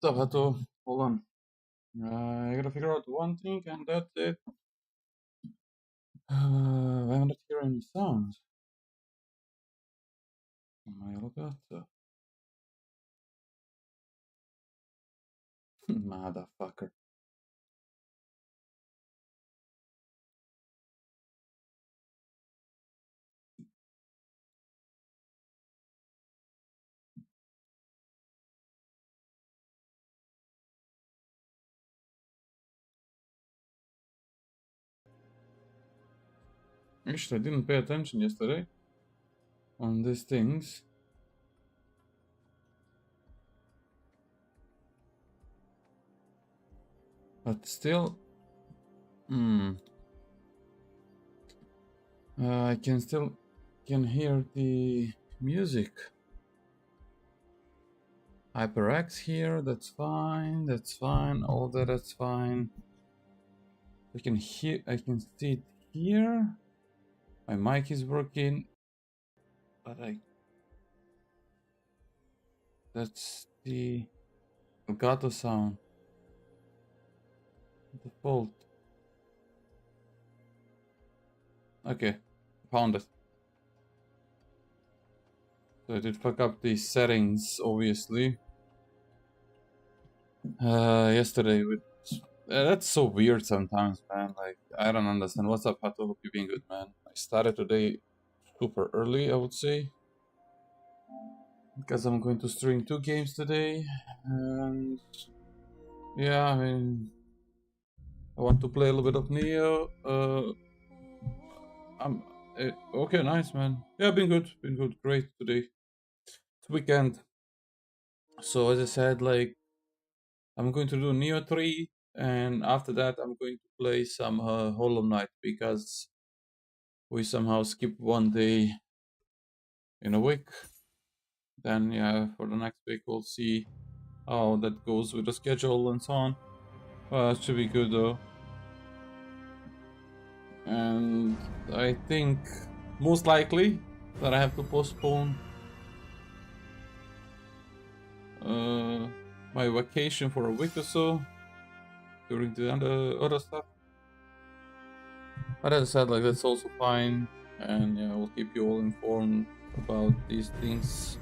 up, Hato? Hold on. I gotta figure out one thing, and that's it. I'm not hearing any sounds. Ma ero cazzo. Motherfucker. Actually, I didn't pay attention yesterday on these things. But still, I can still hear the music. HyperX here, that's fine, all that's fine. I can see it here. My mic is working, but that's the Elgato sound. Default. Okay, found it. So I did fuck up the settings, obviously. Yesterday with... that's so weird sometimes, man. Like, I don't understand. What's up, Pato? Hope you're being good, man. I started today super early, I would say. Because I'm going to stream 2 games today. And... yeah, I mean... I want to play a little bit of Nioh. Okay, nice, man. Yeah, been good, great today. It's weekend. So as I said, like, I'm going to do Nioh 3, and after that I'm going to play some Hollow Knight, because we somehow skip one day in a week. Then yeah, for the next week we'll see how that goes with the schedule and so on. It should be good though. And I think most likely that I have to postpone my vacation for a week or so during the other stuff. But as I said, like, that's also fine, and yeah, we'll keep you all informed about these things.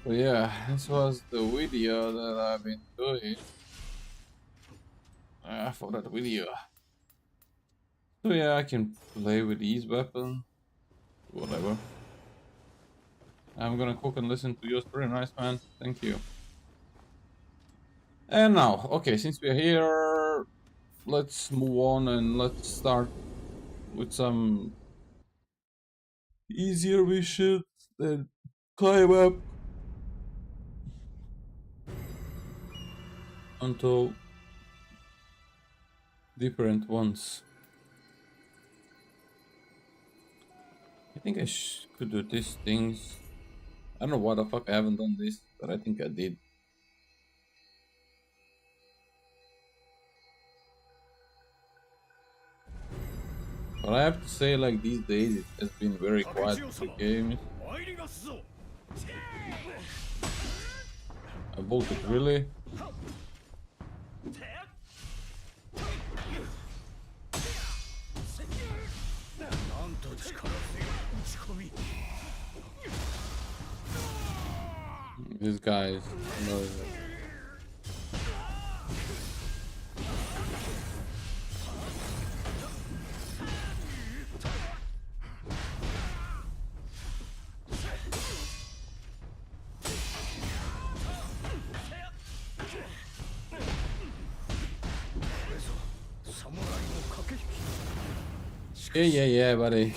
So yeah, this was the video that I've been doing for that video. So yeah, I can play with these weapons, whatever. I'm gonna cook and listen to yours. Pretty nice, man. Thank you. And now, okay, since we're here, let's move on and let's start with some easier wishes and climb up until different ones. I think I could do these things. I don't know why the fuck I haven't done this, but I think I did. But I have to say, like, these days it has been very quiet in the game. I bolted, really? These guys, no. Yeah, buddy.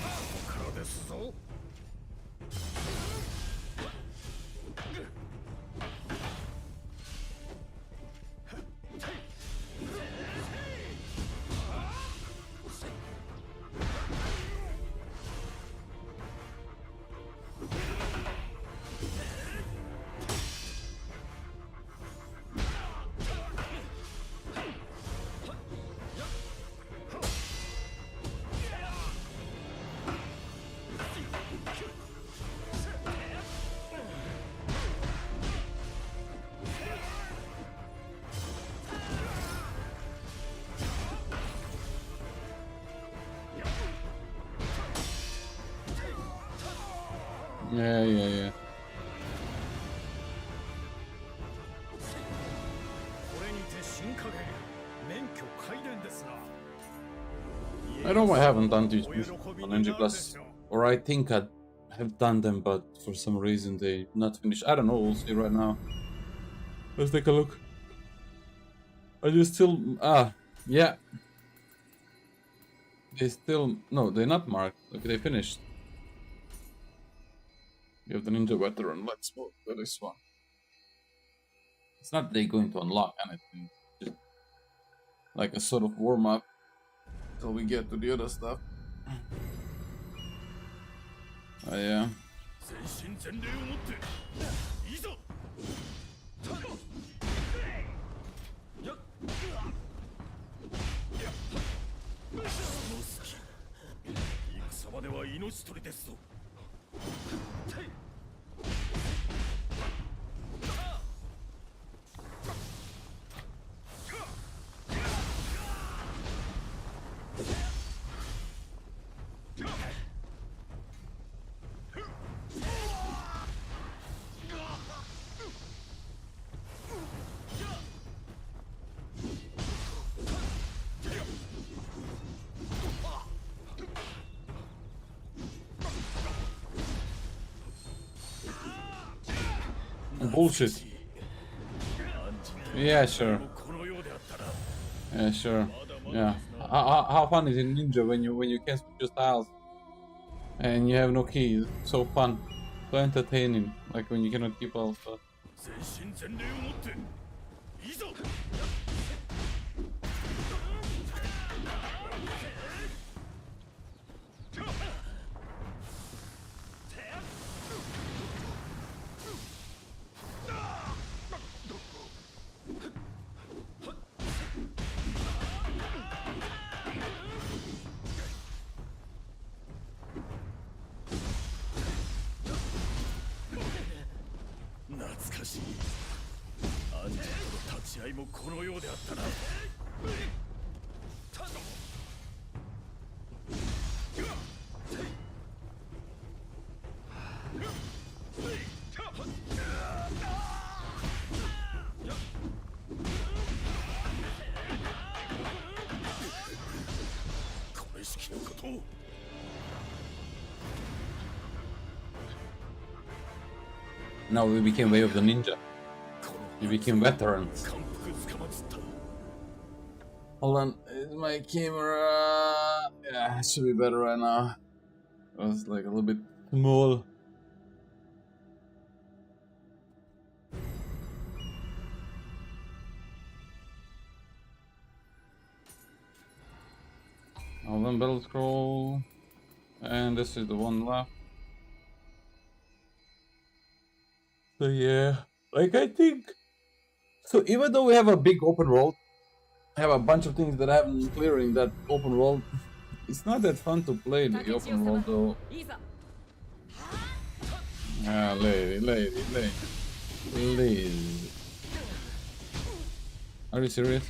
Yeah. I know I haven't done these on Ninja Class, or I think I have done them, but for some reason they not finished. I don't know. We'll see right now. Let's take a look. Are you still? Yeah. They still no. They're not marked. Okay, they finished. You have the Ninja Veteran. Let's move to this one. It's not they going to unlock anything. Just like a sort of warm up till we get to the other stuff. Oh yeah. Bullshit. Yeah, sure. Yeah, sure. Yeah. How fun is in Ninja when you can switch your styles and you have no keys? So fun, so entertaining. Like when you cannot keep all stuff. Now we became Way of the Ninja. We became veterans. Hold on, is my camera? Yeah, it should be better right now. It was like a little bit small. Hold on, battle scroll. And this is the one left. So yeah, like I think. So even though we have a big open world, I have a bunch of things that I haven't cleared in that open world. It's not that fun to play the open world though. Ah, lady. Please. Are you serious?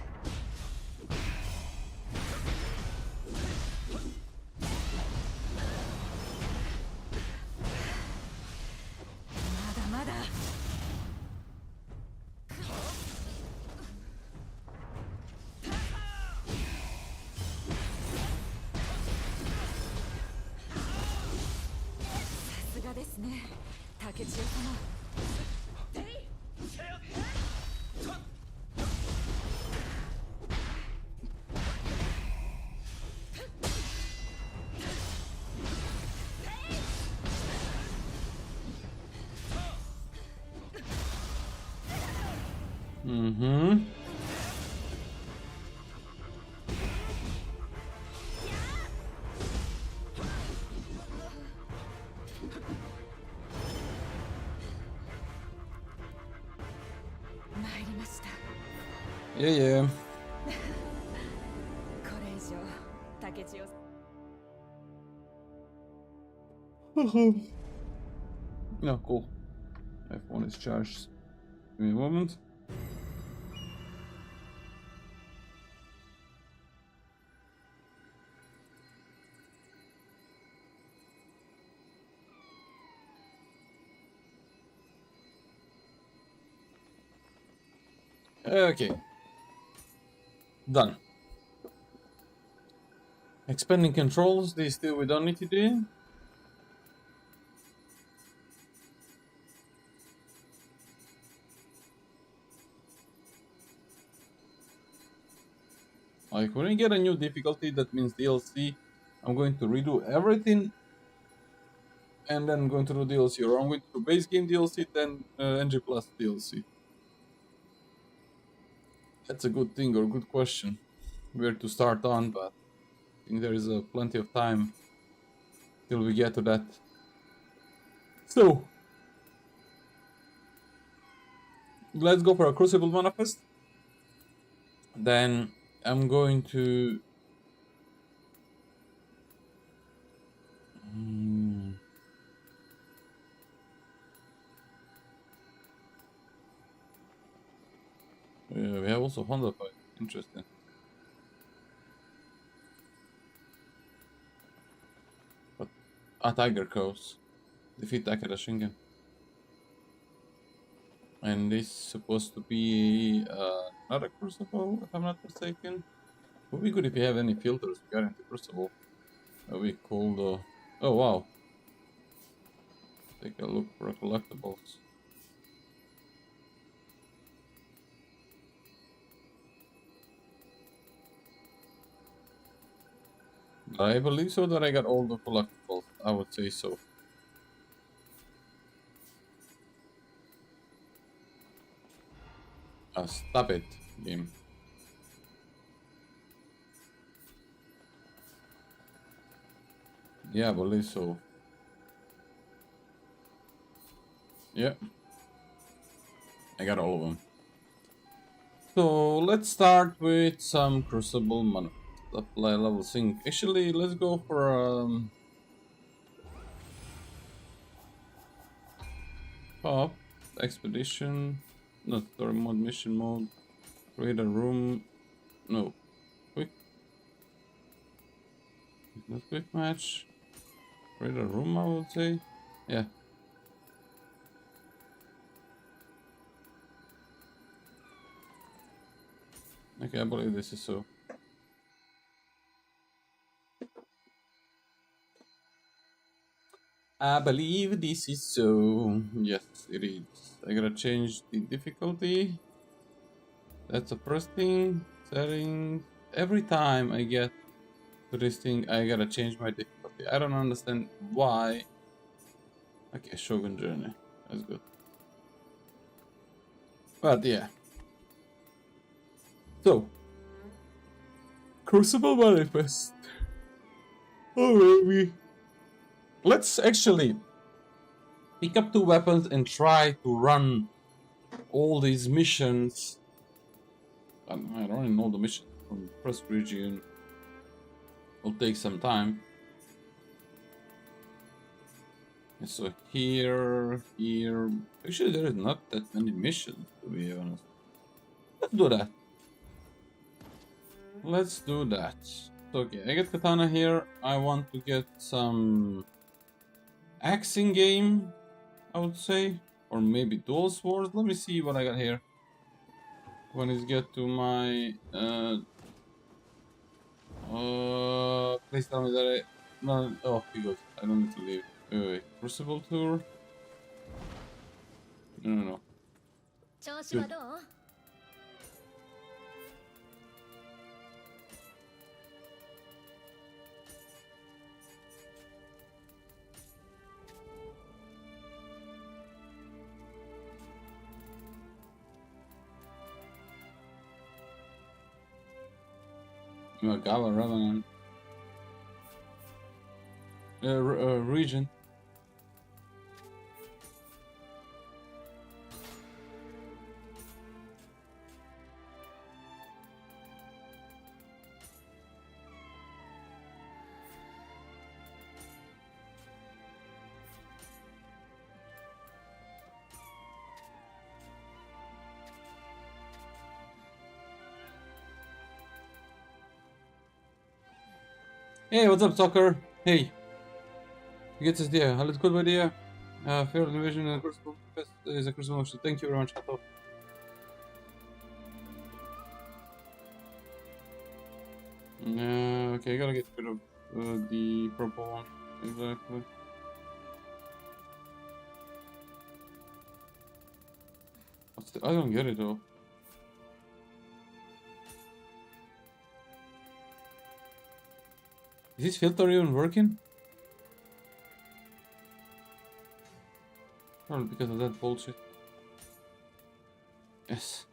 Mm-hmm. Yeah. Yeah, cool. My phone is charged. Give me a moment. Okay. Done. Expanding controls, these still we don't need to do. Like when I get a new difficulty, that means DLC, I'm going to redo everything and then I'm going to do DLC, or I'm going to do base game DLC, then NG Plus DLC. That's a good thing or good question where to start on, but I think there is plenty of time till we get to that. So, let's go for a Crucible Manifest. Then I'm going to... we have also Honda fight. Interesting. But a Tiger Coast. Defeat Takeda Shingen. And this is supposed to be another Crucible, if I'm not mistaken. Would be good if you have any filters regarding the Crucible. That would be cool though. Oh wow. Take a look for collectibles. I believe so that I got all the collectibles. I would say so. Stop it, game. Yeah, I believe so. Yeah. I got all of them. So let's start with some Crucible Manifest. Apply level sync. Actually, let's go for pop expedition, not story mode, mission mode, create a room. No, quick. Not quick match. Create a room, I would say. Yeah. Okay, I believe this is so. I believe this is so. Yes, it is. I gotta change the difficulty. That's the first thing. Settings. Every time I get to this thing, I gotta change my difficulty. I don't understand why. Okay, Shogun Journey. That's good. But yeah. So, Crucible Manifest. Oh, baby. Let's actually pick up 2 weapons and try to run all these missions. I don't really know the mission from the first region. Will take some time. And so here. Actually, there is not that many missions, to be honest. Let's do that. Let's do that. Okay, I get katana here. I want to get some axing game, I would say, or maybe dual swords. Let me see what I got here. When it get to my please tell me that I no. Oh, he goes. I don't need to leave. Wait. Crucible tour. No. Good. Magawa Revenant. Region. Hey, what's up, soccer? Hey. Get this idea. Alles gut bei dir? Fair division and Crucible is a Crucible motion. Thank you very much, Hato. Okay, I gotta get rid of the purple one. Exactly. I don't get it though. Is this filter even working? Probably because of that bullshit. Yes.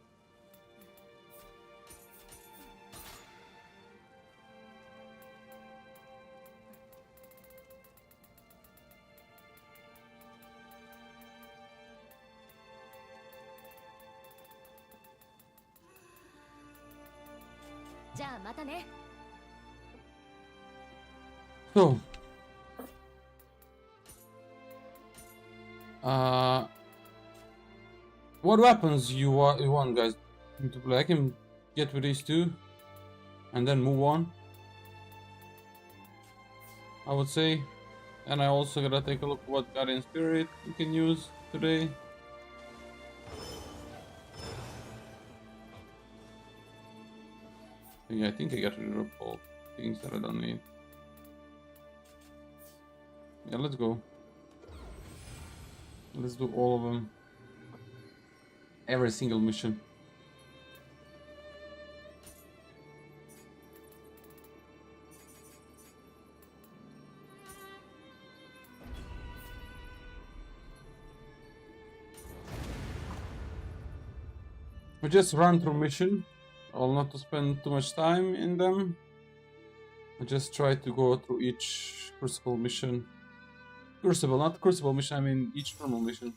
So, what weapons you want, guys, to play? I can get with these two, and then move on. I would say, and I also gotta take a look what Guardian Spirit you can use today. Yeah, I think I got rid of all things that I don't need. Yeah, let's go. Let's do all of them. Every single mission. We just run through mission. I'll not to spend too much time in them. I just try to go through each Crucible mission. Crucible, not Crucible mission, I mean each normal mission.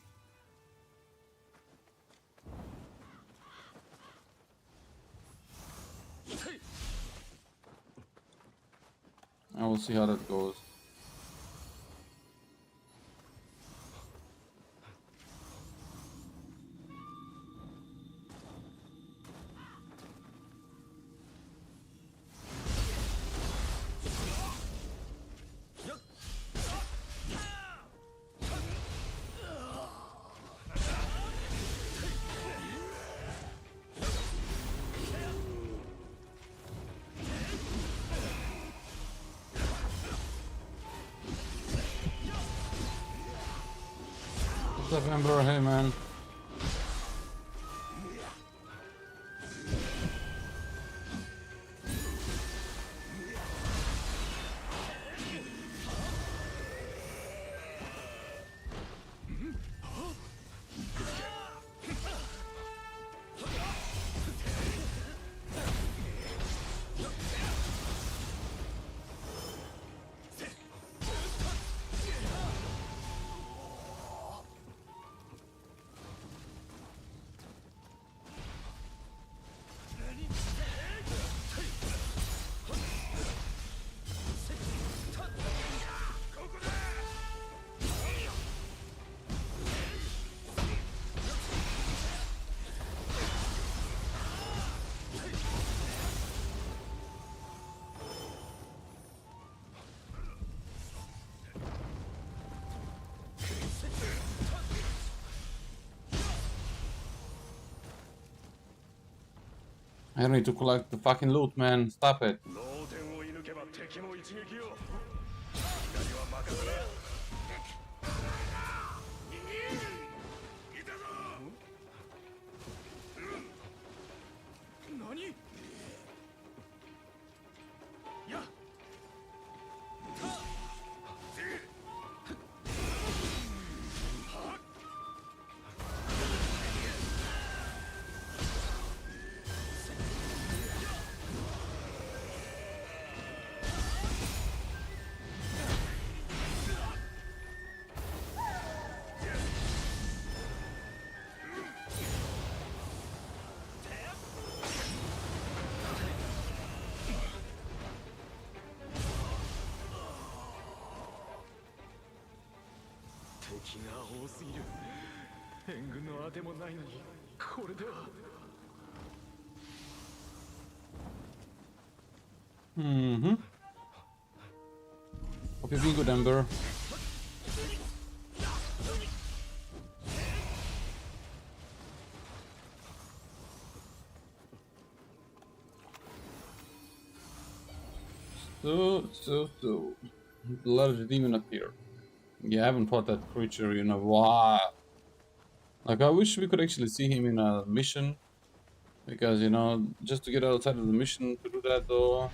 I will see how that goes. What's up, Ember? Hey, man. I don't need to collect the fucking loot, man. Stop it. Hope you're doing good, Ember. So. The large demon appeared. Yeah, I haven't fought that creature in a while. Like, I wish we could actually see him in a mission. Because, you know, just to get outside of the mission to do that, though.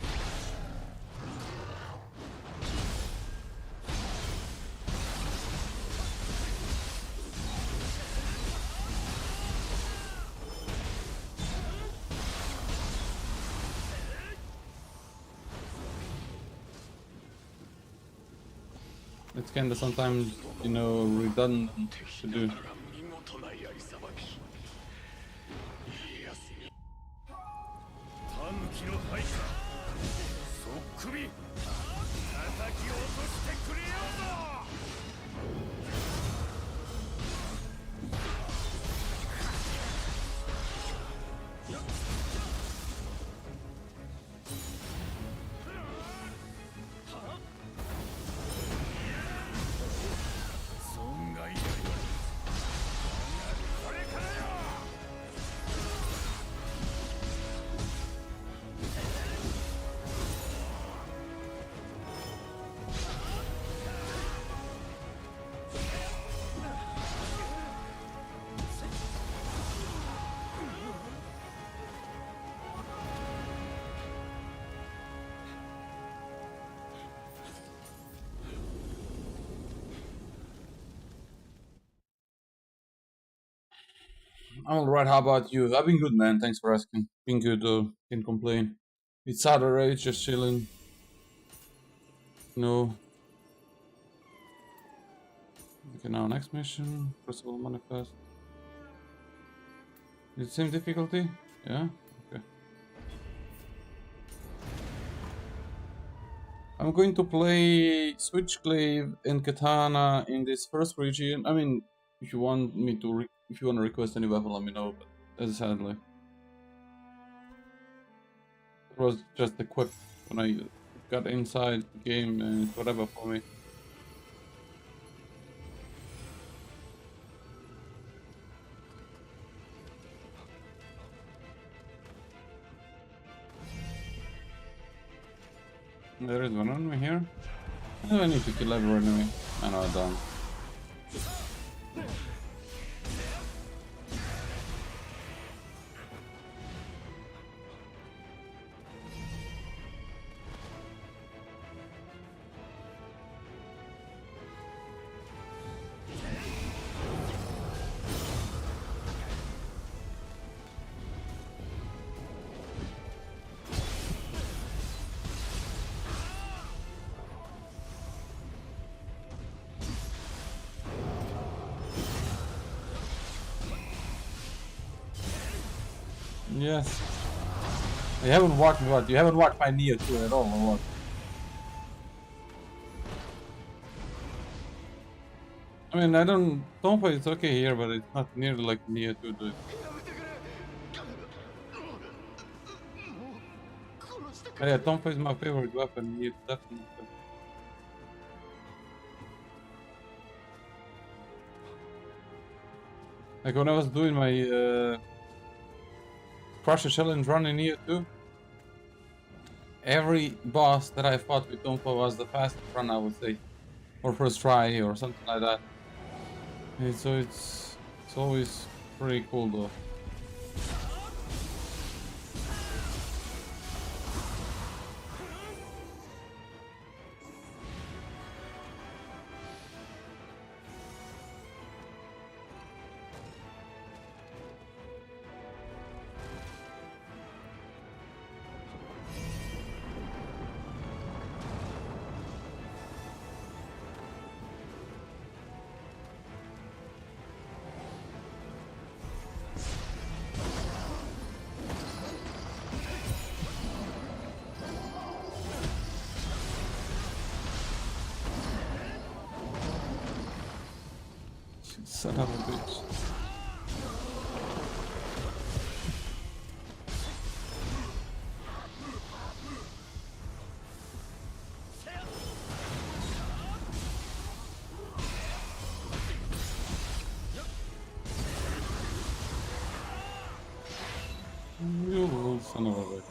It's kinda sometimes, you know, redundant to do. I'm alright, how about you? I've been good, man, thanks for asking. Been good, can't complain. It's Saturday, just chilling. No. Okay, now next mission. Crucible Manifest. Is it same difficulty? Yeah? Okay. I'm going to play Switchglaive and Katana in this first region. I mean, if you want me to, if you want to request any weapon, let me know, but as sadly. It was just equipped when I got inside the game and it's whatever for me. There is one enemy here. I need to kill every enemy. I know I don't. Yes. You haven't watched what? You haven't watched my Nioh 2 at all, or what? I mean, I don't... Tonfa is okay here, but it's not nearly like Nioh 2, dude. But yeah, Tonfa is my favorite weapon, Nioh, definitely. Like when I was doing my Crusher Challenge run in Nioh 2, every boss that I fought with Tonfa was the fastest run, I would say. Or first try, or something like that. And so it's always pretty cool though. Son of a bitch. You little son of a bitch.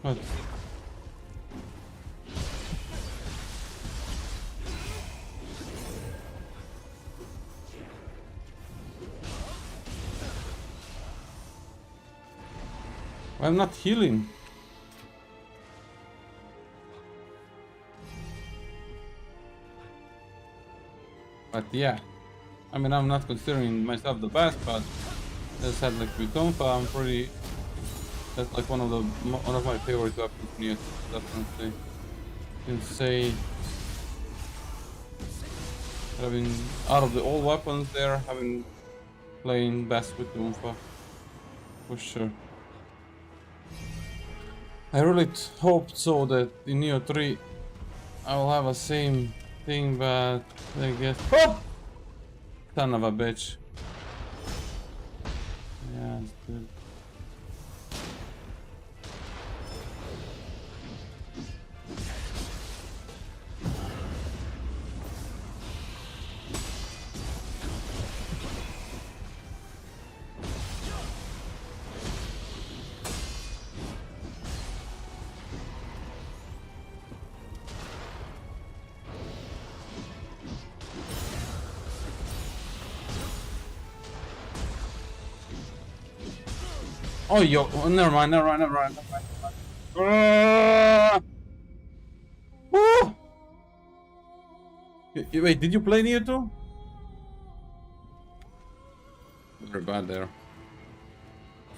What? I'm not healing. But yeah, I mean, I'm not considering myself the best, but as I said, like with Tonfa, I'm pretty. That's like one of my favorite weapons. Yes, definitely. You can say having out of the all weapons there, having playing best with Tonfa for sure. I really hoped so that in Nioh 3 I will have a same thing, but I guess. Oh! Son of a bitch. Yeah, dude. Oh, yo, oh, never mind. Woo! Wait, did you play Nioh 2? Very bad there.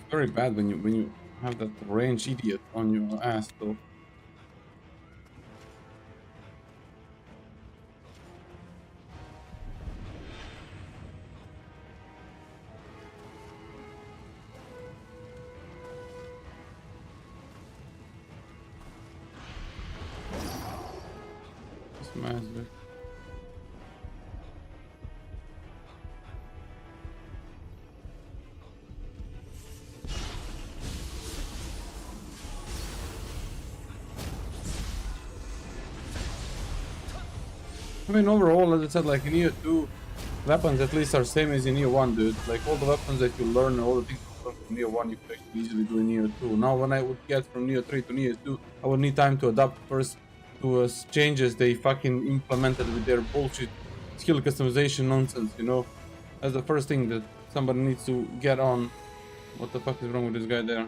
Very bad when you have that range idiot on your ass, though. Smash it. I mean, overall, as I said, like in Nioh 2, weapons at least are same as in Nioh 1, dude. Like all the weapons that you learn, all the things you learn from Nioh 1, you can actually easily do in Nioh 2. Now, when I would get from Nioh 3 to Nioh 2, I would need time to adapt first to changes they fucking implemented with their bullshit skill customization nonsense, you know? That's the first thing that somebody needs to get on. What the fuck is wrong with this guy there?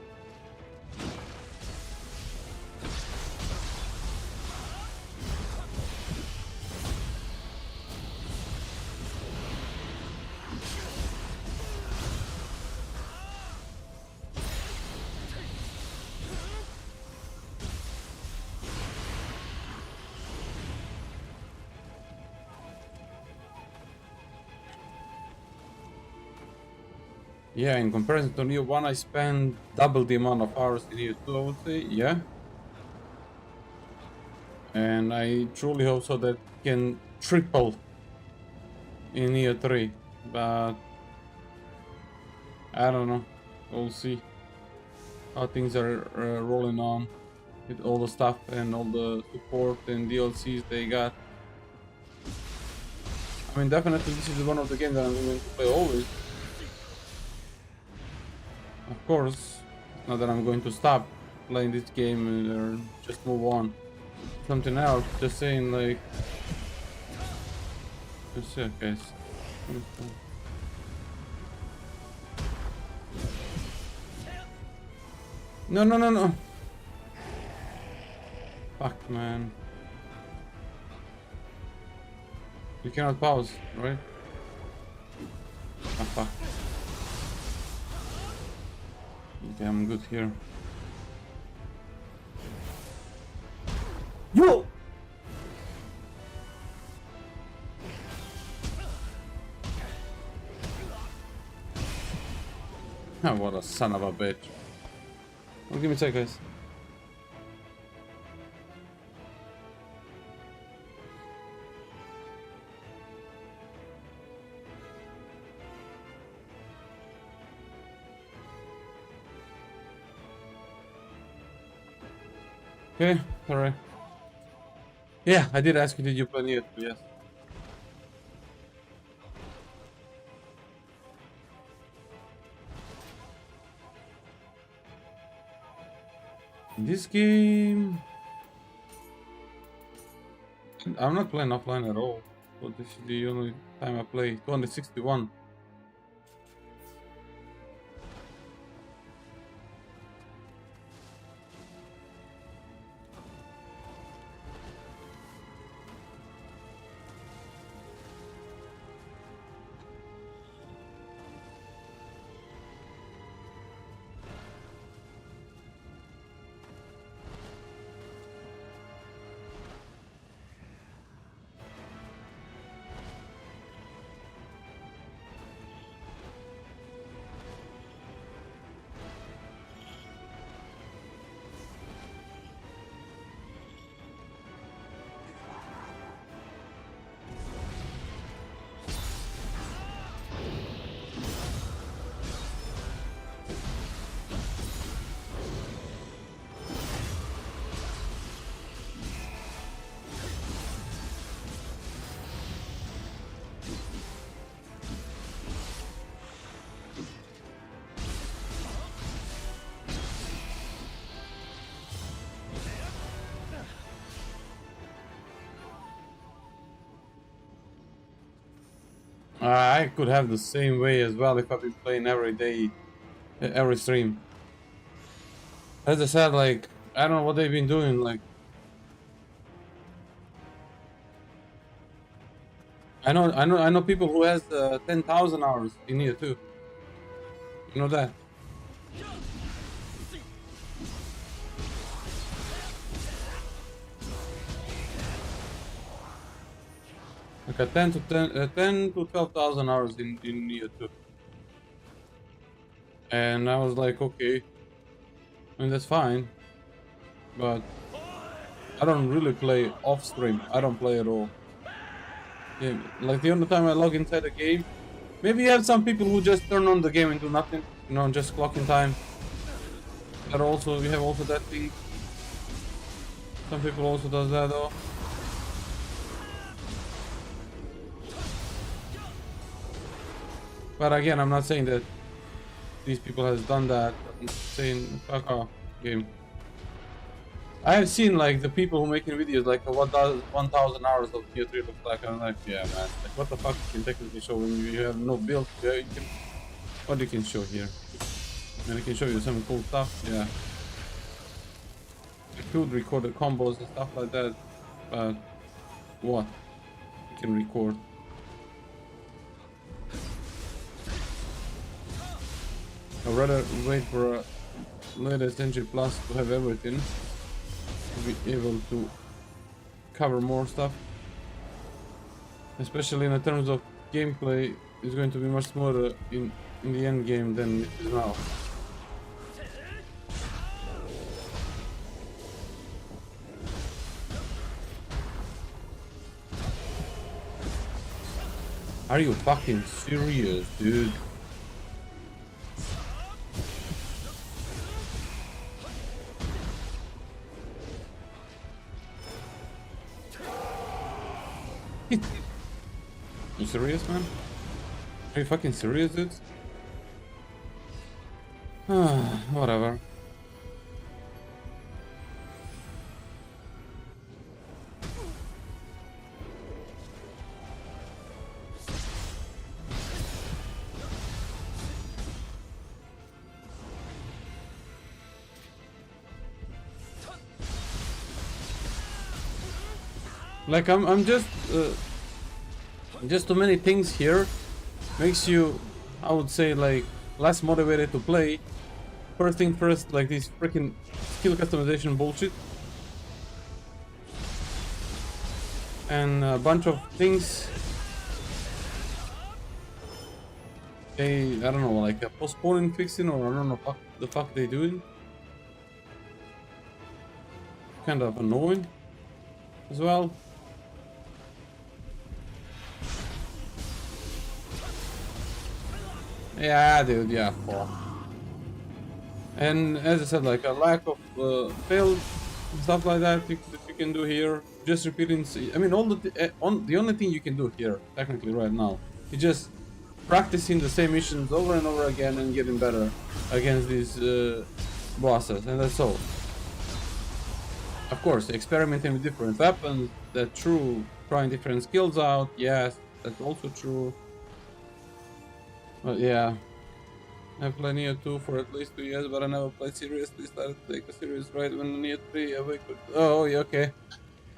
Yeah, in comparison to Nioh 1, I spend double the amount of hours in Nioh 2, I would say, yeah. And I truly hope so that can triple in Nioh 3, but I don't know. We'll see how things are rolling on with all the stuff and all the support and DLCs they got. I mean, definitely this is one of the games that I'm going to play always. Of course, not that I'm going to stop playing this game or just move on. Something else, just saying like... Just yeah, guys. No. Fuck, man. You cannot pause, right? Ah, fuck. Okay, I'm good here. Yo! Ah, what a son of a bitch. Well, give me a sec, guys. Okay, alright. Yeah, I did ask you, did you play Nioh 2? Yes. This game, I'm not playing offline at all. So this is the only time I play. 261. I could have the same way as well if I've been playing every day, every stream. As I said, like, I don't know what they've been doing, like, I know people who has 10,000 hours in here too. You know that? Like a 10 to 12,000 hours in here too. And I was like, okay, I mean that's fine, but I don't really play off stream. I don't play at all. Yeah, like the only time I log inside the game, maybe you have some people who just turn on the game and do nothing, you know, just clock in time. That also, we have also that thing. Some people also does that though. But again, I'm not saying that these people has done that. I'm saying fuck off game. I have seen like the people who making videos like what does 1,000 hours of Tier 3 look like, and I'm like, yeah man, like what the fuck you can technically show when you have no build? Yeah, you can, what you can show here? And I can show you some cool stuff, yeah. I could record the combos and stuff like that, but what? You can record. I'd rather wait for a latest NG Plus to have everything, to be able to cover more stuff. Especially in terms of gameplay, it's going to be much smoother in the end game than it is now. Are you fucking serious, dude? You serious, man? Are you fucking serious, dude? Whatever. Like I'm just too many things here makes you, I would say, like less motivated to play. First thing first, like this freaking skill customization bullshit, and a bunch of things they, I don't know, like postponing, fixing, or I don't know what the fuck they doing. Kind of annoying as well. Yeah, dude, yeah, fuck. And as I said, like a lack of failed stuff like that you can do here. Just repeating. I mean, all the only thing you can do here, technically, right now, is just practicing the same missions over and over again and getting better against these bosses, and that's all. Of course, experimenting with different weapons, that's true. Trying different skills out, yes, that's also true. But yeah, I've played Nioh 2 for at least 2 years, but I never played seriously. Started to take a serious right when Nioh 3 awakened. Oh, yeah, okay.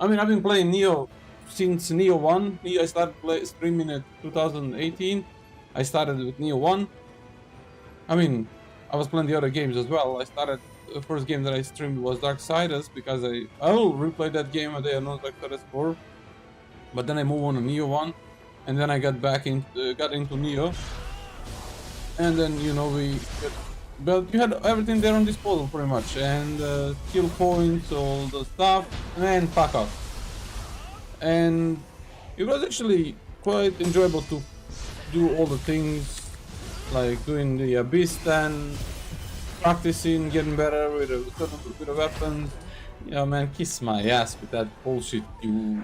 I mean, I've been playing Nioh since Nioh 1. I started streaming at 2018. I started with Nioh 1. I mean, I was playing the other games as well. I started, the first game that I streamed was Darksiders, because I will replay that game a day. I know Darksiders 4. But then I moved on to Nioh 1. And then I got into Nioh. And then, you know, but you had everything there on disposal pretty much, and skill points, all the stuff, and fuck off. And it was actually quite enjoyable to do all the things, like doing the abyss stand, practicing, getting better with the weapons. Yeah, man, kiss my ass with that bullshit, you.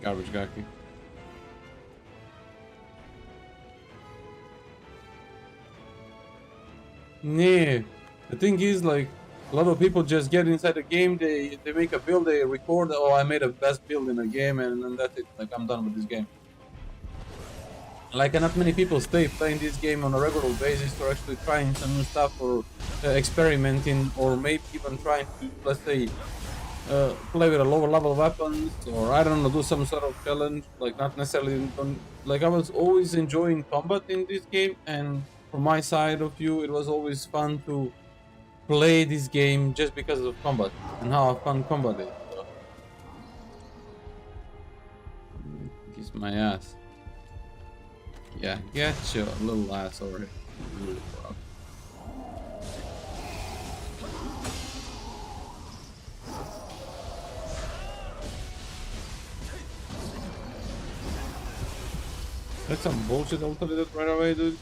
Garbage Gaki. Nah, the thing is, like, a lot of people just get inside the game, they make a build, they record, oh, I made a best build in a game, and then that's it, like, I'm done with this game. Like, not many people stay playing this game on a regular basis, or actually trying some new stuff, or experimenting, or maybe even trying to, let's say, play with a lower level weapons, or I don't know, do some sort of challenge. Like, not necessarily, like, I was always enjoying combat in this game, and from my side of view, it was always fun to play this game just because of combat and how fun combat is. So. Kiss my ass. Yeah, get your little ass over here. That's some bullshit. I'll tell you that right away, dude.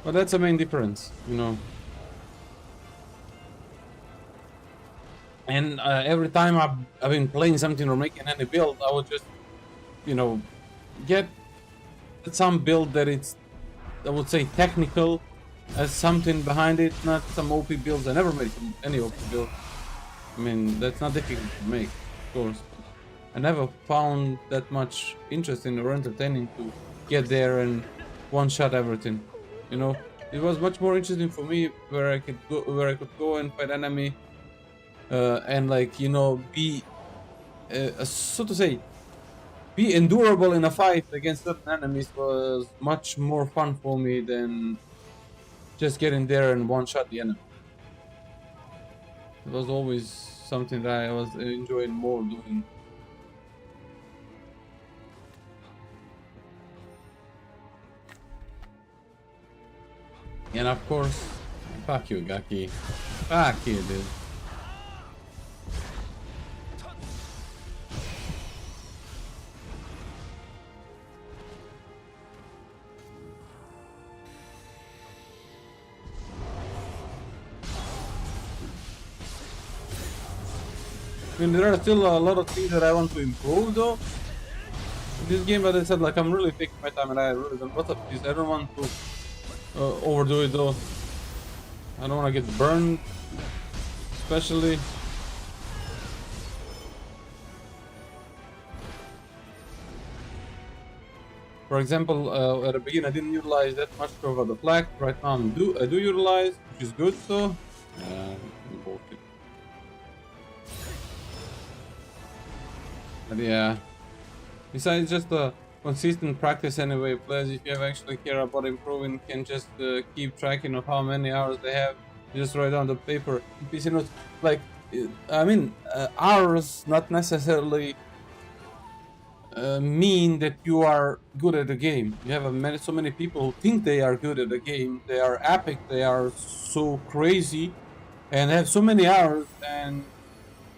But that's the main difference, you know. And every time I've been playing something or making any build, I would just, you know, get some build that it's, I would say, technical, has something behind it, not some OP builds. I never made any OP build. I mean, that's not difficult to make, of course. I never found that much interesting or entertaining to get there and one-shot everything. You know, it was much more interesting for me where I could go and fight enemy, and, like, you know, be so to say, be endurable in a fight against certain enemies was much more fun for me than just getting there and one-shot the enemy. It was always something that I was enjoying more doing. And of course, fuck you, Gaki. Fuck you, dude. I mean, there are still a lot of things that I want to improve, though, in this game, but I said, like, I'm really taking my time, and I really don't. What's up, please? I don't want to overdo it, though. I don't want to get burned, especially. For example, at the beginning, I didn't utilize that much of the flag. Right now, I do utilize, which is good, so. Bullshit. But yeah, besides just the consistent practice anyway, players, if you actually care about improving, can just keep tracking of how many hours they have. Just write down the paper. PC notes, like, I mean, hours not necessarily mean that you are good at the game. You have so many people who think they are good at the game. They are epic. They are so crazy, and have so many hours, and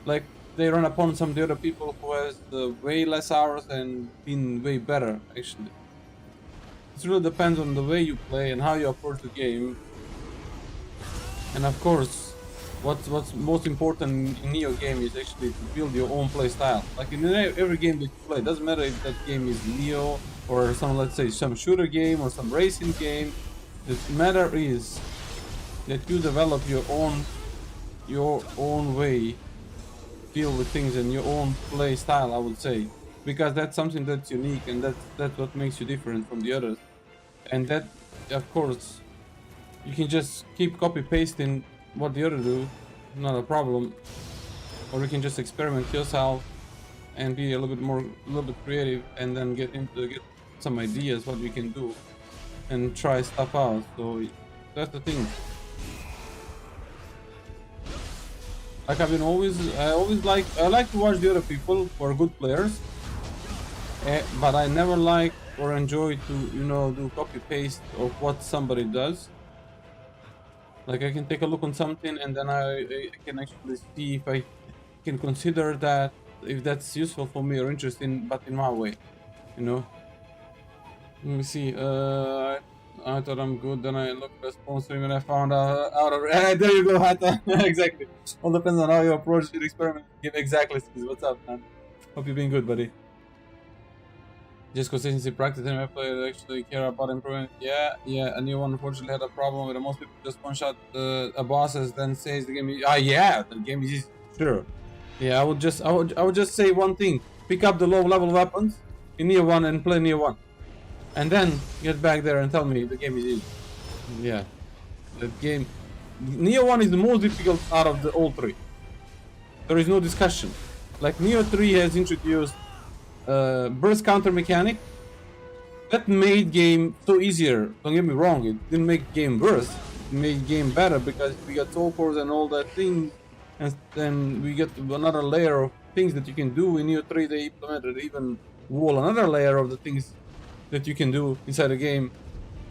like they run upon some of the other people who has way less hours and been way better actually. It really depends on the way you play and how you approach the game. And of course, what's most important in Nioh game is actually to build your own play style. Like in every game that you play, it doesn't matter if that game is Nioh or some, let's say, some shooter game or some racing game. The matter is that you develop your own way, deal with things and your own play style, I would say, because that's something that's unique and that's what makes you different from the others. And that, of course, you can just keep copy pasting what the other do, not a problem. Or you can just experiment yourself and be a little bit creative, and then get some ideas what you can do and try stuff out. So that's the thing. Like I like to watch the other people who are good players, but I never like or enjoy to do copy paste of what somebody does. Like I can take a look on something and then I can actually see if I can consider that, if that's useful for me or interesting, but in my way, you know. Let me see. I thought I'm good. Then I looked at the sponsoring and I found out of it. There you go, Hata. Exactly. All depends on how you approach the experiment. Give exactly. What's up, man? Hope you're being good, buddy. Just consistency practice and I play actually care about improvement. Yeah. A new one unfortunately had a problem with most people just one shot a bosses, then says the game is yeah, the game is easy. Sure. Yeah, I would just say one thing. Pick up the low level weapons in Nioh 1 and play Nioh 1. And then get back there and tell me the game is easy. Yeah. The game Nioh 1 is the most difficult out of the all three. There is no discussion. Like Nioh 3 has introduced burst counter mechanic that made game so easier. Don't get me wrong, it didn't make game worse, it made game better because we got soul cores and all that thing, and then we get another layer of things that you can do. In Nioh 3 they implemented even another layer of the things that you can do inside the game.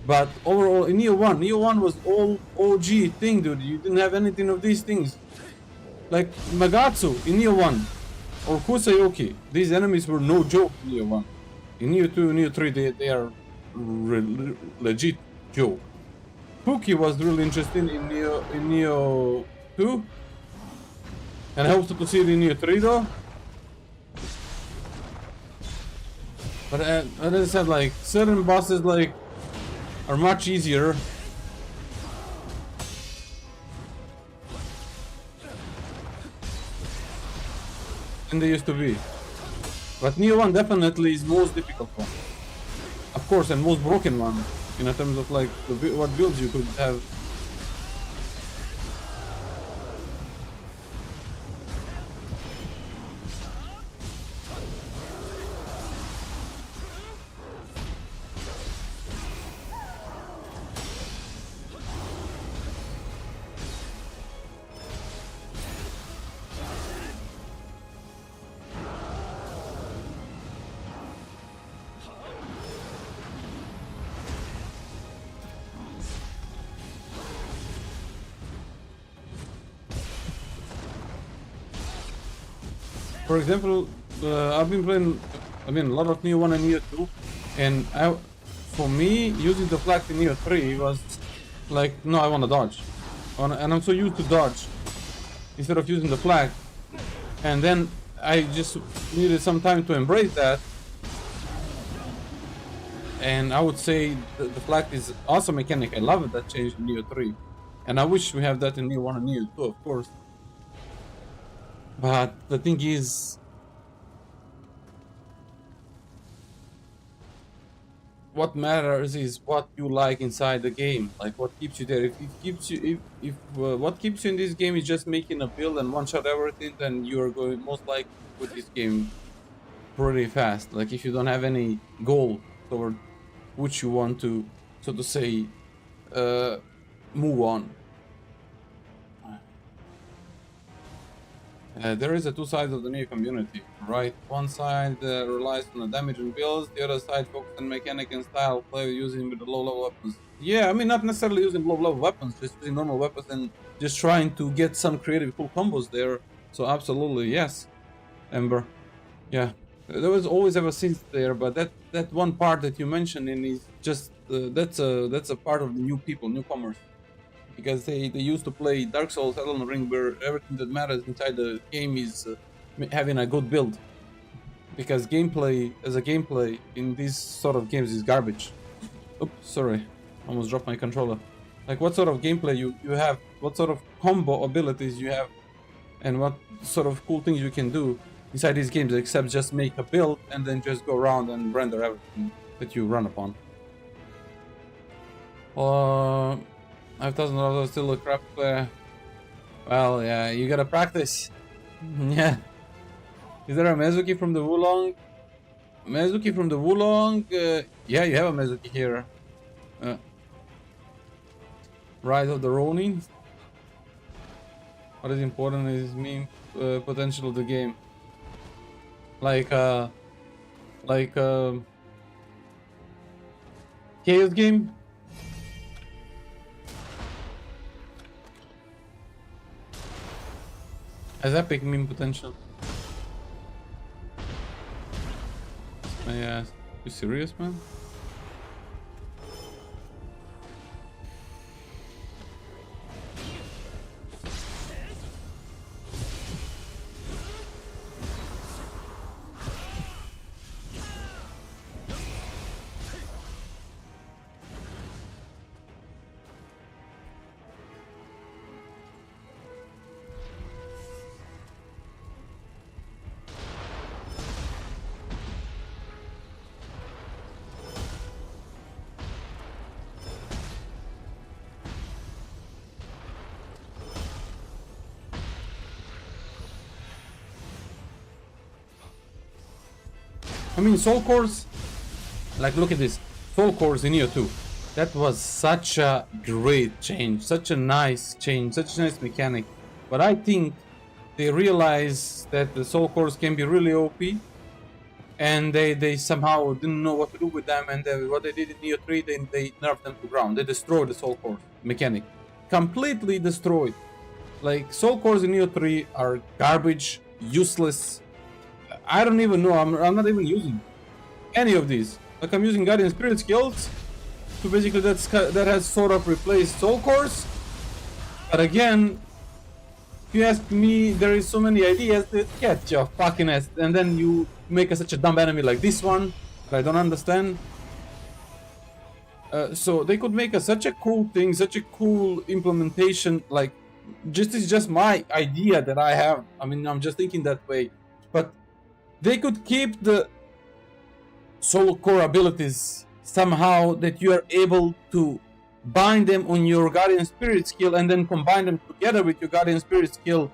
But overall in Nioh 1 was all OG thing, dude. You didn't have anything of these things. Like Magatsu in Nioh 1 or Kusayoki, these enemies were no joke in Nioh 1. In Nioh 2, Nioh 3, they are legit joke. Pookie was really interesting in Nioh 2. And I hope to see it in Nioh 3 though. But as I said, like, certain bosses like are much easier. Than they used to be. But Nioh 1 definitely is most difficult one. Of course, and most broken one in terms of like what builds you could have. For example, I've been playing, a lot of Nioh 1 and Nioh 2, and for me, using the flag in Nioh 3 was like, no, I want to dodge. And I'm so used to dodge instead of using the flag. And then I just needed some time to embrace that. And I would say the flag is awesome mechanic. I love it that changed in Nioh 3. And I wish we have that in Nioh 1 and Nioh 2, of course. But the thing is, what matters is what you like inside the game, like what keeps you there. If it keeps you, if what keeps you in this game is just making a build and one shot everything, then you are going most likely with this game pretty fast. Like if you don't have any goal toward which you want to, so to say, move on. There is two sides of the Nioh community, right? One side relies on the damage and builds, the other side focuses on mechanic and style play using with the low-level weapons. Yeah, I mean, not necessarily using low-level weapons, just using normal weapons and just trying to get some creative cool combos there So absolutely yes, Ember. Yeah, there was always ever since there, but that one part that you mentioned in is just that's a part of the new people, newcomers, because they used to play Dark Souls, Elden Ring, where everything that matters inside the game is having a good build, because gameplay as a gameplay in these sort of games is garbage. Oops, sorry, almost dropped my controller. Like what sort of gameplay you have, what sort of combo abilities you have, and what sort of cool things you can do inside these games, except just make a build and then just go around and render everything that you run upon. 5,000 dollars still a crap player. Well, yeah, you gotta practice. Yeah. Is there a Mezuki from the Wulong? Mezuki from the Wulong? Yeah, you have a Mezuki here. Rise of the Ronin. What is important is meme potential of the game. Like Chaos game. Has epic meme potential. Yeah, you serious, man? I mean, Soul Cores, like look at this, Soul Cores in Nioh 2. That was such a great change, such a nice change, such a nice mechanic. But I think they realized that the Soul Cores can be really OP, and they somehow didn't know what to do with them, and what they did in Nioh 3, they nerfed them to ground. They destroyed the Soul Core mechanic. Completely destroyed. Like, Soul Cores in Nioh 3 are garbage, useless. I don't even know, I'm not even using any of these. Like, I'm using Guardian Spirit skills, so basically that has sort of replaced Soul Cores. But again, if you ask me, there is so many ideas that get your fucking ass, and then you make such a dumb enemy like this one that I don't understand. So they could make such a cool thing, such a cool implementation. Like, this is just my idea that I have. I mean, I'm just thinking that way. But they could keep the Soul Core abilities somehow, that you are able to bind them on your Guardian Spirit skill and then combine them together with your Guardian Spirit skill.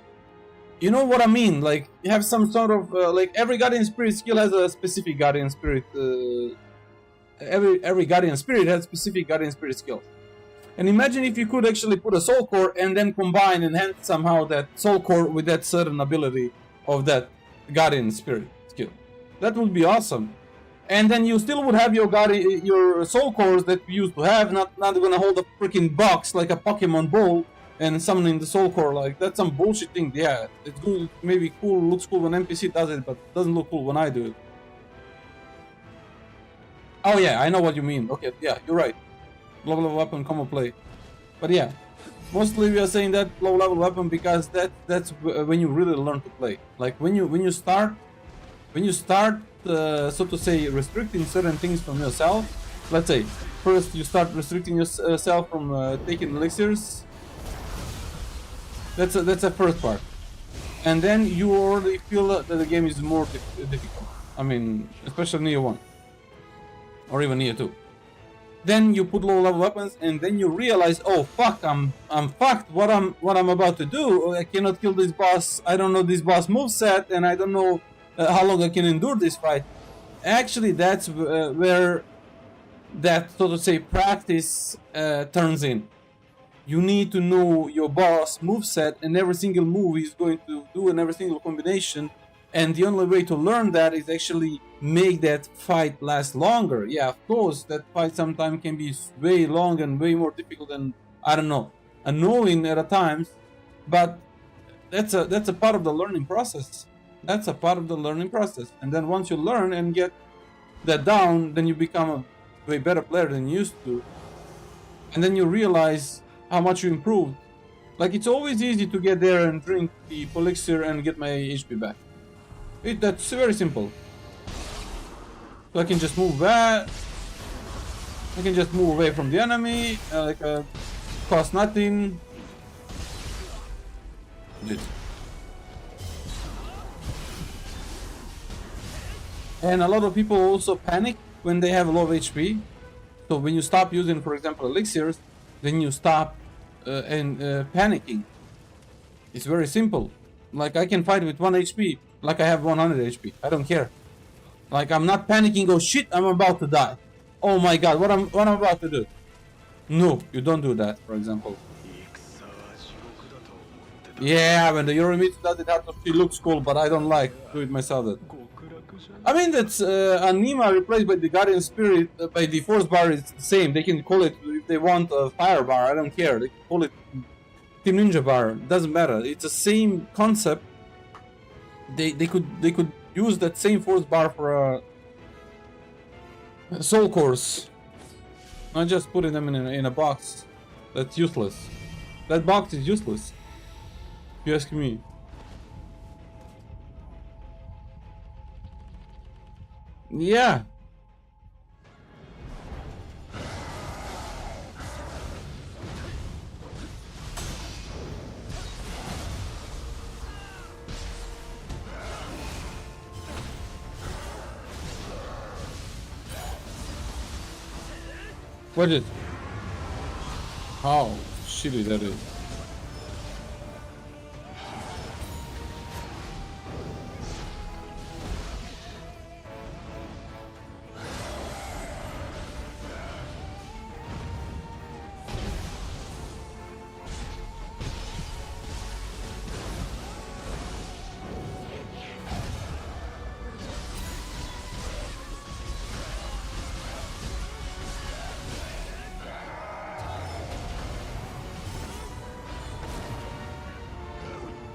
You know what I mean? Like, you have some sort of like, every Guardian Spirit skill has a specific Guardian Spirit. Every Guardian Spirit has specific Guardian Spirit skills. And imagine if you could actually put a Soul Core and then combine and enhance somehow that Soul Core with that certain ability of that Guardian Spirit skill. That would be awesome. And then you still would have your Soul Cores that you used to have, not gonna hold a freaking box like a Pokemon Ball and summoning the Soul Core. Like, that's some bullshit thing. Yeah, it's good, maybe cool, looks cool when NPC does it, but it doesn't look cool when I do it. Oh yeah, I know what you mean. Okay, yeah, you're right. Low level weapon combo play. But yeah, mostly we are saying that low level weapon because that's when you really learn to play. Like, when you start so to say, restricting certain things from yourself. Let's say first you start restricting yourself from taking elixirs. That's a first part, and then you already feel that the game is more difficult. I mean, especially Nioh 1 or even Nioh 2. Then you put low level weapons, and then you realize, oh fuck, I'm fucked. What I'm about to do? I cannot kill this boss. I don't know this boss moveset, and I don't know how long I can endure this fight. Actually, that's where that, so to say, practice turns in. You need to know your boss moveset and every single move he's going to do and every single combination. And the only way to learn that is actually make that fight last longer. Yeah, of course, that fight sometimes can be way long and way more difficult and, I don't know, annoying at times. But that's a part of the learning process. That's a part of the learning process. And then once you learn and get that down, then you become a way better player than you used to. And then you realize how much you improved. Like, it's always easy to get there and drink the elixir and get my HP back. That's very simple. So I can just move back. I can just move away from the enemy. Cost nothing. And a lot of people also panic when they have a low of HP. So when you stop using, for example, elixirs, then you stop panicking. It's very simple. Like, I can fight with 1 HP, like I have 100 HP. I don't care. Like, I'm not panicking. Oh shit, I'm about to die. Oh my god, what I'm about to do? No, you don't do that. For example. Yeah, when the Eurometer does it, it looks cool, but I don't like do it myself. I mean, that's Anima replaced by the Guardian Spirit by the Force Bar is the same. They can call it if they want a Fire Bar. I don't care. They can call it Team Ninja Bar. Doesn't matter. It's the same concept. They could use that same Force Bar for a Soul Course. Not just putting them in a box. That's useless. That box is useless. If you ask me. Yeah. What is it? How shitty that is.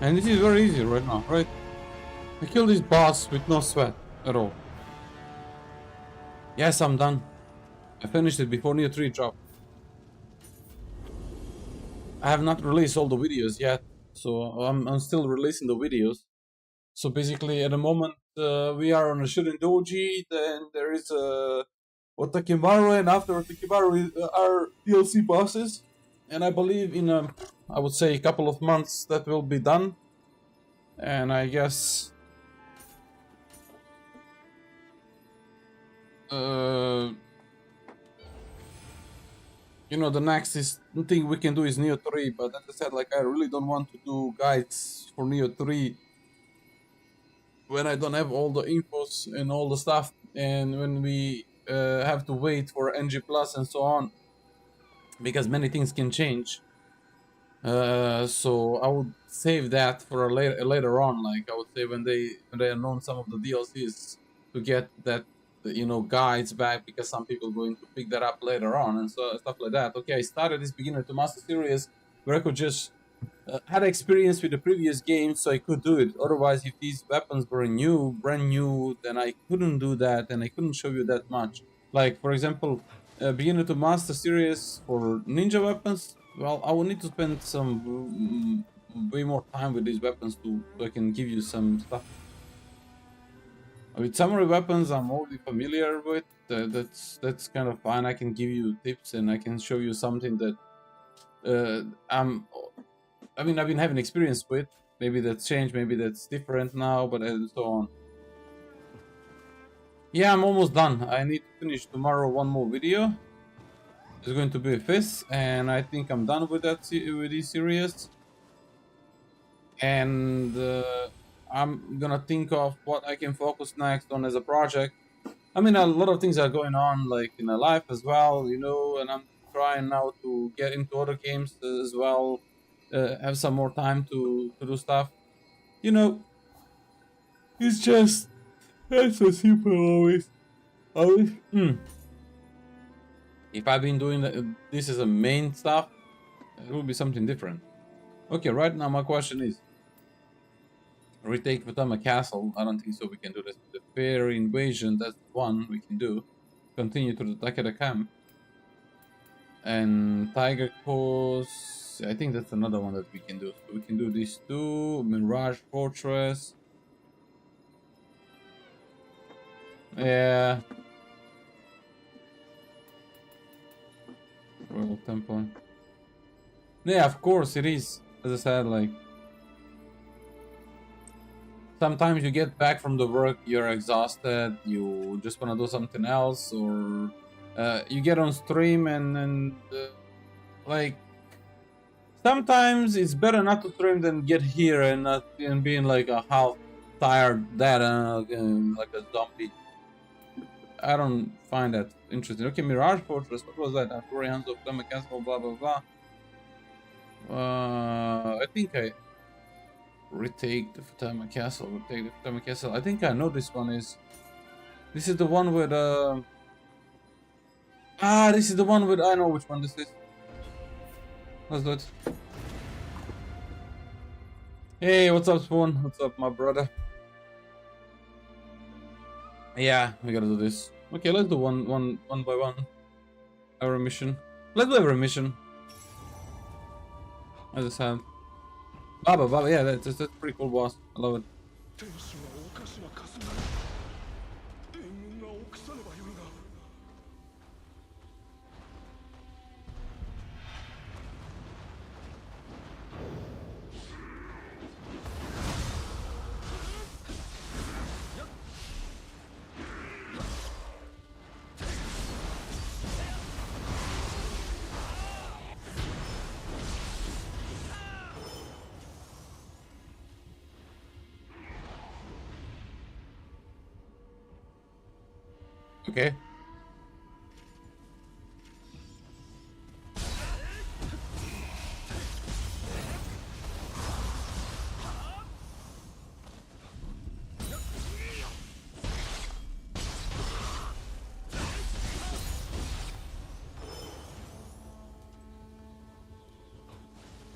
And this is very easy right now, right? I killed this boss with no sweat at all. Yes, I'm done. I finished it before Nioh 3 dropped. I have not released all the videos yet, so I'm still releasing the videos. So basically, at the moment, we are on a Shuden Doji, then there is Otakimaru, and after Otakimaru are DLC bosses. And I believe in I would say a couple of months that will be done. And I guess you know, the next thing we can do is Nioh 3, but as I said, like, I really don't want to do guides for Nioh 3 when I don't have all the infos and all the stuff, and when we have to wait for NG Plus and so on, because many things can change. So I would save that for a later on. Like, I would say when they announce some of the DLCs to get that, you know, guides back, because some people are going to pick that up later on and so stuff like that. Okay, I started this beginner to master series where I could just had experience with the previous games, so I could do it. Otherwise, if these weapons were brand new, then I couldn't do that, and I couldn't show you that much. Like, for example, beginner to master series for ninja weapons. Well, I will need to spend some way more time with these weapons so I can give you some stuff. With samurai weapons, I'm already familiar with. That's kind of fine. I can give you tips and I can show you something that I mean, I've been having experience with. Maybe that's changed, maybe that's different now, but and so on. Yeah, I'm almost done. I need to finish tomorrow one more video. It's going to be a fifth, and I think I'm done with that with this series. And I'm gonna think of what I can focus next on as a project. I mean, a lot of things are going on, like in my life as well, you know, and I'm trying now to get into other games as well. Have some more time to do stuff. You know, it's just that's so simple always. If I've been doing this as a main stuff, it will be something different. Okay, right now my question is, retake Futama Castle. I don't think so. We can do this. The Fairy Invasion, that's one we can do. Continue to the Takeda camp. And Tiger Coast, I think that's another one that we can do. So we can do these two. Mirage Fortress. Yeah. Royal Temple. Yeah, of course it is. As I said, like, sometimes you get back from the work, you're exhausted, you just want to do something else, or you get on stream and like, sometimes it's better not to stream than get here and not and being like a half tired dad like a zombie. I don't find that interesting. Okay, Mirage Fortress, what was that? Four Hands of Flame Castle, blah blah blah. I think I retake the Futama Castle. Retake the Futama Castle. I think I know this one is. This is the one with this is the one with. I know which one this is. Let's do it. Hey, what's up, Spoon? What's up, my brother? Yeah, we gotta do this. Okay, let's do one by one. Every mission. Let's do every mission. As I said. Baba, yeah, that's pretty cool boss. I love it. Okay.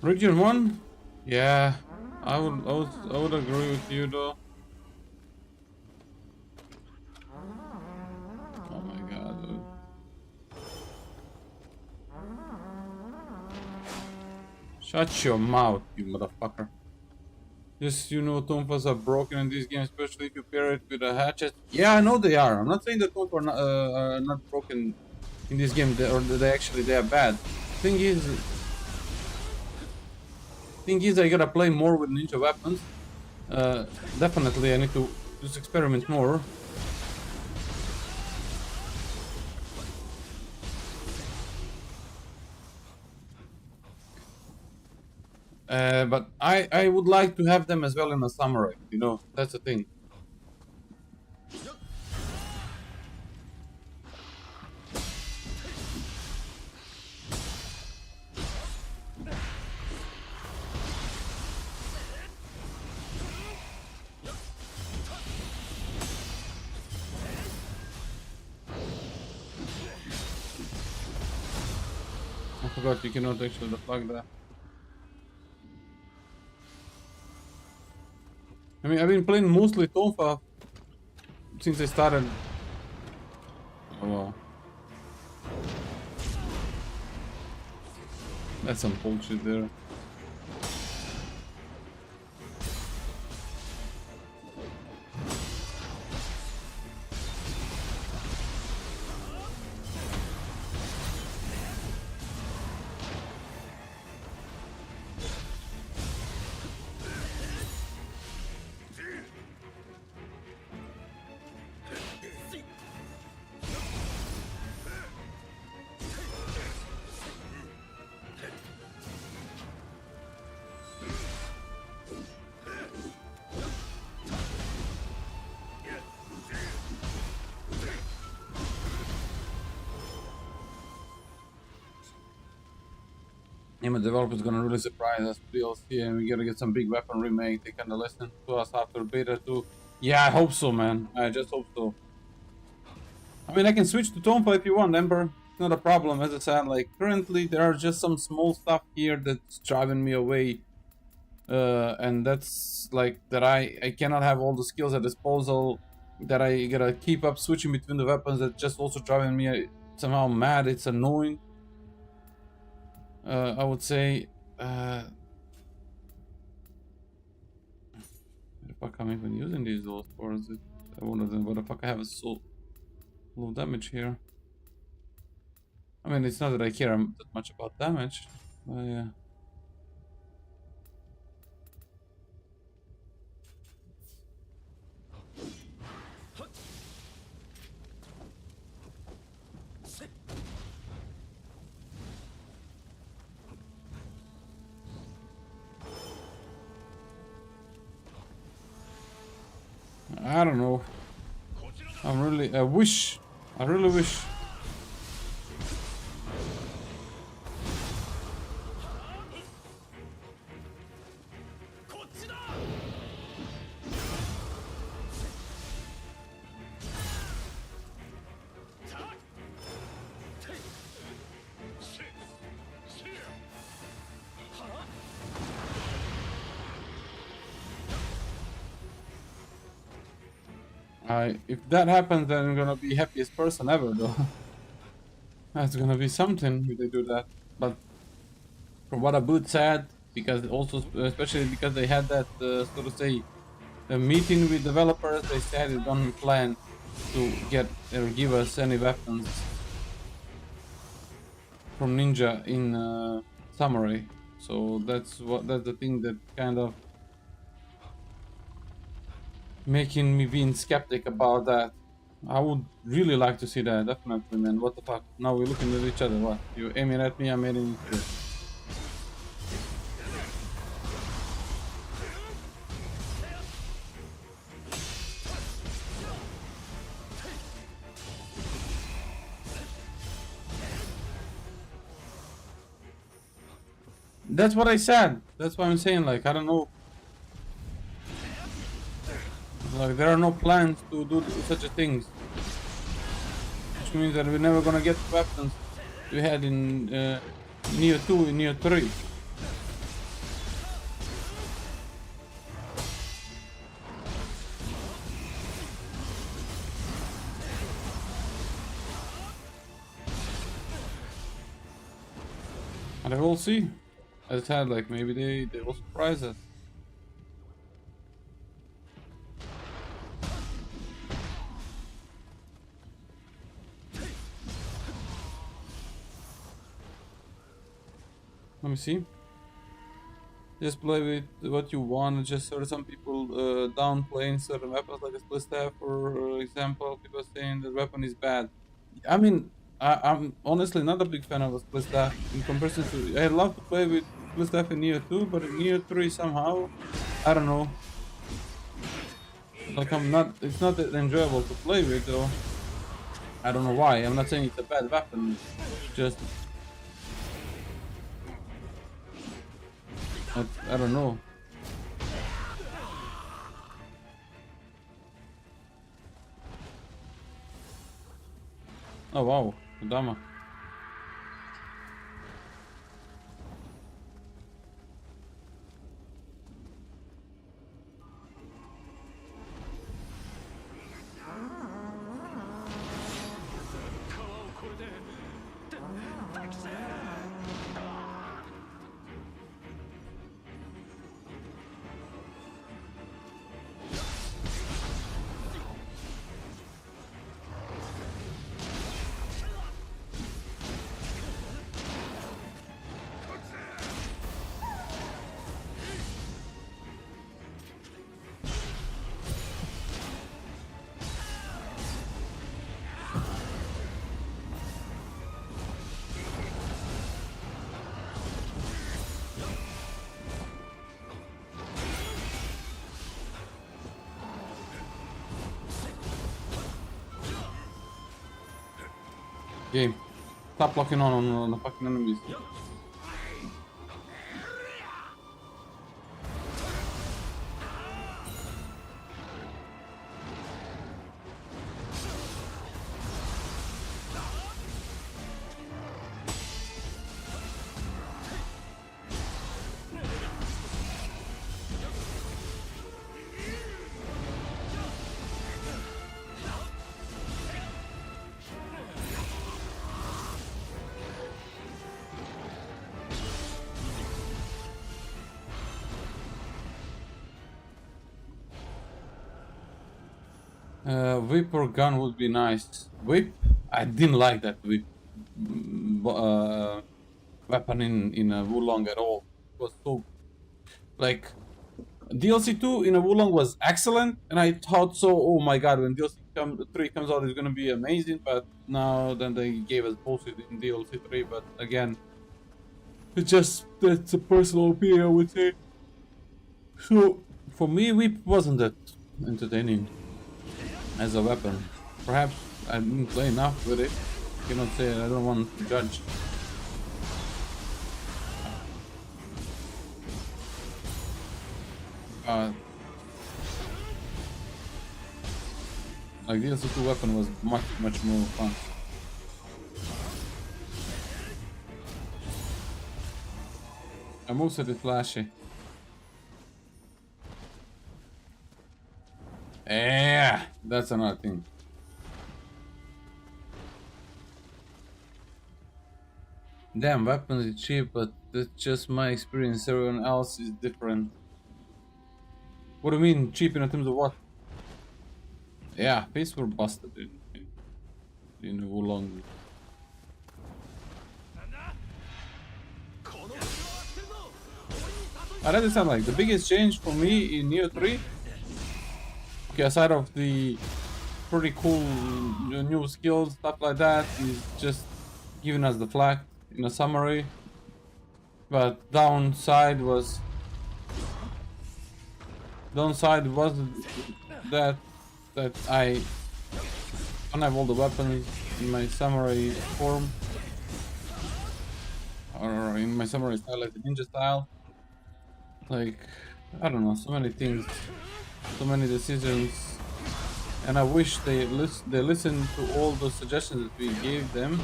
Region 1? Yeah, I would agree with you though. Oh my god, dude. Shut your mouth, you motherfucker. Just, you know, tonfas are broken in this game, especially if you pair it with a hatchet. Yeah, I know they are. I'm not saying that tonfas are not broken in this game, or they are bad. Thing is, I gotta play more with ninja weapons. Definitely, I need to just experiment more. But I would like to have them as well in a samurai, you know, that's the thing. I forgot you cannot actually deflect that. I mean, I've been playing mostly Tonfa since I started. Oh wow. That's some bullshit there. Yeah, the developer's gonna really surprise us with DLC, and we gotta get some big weapon remake. They kinda listen to us after beta too. Yeah, I hope so, man. I just hope so. I mean, I can switch to Tonfa if you want, Ember. It's not a problem. As I said, like, currently there are just some small stuff here that's driving me away. and that's like that I cannot have all the skills at disposal, that I gotta keep up switching between the weapons. That's just also driving me somehow mad. It's annoying. I would say. What the fuck am I even using these those for? Is it one of them? What the fuck? I have so low damage here. I mean, it's not that I care that much about damage. Yeah. I don't know. I really wish. If that happens, then I'm gonna be happiest person ever, though. That's gonna be something if they do that. But from what Abud said, because also especially because they had that so to say a meeting with developers, they said they don't plan to get or give us any weapons from Ninja in Samurai. So that's the thing that kind of making me being skeptic about that. I would really like to see that, definitely, man. What the fuck? Now we're looking at each other. What? You aiming at me? I'm aiming at you. That's what I said. That's what I'm saying. Like, I don't know. Like, there are no plans to do such a things. Which means that we're never gonna get the weapons we had in Nioh 2 and Nioh 3. And I will see. As I said, like, maybe they will surprise us. Let me see. Just play with what you want. Just sort of some people downplaying certain weapons like a split staff, for example. People saying the weapon is bad. I mean, I'm honestly not a big fan of a split staff in comparison to. I love to play with split staff in Nioh 2, but in Nioh 3 somehow, I don't know. Like it's not that enjoyable to play with though. I don't know why. I'm not saying it's a bad weapon. It's just I don't know. Oh wow, Kodama. Game. Stop locking on the fucking enemies. Whip or gun would be nice. Whip? I didn't like that whip weapon in a Wulong at all. It was so like DLC 2 in a Wulong was excellent, and I thought so. Oh my god, when DLC 3 comes out, it's gonna be amazing. But now then they gave us bullshit in DLC 3. But again, it's just that's a personal opinion, I would say. So for me, whip wasn't that entertaining as a weapon. Perhaps I didn't play enough with it. I cannot say I don't want to judge. Like the DLC2 weapon was much more fun. I moveset is flashy. Yeah, that's another thing. Damn, weapons is cheap, but that's just my experience. Everyone else is different. What do you mean cheap in terms of what? Yeah, face were busted in Wulong. I understand, like the biggest change for me in Nioh 3, okay, aside of the pretty cool new skills, stuff like that, is just giving us the flag in a summary. But downside was that I don't have all the weapons in my samurai form, or in my samurai style, like the ninja style. Like, I don't know, so many things, so many decisions, and I wish they listened to all the suggestions that we gave them.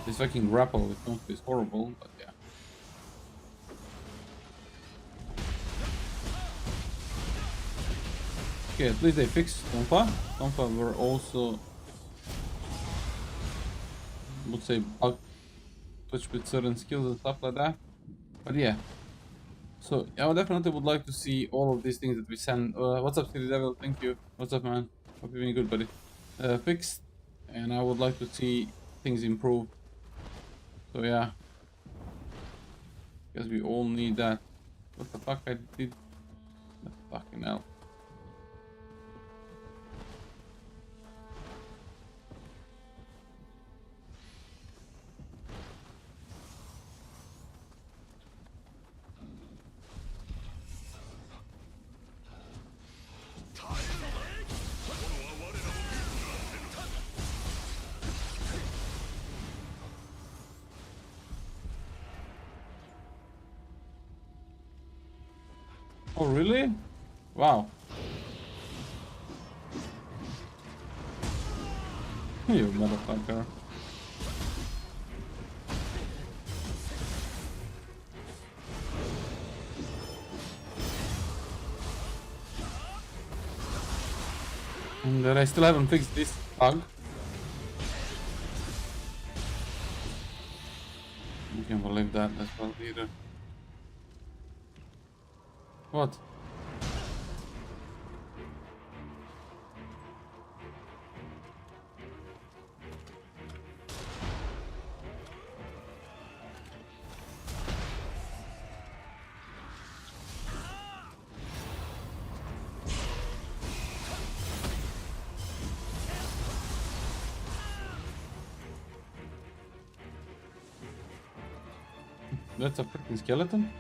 This fucking grapple with Tonfa is horrible, but yeah. Okay, at least they fixed Tonfa. Tonfa were also, I would say, bug touch with certain skills and stuff like that. But yeah. So I definitely would like to see all of these things that we send. What's up, City Devil? Thank you. What's up, man? Hope you're doing good, buddy. Fixed, and I would like to see things improve. So yeah, because we all need that. What the fuck I did? The fucking hell. Oh really? Wow. You motherfucker. And I still haven't fixed this bug. You can't believe that as well either. What? That's a freaking skeleton?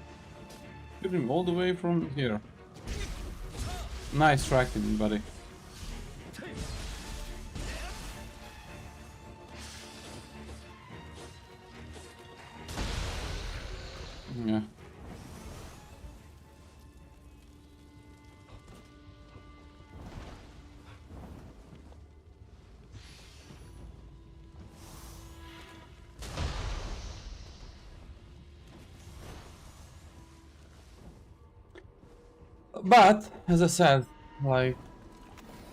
Shoot him all the way from here. Nice tracking, buddy. Yeah. But as I said, like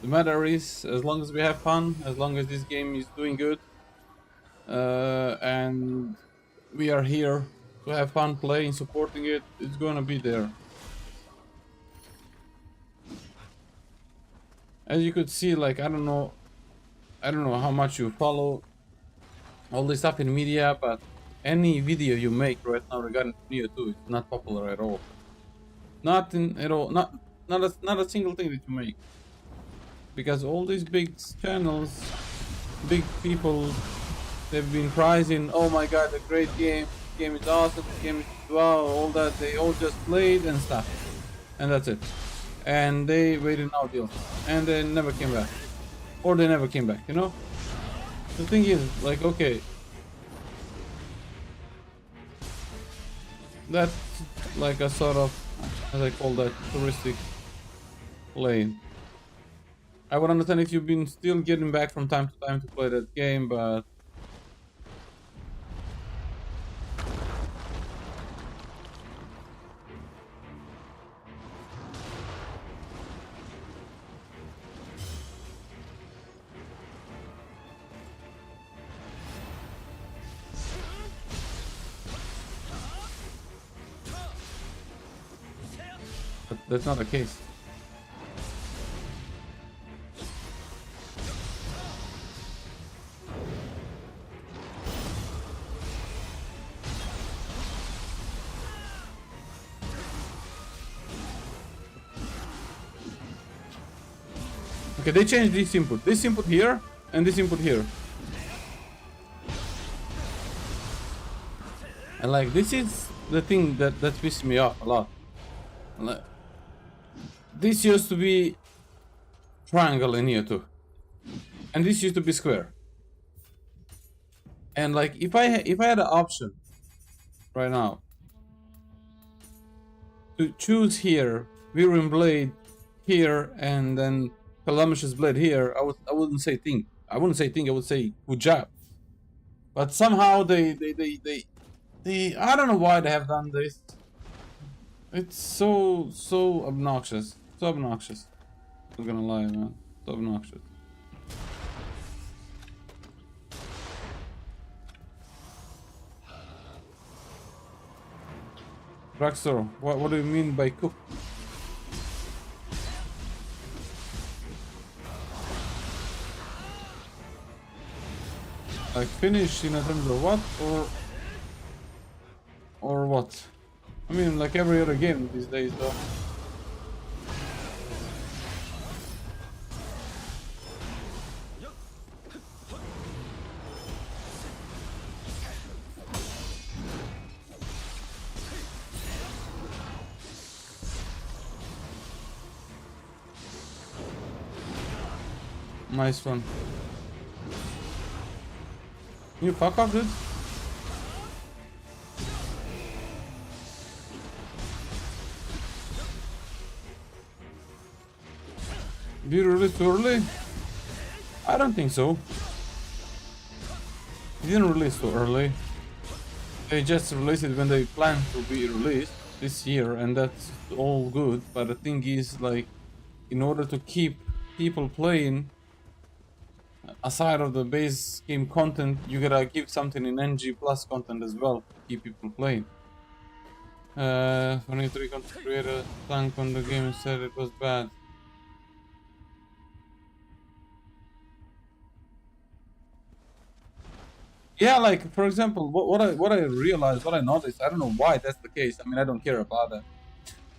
the matter is, as long as we have fun, as long as this game is doing good, and we are here to have fun playing, supporting it, it's gonna be there. As you could see, like, I don't know how much you follow all this stuff in media, but any video you make right now regarding Nioh 2 is not popular at all. Nothing at all. Not a single thing that you make. Because all these big channels, big people, they've been prizing, oh my god, a great game, the game is awesome, the game is wow, all that, they all just played and stuff. And that's it. And they waited out deals. And they never came back. Or they never came back, you know? The thing is, like, okay, that's like a sort of, as I call that, touristic lane. I would understand if you've been still getting back from time to time to play that game, but that's not the case. Okay, they changed this input. This input here and this input here. And like, this is the thing that pisses me off a lot. Like, this used to be triangle in Nioh 2. And this used to be square. And like, if I had an option right now to choose here, Viren blade here, and then Calamish's blade here, I wouldn't say think. I wouldn't say think, I would say good job. But somehow they I don't know why they have done this. It's so obnoxious. So obnoxious. I'm not gonna lie, man. So obnoxious. Rockstar, what do you mean by cook? Like finish in terms of what, or what? I mean, like every other game these days, though. Nice one. You fuck off, dude. Did you release too early? I don't think so. It didn't release too early. They just released it when they planned to be released this year, and that's all good. But the thing is, like, in order to keep people playing, aside of the base game content, you gotta give something in NG plus content as well to keep people playing. 23 content creator tank on the game and said it was bad. Yeah, like for example, what I realized, what I noticed, I don't know why that's the case. I mean, I don't care about that.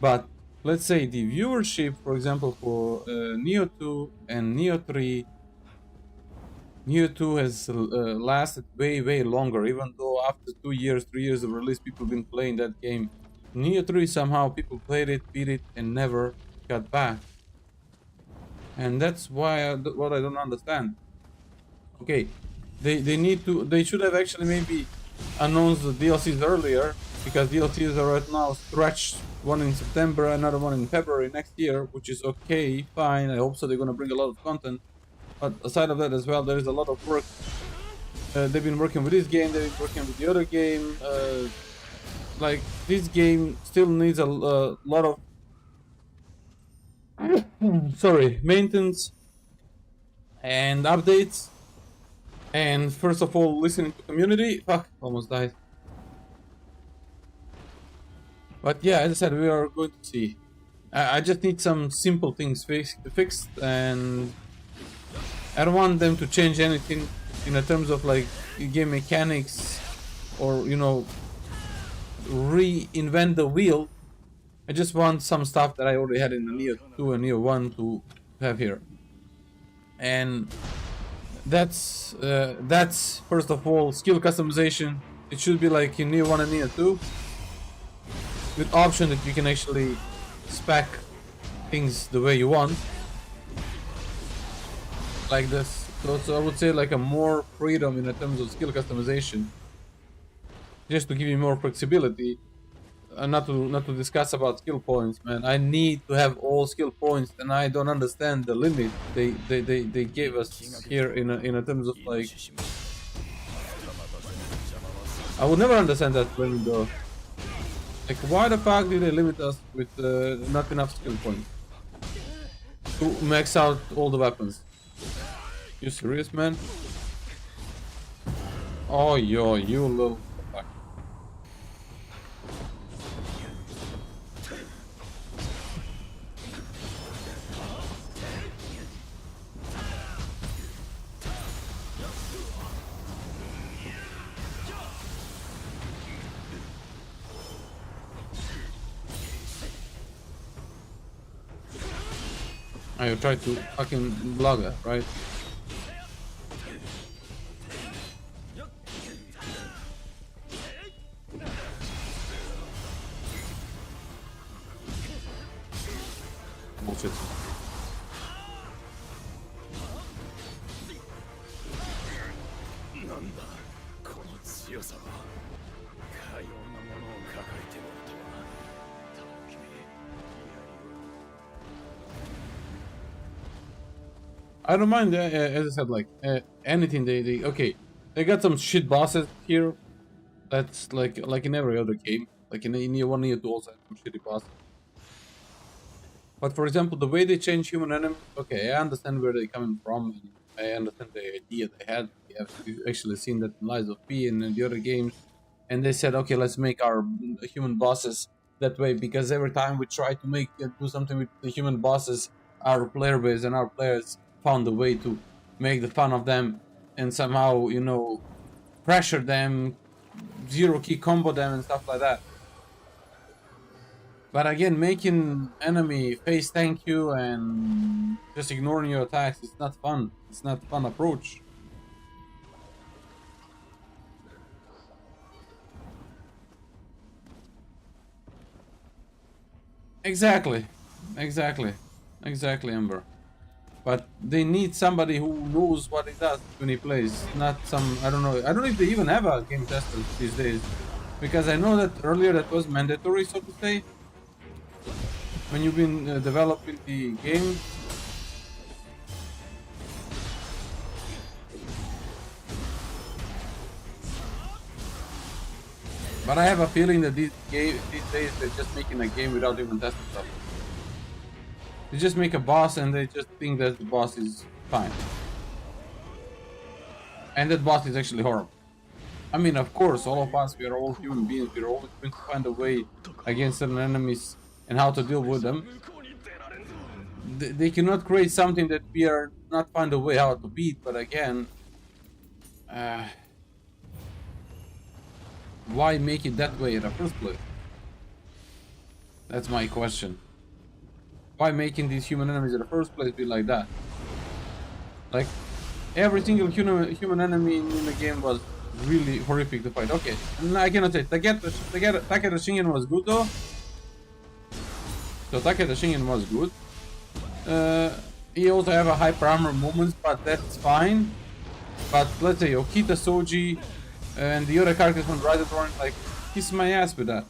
But let's say the viewership, for example, for Nioh 2 and Nioh 3. Nioh 2 has lasted way longer, even though after 2 years, 3 years of release, people have been playing that game. Nioh 3 somehow people played it, beat it, and never got back. And that's why what I don't understand. Okay, they should have actually maybe announced the DLCs earlier, because DLCs are right now stretched, one in September, another one in February next year, which is okay, fine. I hope so. They're gonna bring a lot of content. But aside of that as well, there is a lot of work. They've been working with this game, they've been working with the other game. Like, this game still needs a lot of maintenance and updates. And first of all, listening to community. Fuck, almost died. But yeah, as I said, we are going to see. I just need some simple things fixed, and I don't want them to change anything in the terms of like game mechanics or, you know, reinvent the wheel. I just want some stuff that I already had in the Nioh 2 and Nioh 1 to have here. And that's first of all skill customization. It should be like in Nioh 1 and Nioh 2, with option that you can actually spec things the way you want, like this. So I would say like a more freedom in terms of skill customization, just to give you more flexibility. Not to discuss about skill points, man. I need to have all skill points, and I don't understand the limit they gave us here in a terms of like. I would never understand that when the like, why the fuck did they limit us with not enough skill points to max out all the weapons? You serious, man? Oh yo, you little fuck. Oh, you tried to fucking block that, right? Bullshit. I don't mind, as I said, like anything they okay. They got some shit bosses here. That's like in every other game. Like in Nioh 1, Nioh 2 also had some shitty bosses. But for example, the way they change human enemies, okay, I understand where they're coming from. And I understand the idea they had. We have actually seen that in Lies of P and in the other games. And they said, okay, let's make our human bosses that way, because every time we try to do something with the human bosses, our player base and our players found a way to make the fun of them and somehow, you know, pressure them, zero key combo them and stuff like that. But again, making enemy face tank you and just ignoring your attacks, it's not fun. It's not a fun approach. Exactly, Ember. But they need somebody who knows what he does when he plays, not some, I don't know if they even have a game tester these days. Because I know that earlier that was mandatory, so to say, when you've been developing the game. But I have a feeling that these days they're just making a game without even testing stuff. They just make a boss and they just think that the boss is fine. And that boss is actually horrible. I mean, of course, all of us, we are all human beings. We're always going to find a way against certain enemies and how to deal with them. They cannot create something that we are not find a way how to beat, but again, why make it that way in the first place? That's my question. Why making these human enemies in the first place be like that? Like, every single human enemy in the game was really horrific to fight. Okay, I cannot say Takeda Shingen was good though. So Takeda Shingen was good. He also have a hyper armor moments, but that's fine. But let's say Okita Soji and the other characters from Riderthorn, like, kiss my ass with that.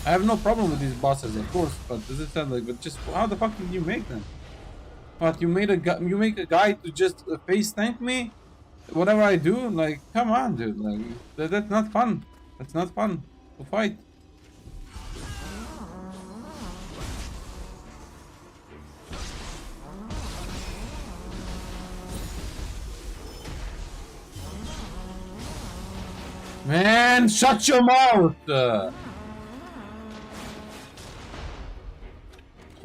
I have no problem with these bosses, of course, but as I said, like, but just how the fuck did you make them? What, you make a guy to just face tank me? Whatever I do, like, come on, dude, like, that's not fun. That's not fun to fight. Man, shut your mouth!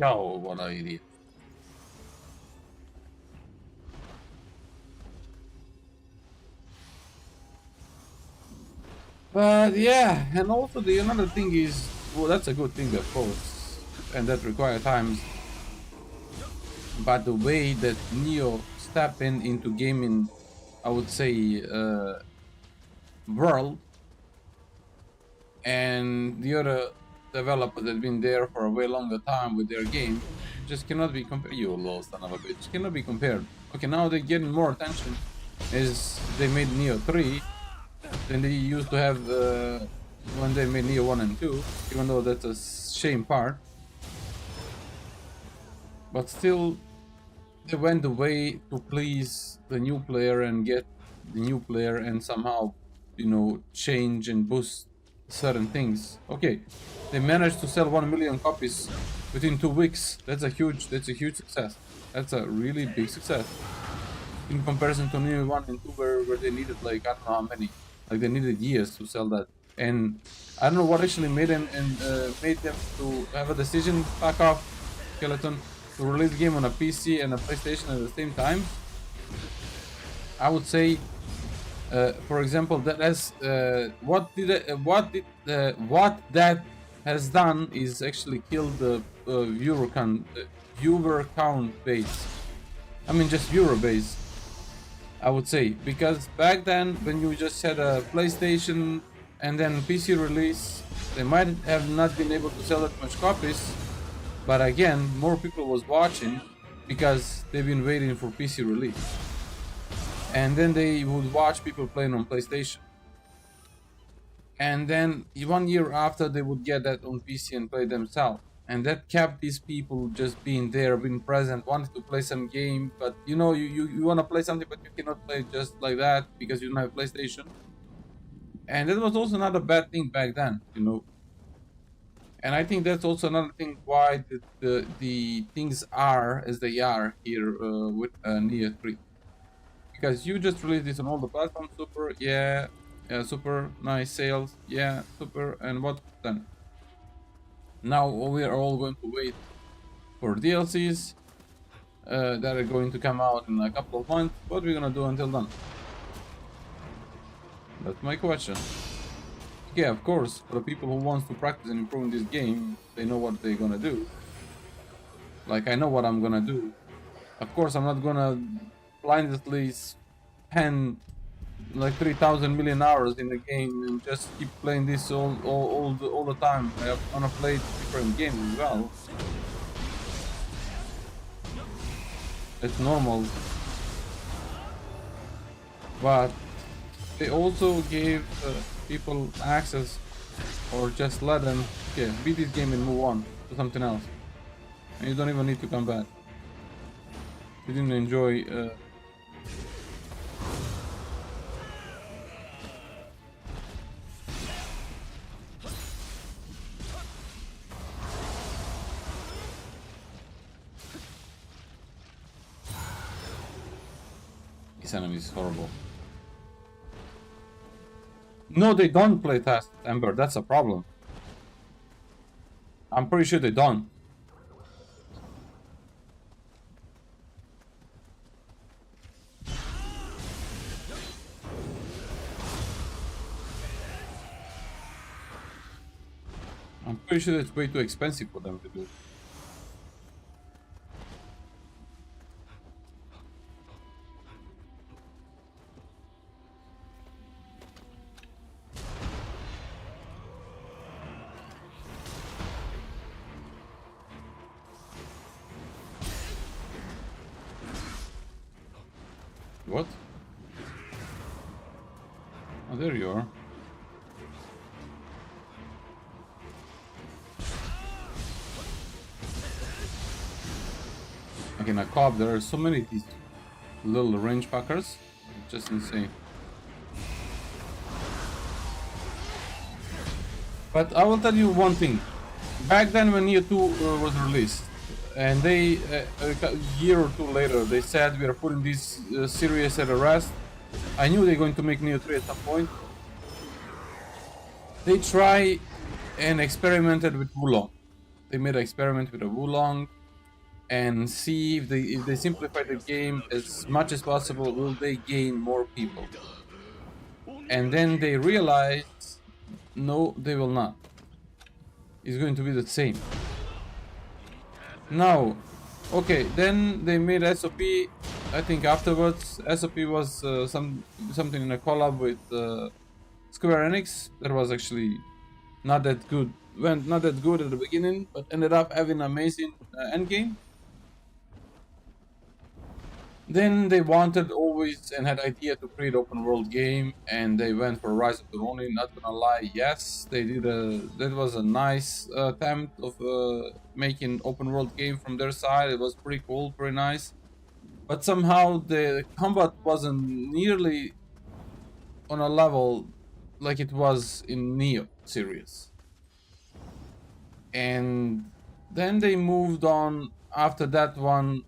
Ciao, what idea. But yeah, and also the another thing is, well, that's a good thing, of course, and that require times. But the way that Nioh stepped into gaming, I would say, world, and the other developers that have been there for a way longer time with their game, just cannot be compared. You lost son of a bitch. Cannot be compared. Okay, now they're getting more attention as they made Nioh 3 than they used to have when they made Nioh 1 and 2, even though that's a shame part. But still, they went the way to please the new player and get the new player and somehow, you know, change and boost certain things. Okay, they managed to sell 1 million copies within 2 weeks. That's a huge success. That's a really big success in comparison to Nioh 1 and 2 where they needed like, I don't know how many, like they needed years to sell that. And I don't know what actually made them to have a decision, back off, Skeleton, to release the game on a PC and a PlayStation at the same time. I would say, for example, that has what that has done is actually killed the viewer count base. I mean, just viewer base, I would say, because back then when you just had a PlayStation and then PC release, they might have not been able to sell that much copies. But again, more people was watching because they've been waiting for PC release. And then they would watch people playing on PlayStation. And then 1 year after, they would get that on PC and play themselves. And that kept these people just being there, being present, wanting to play some game. But you know, you want to play something, but you cannot play just like that because you don't have PlayStation. And that was also not a bad thing back then, you know. And I think that's also another thing why the things are as they are here with Nioh 3. Because you just released this on all the platforms, super, yeah, super, nice sales, yeah, super, and what then? Now we are all going to wait for DLCs that are going to come out in a couple of months. What are we gonna do until then? That's my question. Yeah, of course, for the people who wants to practice and improve this game, they know what they're gonna do. Like, I know what I'm gonna do. Of course, I'm not gonna blindly spend like 3,000 million hours in the game and just keep playing this all the time. I wanna play different games as well. It's normal. But they also gave people access, or just let them, okay, beat this game and move on to something else. And you don't even need to come back. You didn't enjoy this enemy is horrible. No, they don't play test, Ember. That's a problem. I'm pretty sure they don't. I'm pretty sure it's way too expensive for them to do. What? Oh, there you are. Okay, now Cobb, there are so many of these little range packers. Just insane. But I will tell you one thing. Back then when Nioh 2 was released, and they, a year or two later, they said we are putting this series at rest. I knew they're going to make Nioh 3 at some point. They try and experimented with Wulong. they made an experiment with a Wulong and see if they simplify the game as much as possible, will they gain more people? And then they realized, no, they will not. It's going to be the same. Now, okay, then they made SOP. I think afterwards, SOP was something in a collab with Square Enix that was actually not that good. Went not that good at the beginning, but ended up having an amazing end game. Then they wanted always and had idea to create open world game, and they went for Rise of the Ronin. Not gonna lie, yes, they did that was a nice attempt of making open world game from their side. It was pretty cool, pretty nice, but somehow the combat wasn't nearly on a level like it was in Nioh series. And then they moved on after that one.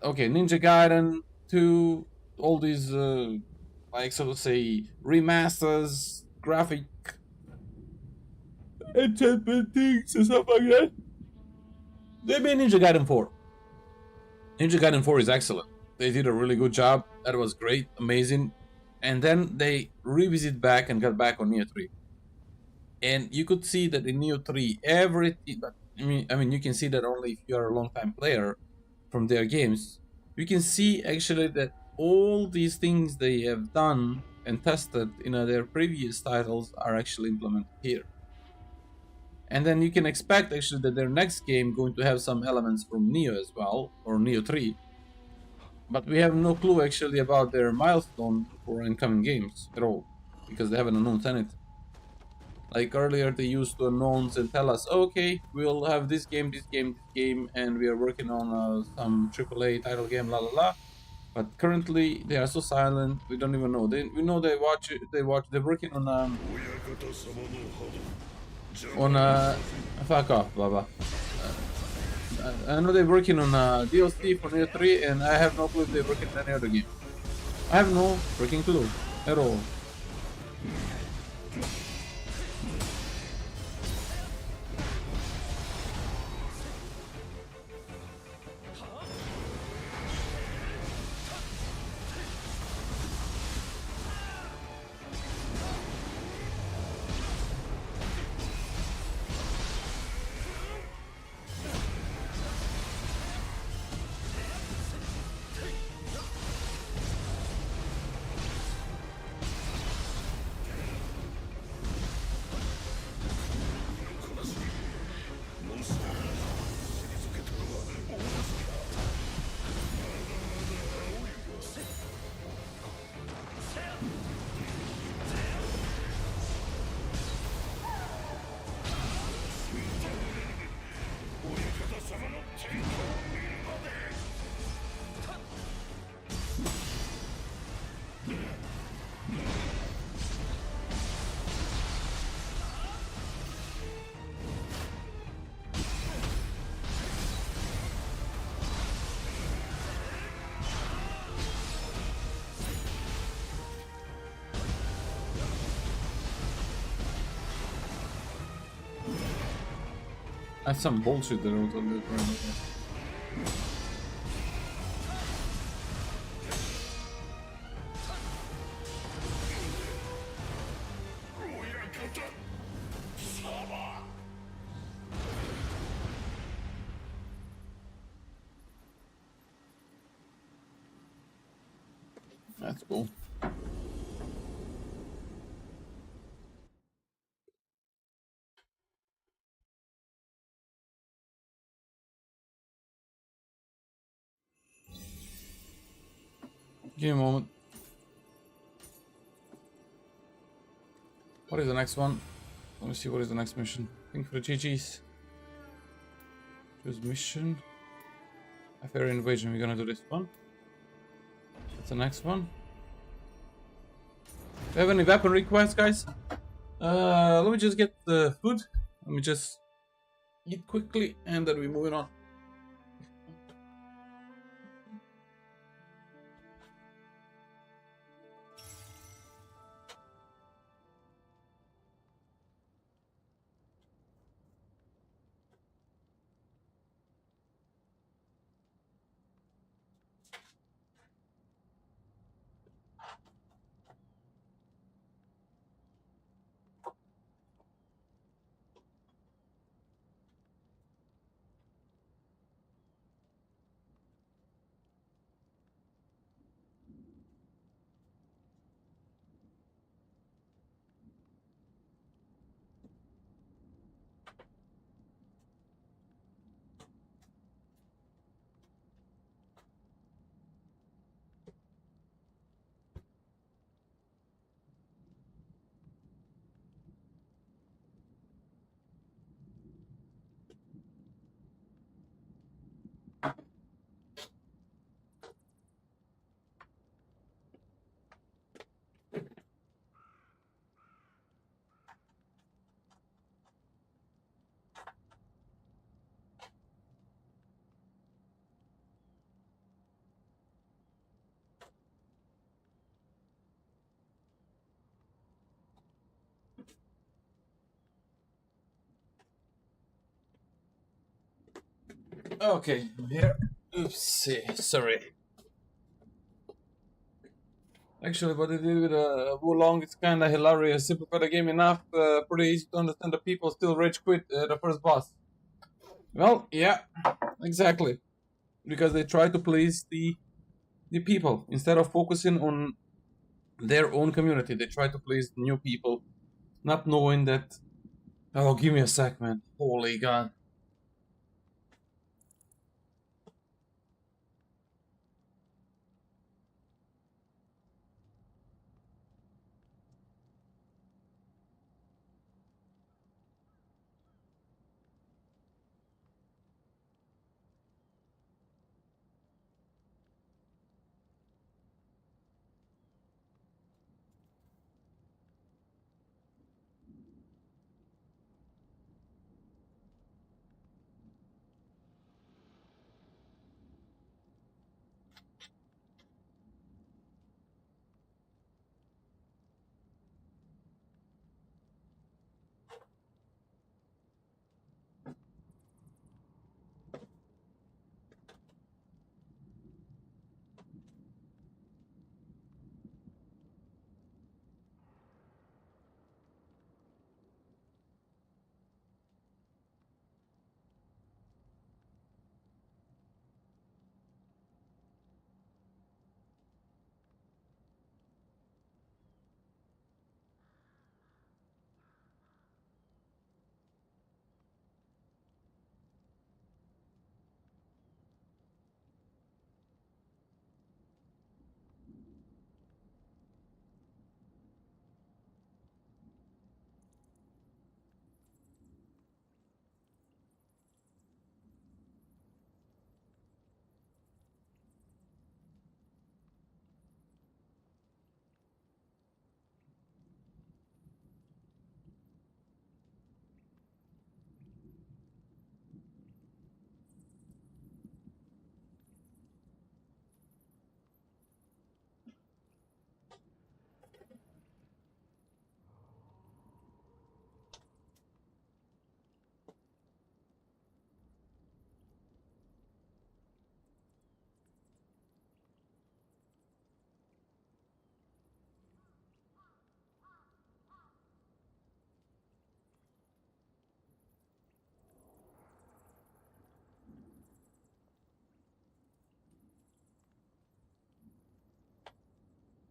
Okay, Ninja Gaiden 2, all these like so to say remasters, graphic enchantment things and stuff like that. They made Ninja Gaiden 4. Ninja Gaiden 4 is excellent. They did a really good job. That was great, amazing. And then they revisit back and got back on Nioh 3. And you could see that in Nioh 3, everything. But I mean, you can see that only if you are a long time player from their games. You can see actually that all these things they have done and tested in their previous titles are actually implemented here. And then you can expect actually that their next game going to have some elements from Nioh as well, or Nioh 3. But we have no clue actually about their milestone for incoming games at all, because they haven't announced anything. Like earlier, they used to announce and tell us, okay, we'll have this game, and we are working on some AAA title game, la la la. But currently, they are so silent. We don't even know. We know they watch. They're working on fuck off, Baba. I know they're working on a DLC for Nioh 3, and I have no clue if they're working on any other game. I have no freaking clue at all. That's some bullshit that I was on this right. That's cool. Give me a moment. What is the next one? Let me see what is the next mission. I think for the GG's. Choose mission. A fair invasion. We're gonna do this one. That's the next one. Do you have any weapon requests, guys? Let me just get the food. Let me just eat quickly and then we're moving on. Okay, I'm here. Oopsie, sorry. Actually, what they did with Wulong is kind of hilarious. Simplify the game enough, pretty easy to understand. The people still rage quit the first boss. Well, yeah, exactly. Because they try to please the people instead of focusing on their own community. They try to please new people, not knowing that. Oh, give me a sec, man. Holy God.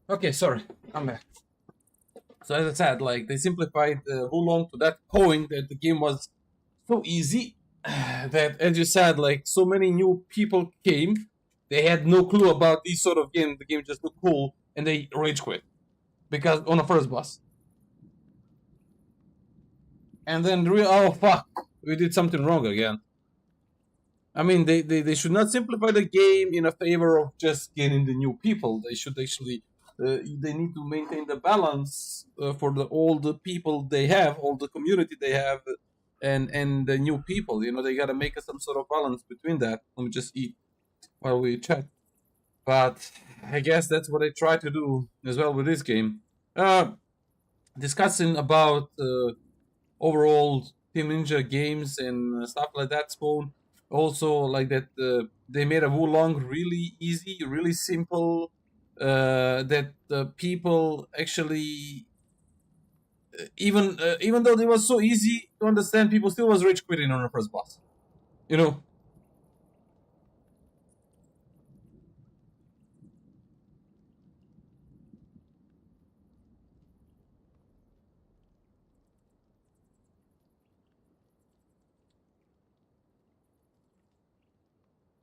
Okay, sorry. I'm back. So as I said, like they simplified Wulong to that point that the game was so easy that, as you said, like so many new people came, they had no clue about these sort of games. The game just looked cool, and they rage quit because on the first boss. And then oh fuck, we did something wrong again. I mean, they should not simplify the game in a favor of just getting the new people. They should actually they need to maintain the balance for all the people they have, all the community they have, and the new people. You know, they gotta make some sort of balance between that. Let me just eat while we chat. But I guess that's what I try to do as well with this game. Discussing about overall Team Ninja games and stuff like that. Spawn also like that. They made a Wulong really easy, really simple. That people actually, even though it was so easy to understand, people still was rage quitting on the first boss. You know?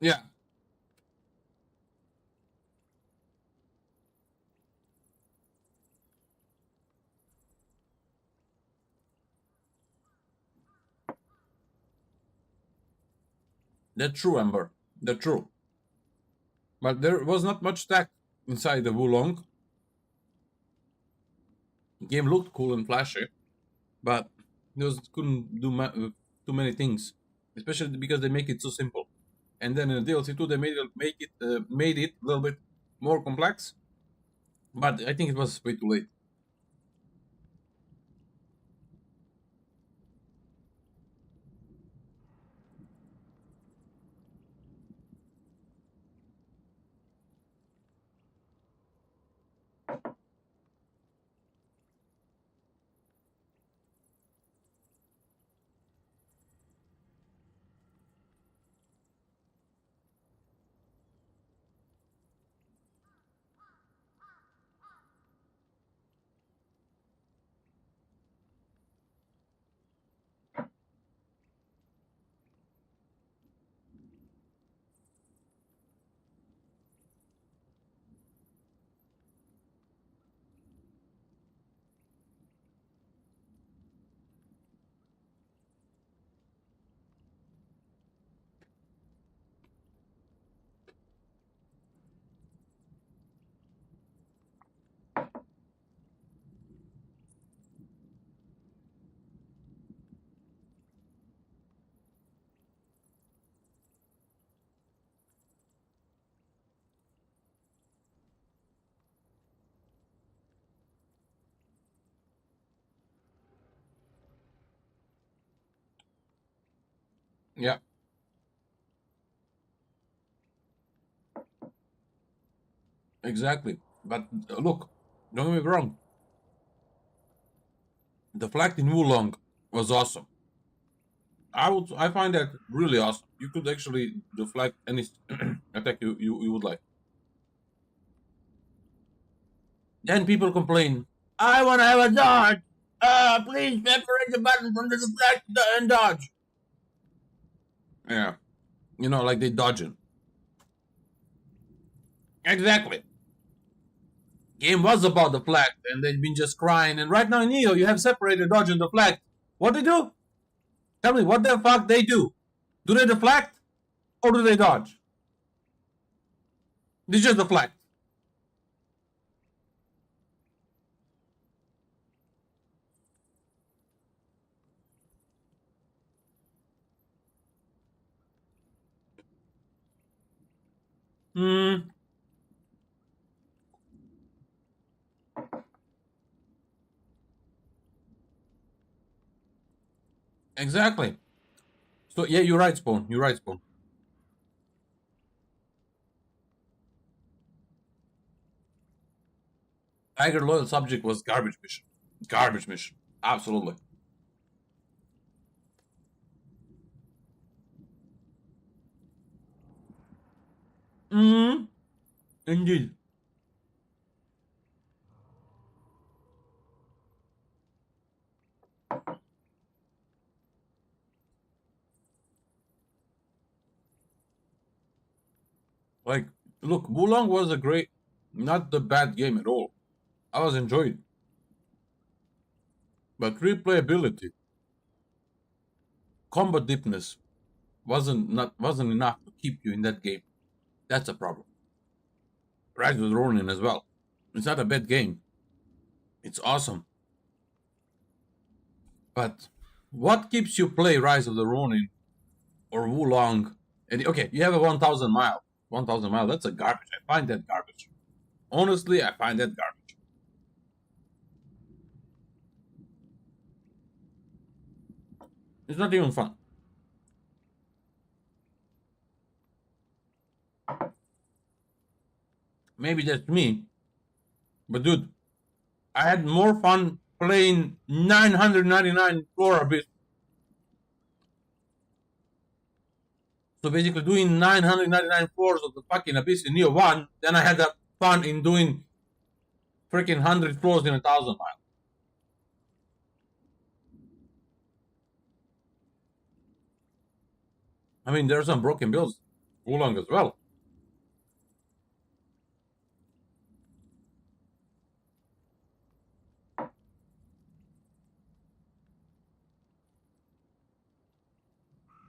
Yeah, that's true, Amber. That's true. But there was not much tech inside the Wulong. Game looked cool and flashy, but just couldn't do too many things, especially because they make it so simple. And then in the DLC 2, they made it a little bit more complex, but I think it was way too late. Yeah, exactly. But look, don't get me wrong. The flag in Wulong was awesome. I find that really awesome. You could actually deflect any attack you would like. Then people complain, I want to have a dodge. Please separate the button from the deflect and dodge. Yeah, like they dodging. Exactly. Game was about the flag, and they've been just crying. And right now in Nioh, you have separated dodge and deflect. What they do? Tell me, what the fuck they do? Do they deflect or do they dodge? They just deflect. Hmm. Exactly. So yeah, you're right, Spawn. You're right, Spawn. Tiger Loyal Subject was garbage mission. Garbage mission. Absolutely. Hmm. Indeed. Like, look, Wulong was a great, not the bad game at all. I was enjoying, but replayability, combat deepness wasn't enough to keep you in that game. That's a problem. Rise with Ronin as well. It's not a bad game. It's awesome. But what keeps you play Rise of the Ronin or Wulong? And okay, you have a 1,000 mile. 1,000 mile, that's a garbage. I find that garbage. Honestly, I find that garbage. It's not even fun. Maybe that's me. But dude, I had more fun playing 999 floor abyss. So basically doing 999 floors of the fucking abyss in Nioh 1, then I had that fun in doing freaking 100 floors in 1,000 miles. I mean, there are some broken builds, Wulong as well.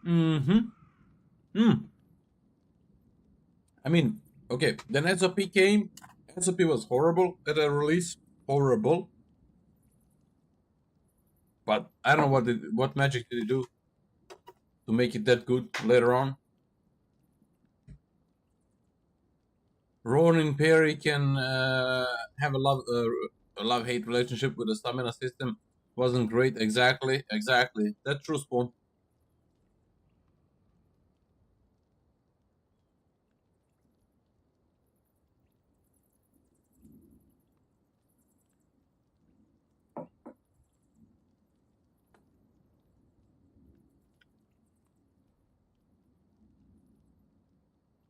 Mm-hmm. Mm. I mean, okay, then SOP came. SOP was horrible at a release. Horrible. But I don't know what magic did it do to make it that good later on. Ronin Perry can have a love hate relationship with the stamina system. Wasn't great. Exactly. That's true, Spawn.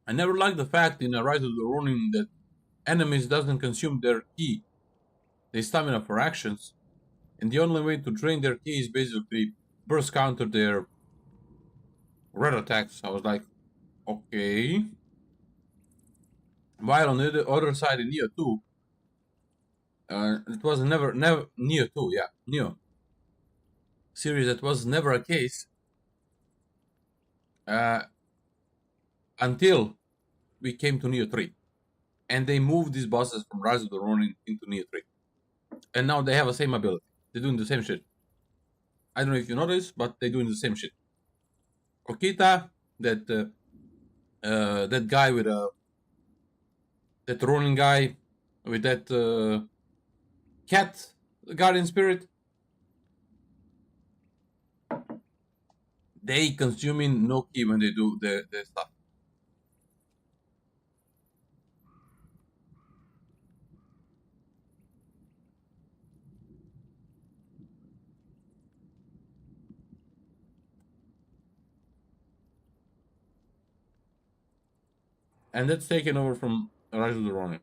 I never liked the fact in a Rise of the Ronin that enemies doesn't consume their ki, their stamina for actions, and the only way to drain their ki is basically burst counter their red attacks. I was like, okay. While on the other side in Nioh 2, it was never Nioh 2, yeah, Nioh series. That was never a case uh, until we came to Nioh 3, and they moved these bosses from Rise of the Ronin into Nioh 3, and now they have the same ability. They're doing the same shit. I don't know if you noticed, but they're doing the same shit. Okita, that guy with that Ronin guy with that cat guardian spirit, they consuming no key when they do the stuff. And that's taken over from Rajul Durrani.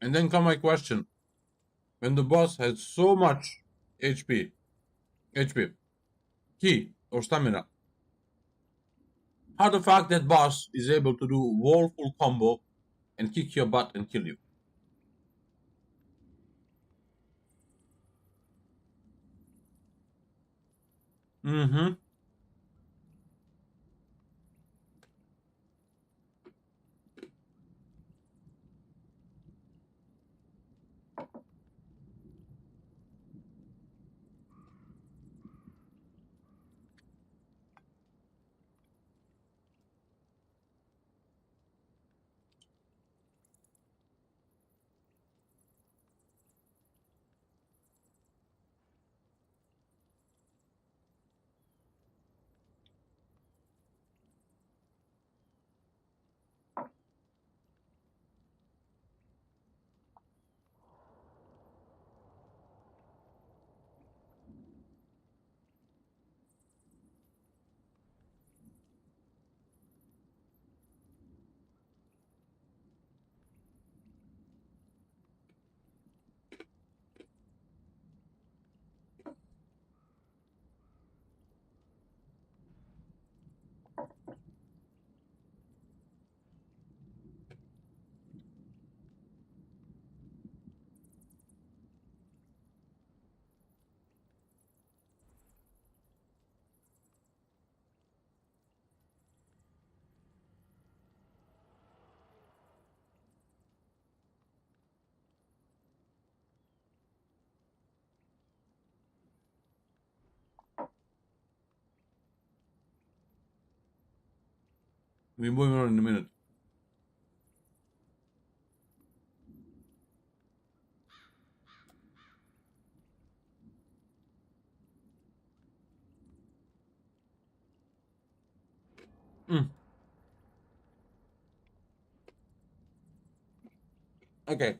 And then come my question: when the boss has so much HP, HP, key or stamina, how the fuck that boss is able to do wall full combo and kick your butt and kill you? Mm-hmm. We're moving on in a minute. Mm. Okay.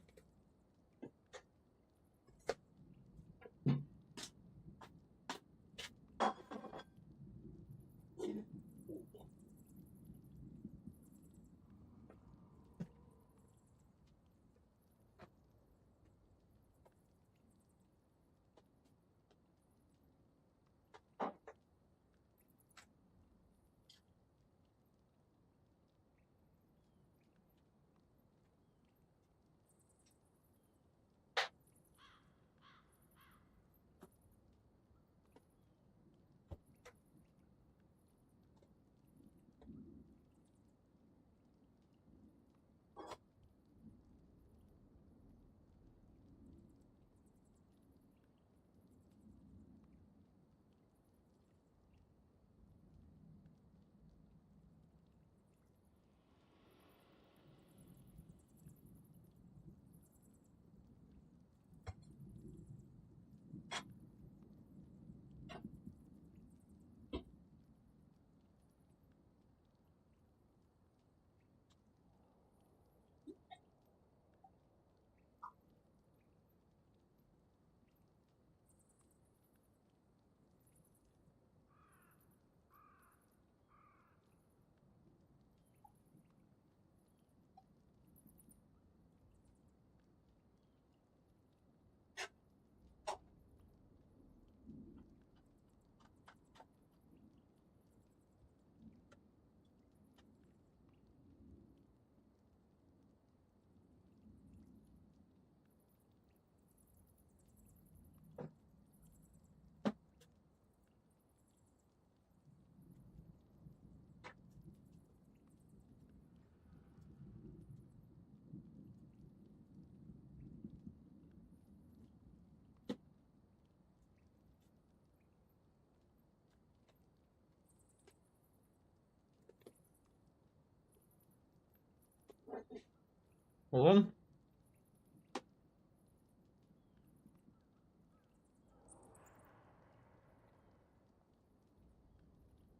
Hold on.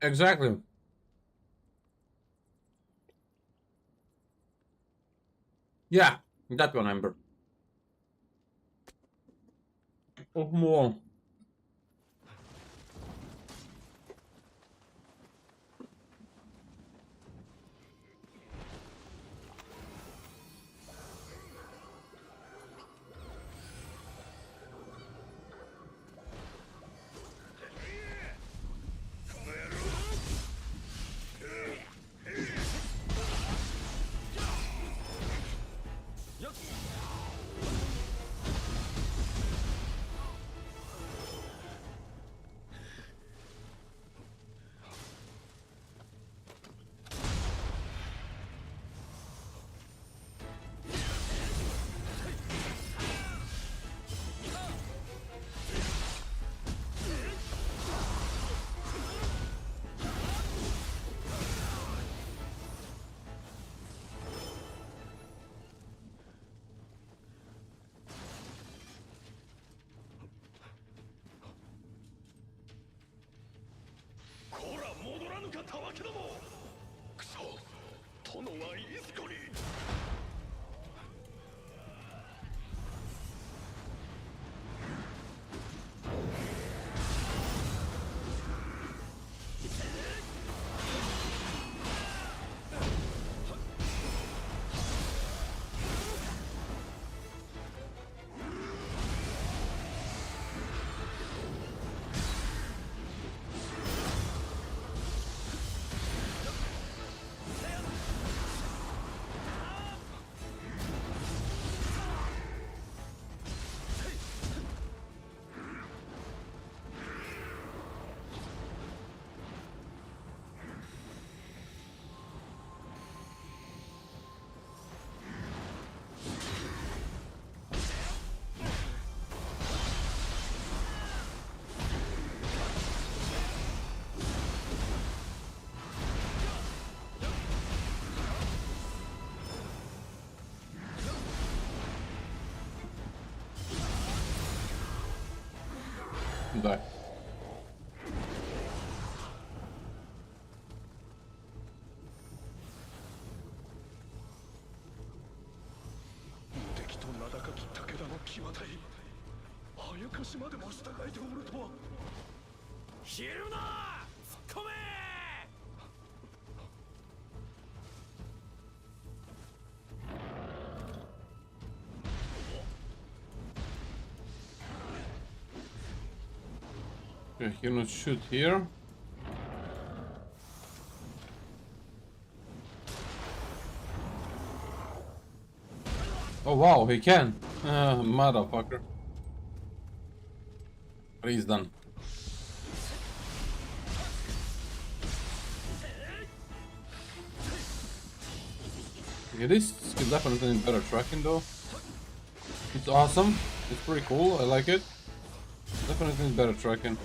Exactly. Yeah, that one, Amber. Oh, more. Die. Okay, he cannot shoot here. Oh wow, he can. Motherfucker. But he's done. Okay, this skill definitely need better tracking though. It's awesome. It's pretty cool. I like it. Definitely need better tracking.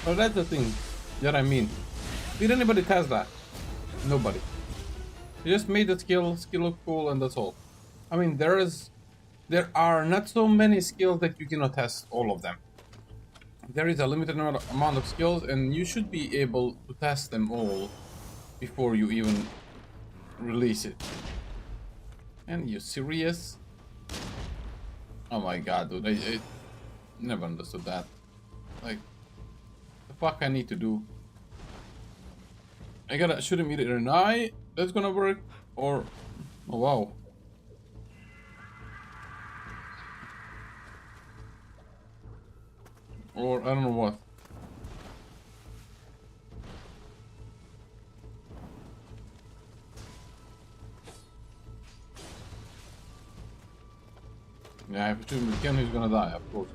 Oh, that's the thing that I mean. Did anybody test that? Nobody. They just made the skill look cool and that's all. I mean, there are not so many skills that you cannot test all of them. There is a limited amount of skills and you should be able to test them all before you even release it. And you serious? Oh my god, dude, I never understood that. Like, the fuck I need to do? I gotta shoot him either in an eye, that's gonna work, or... Oh wow. Or I don't know what. Yeah, if I shoot him again, he's gonna die, of course.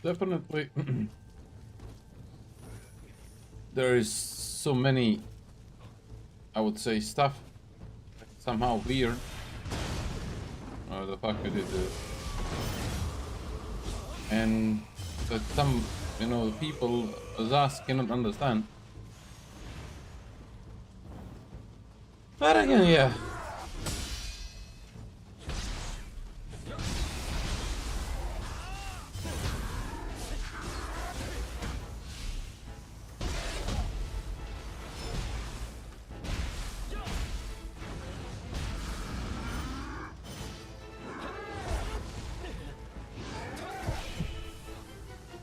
definitely. There is so many, I would say, stuff somehow weird. Oh, the fuck you did this. And that some, people as us cannot understand. But again, yeah.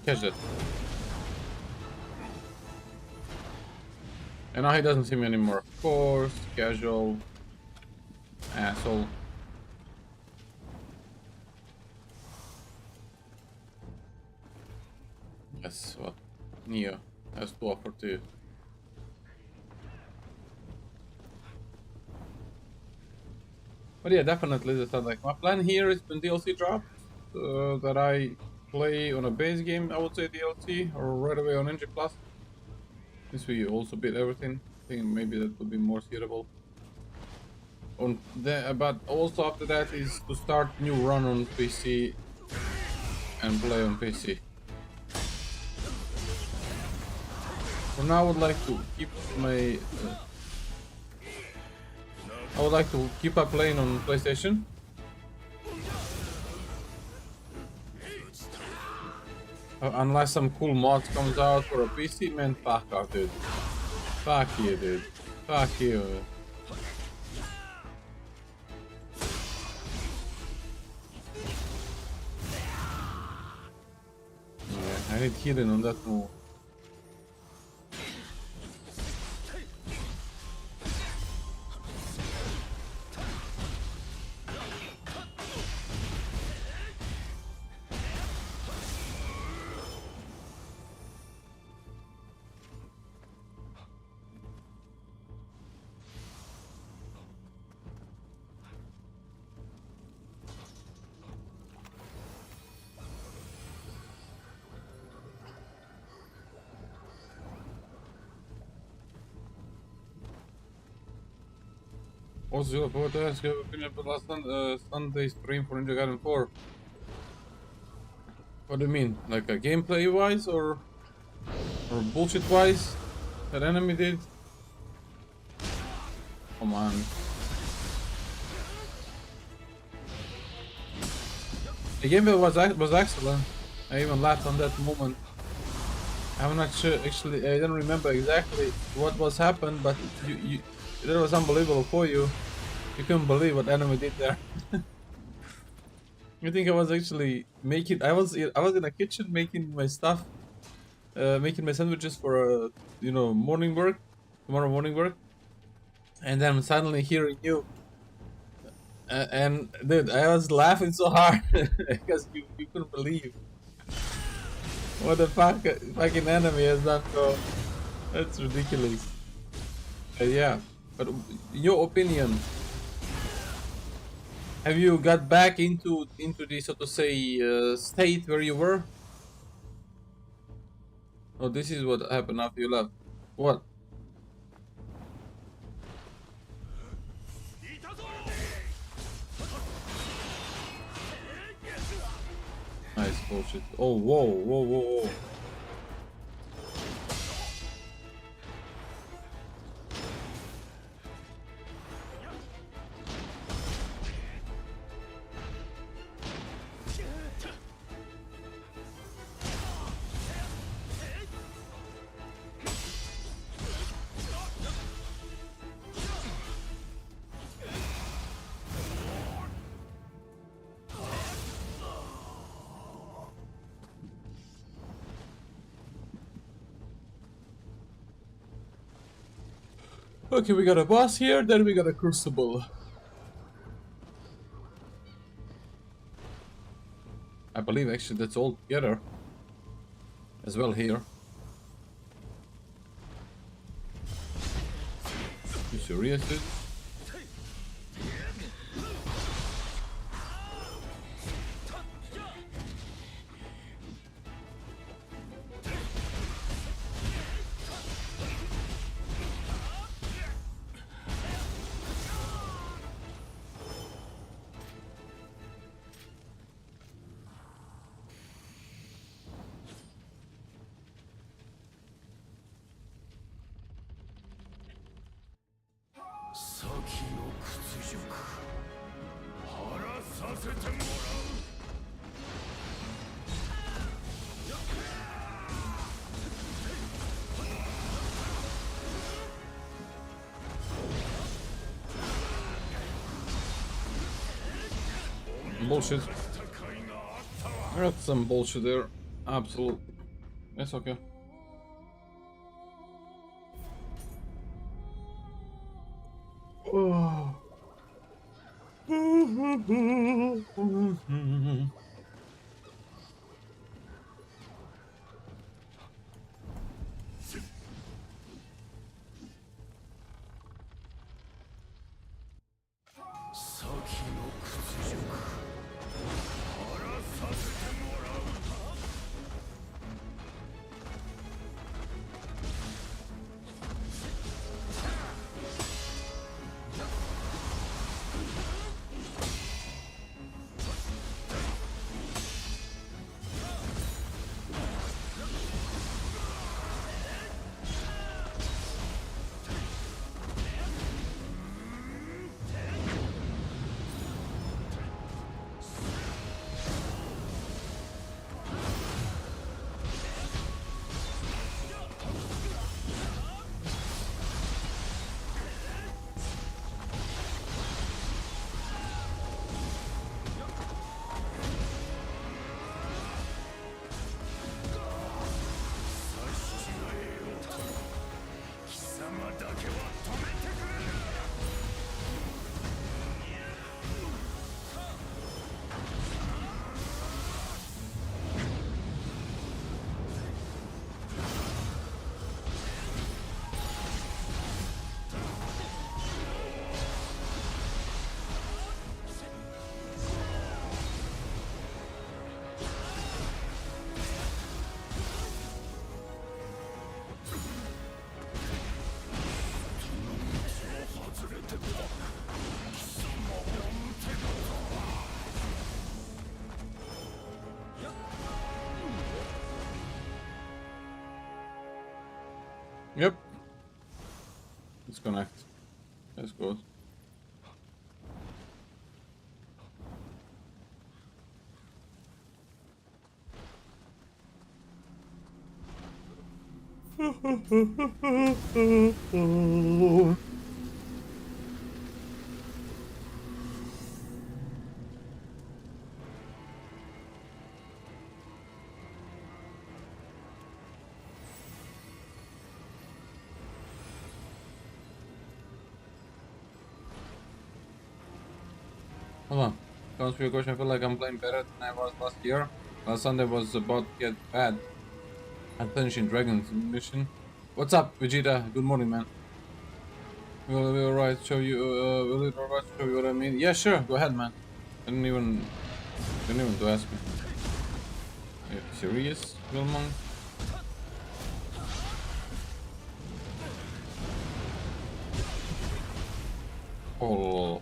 Catch that. And now he doesn't see me anymore. Of course, casual. Asshole. Yes, what Nioh has to offer to you. But yeah, definitely, that's like my plan here is when DLC drops, that I play on a base game, I would say DLC, or right away on NG Plus. Since we also beat everything, I think maybe that would be more suitable. On the, but also after that is to start new run on PC and play on PC. For now, I would like to keep my. I would like to keep up playing on PlayStation. Unless some cool mods comes out for a PC, man, fuck off, dude. Fuck you, dude. Fuck you. Yeah, I need healing on that move. What's your opinion about last Sunday stream for Ninja Gaiden 4? What do you mean? Like a gameplay wise or bullshit wise? That enemy did? Come on. The gameplay was excellent. I even laughed on that moment. I'm not sure, actually, I don't remember exactly what was happened, but that was unbelievable for you. You couldn't believe what enemy did there. I think I was actually making. I was in a kitchen making my stuff, making my sandwiches for morning work, tomorrow morning work, and then suddenly hearing you. And dude, I was laughing so hard because you couldn't believe what the fucking enemy has done. So that's ridiculous. Yeah, but in your opinion, have you got back into the, so to say, state where you were? Oh, this is what happened after you left. What? Nice bullshit. Oh, whoa, whoa, whoa, whoa. Okay, we got a boss here, then we got a crucible. I believe actually that's all together as well here. You serious, dude? Bullshit. That's some bullshit there. Absolutely. It's okay. Oh. Yep. Disconnect. That's good. Hold on. To answer your question, I feel like I'm playing better than I was last year. Last Sunday was about to get bad. I'm finishing Dragon's mission. What's up, Vegeta? Good morning, man. Will it be alright to show you? Will it be alright to show you what I mean? Yeah, sure. Go ahead, man. I didn't even to ask me. Are you serious, Wilmong? Oh.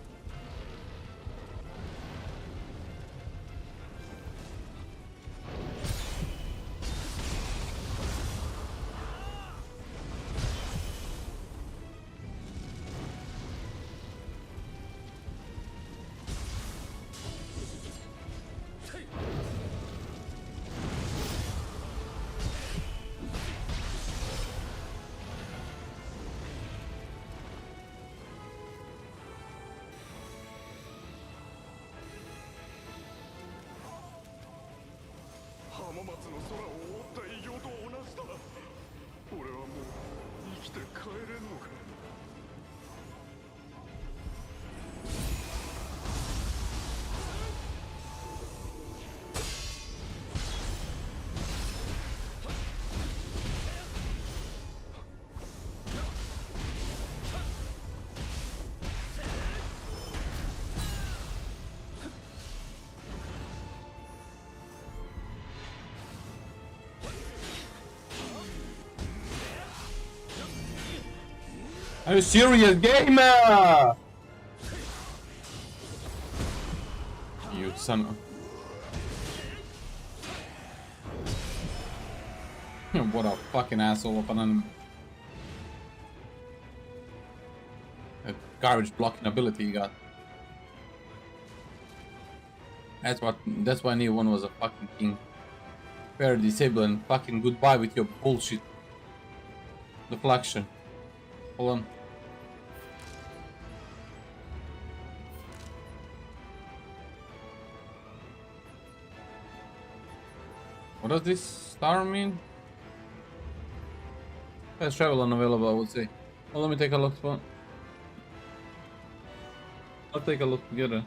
Are you serious, gamer? You son of... What a fucking asshole of an enemy. garbage blocking ability he got. That's why Nioh 1 was a fucking king. Fair disable and fucking goodbye with your bullshit. Deflection. Hold on. What does this star mean? Fast travel unavailable, I would say. Well, let me take a look. I'll take a look together.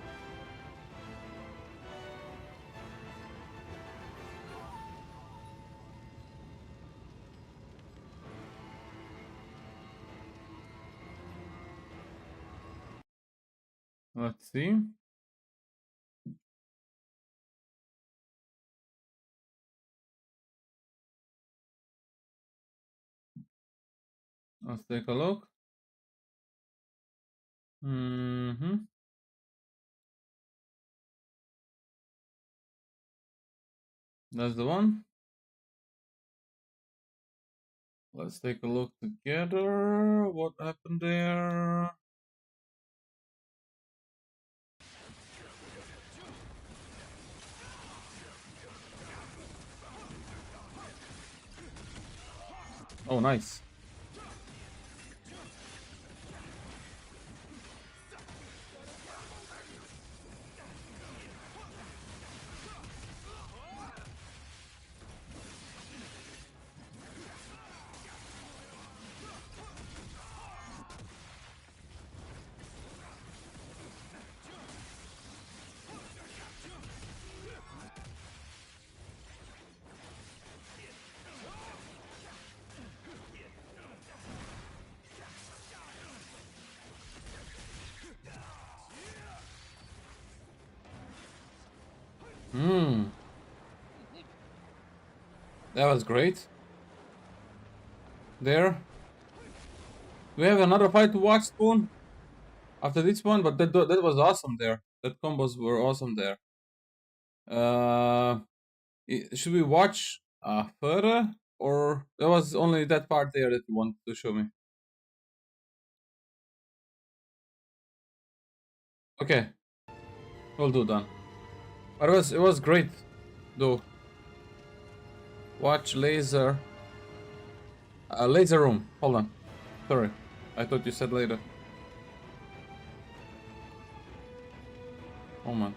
Let's see. Let's take a look. That's the one. Let's take a look together. What happened there? Oh, nice. That was great. There. We have another fight to watch soon after this one, but that was awesome there. That combos were awesome there. Should we watch further, or there was only that part there that you wanted to show me? Okay, we'll do that. But it was great, though. Watch laser. Laser room. Hold on. Sorry, I thought you said later. Oh man.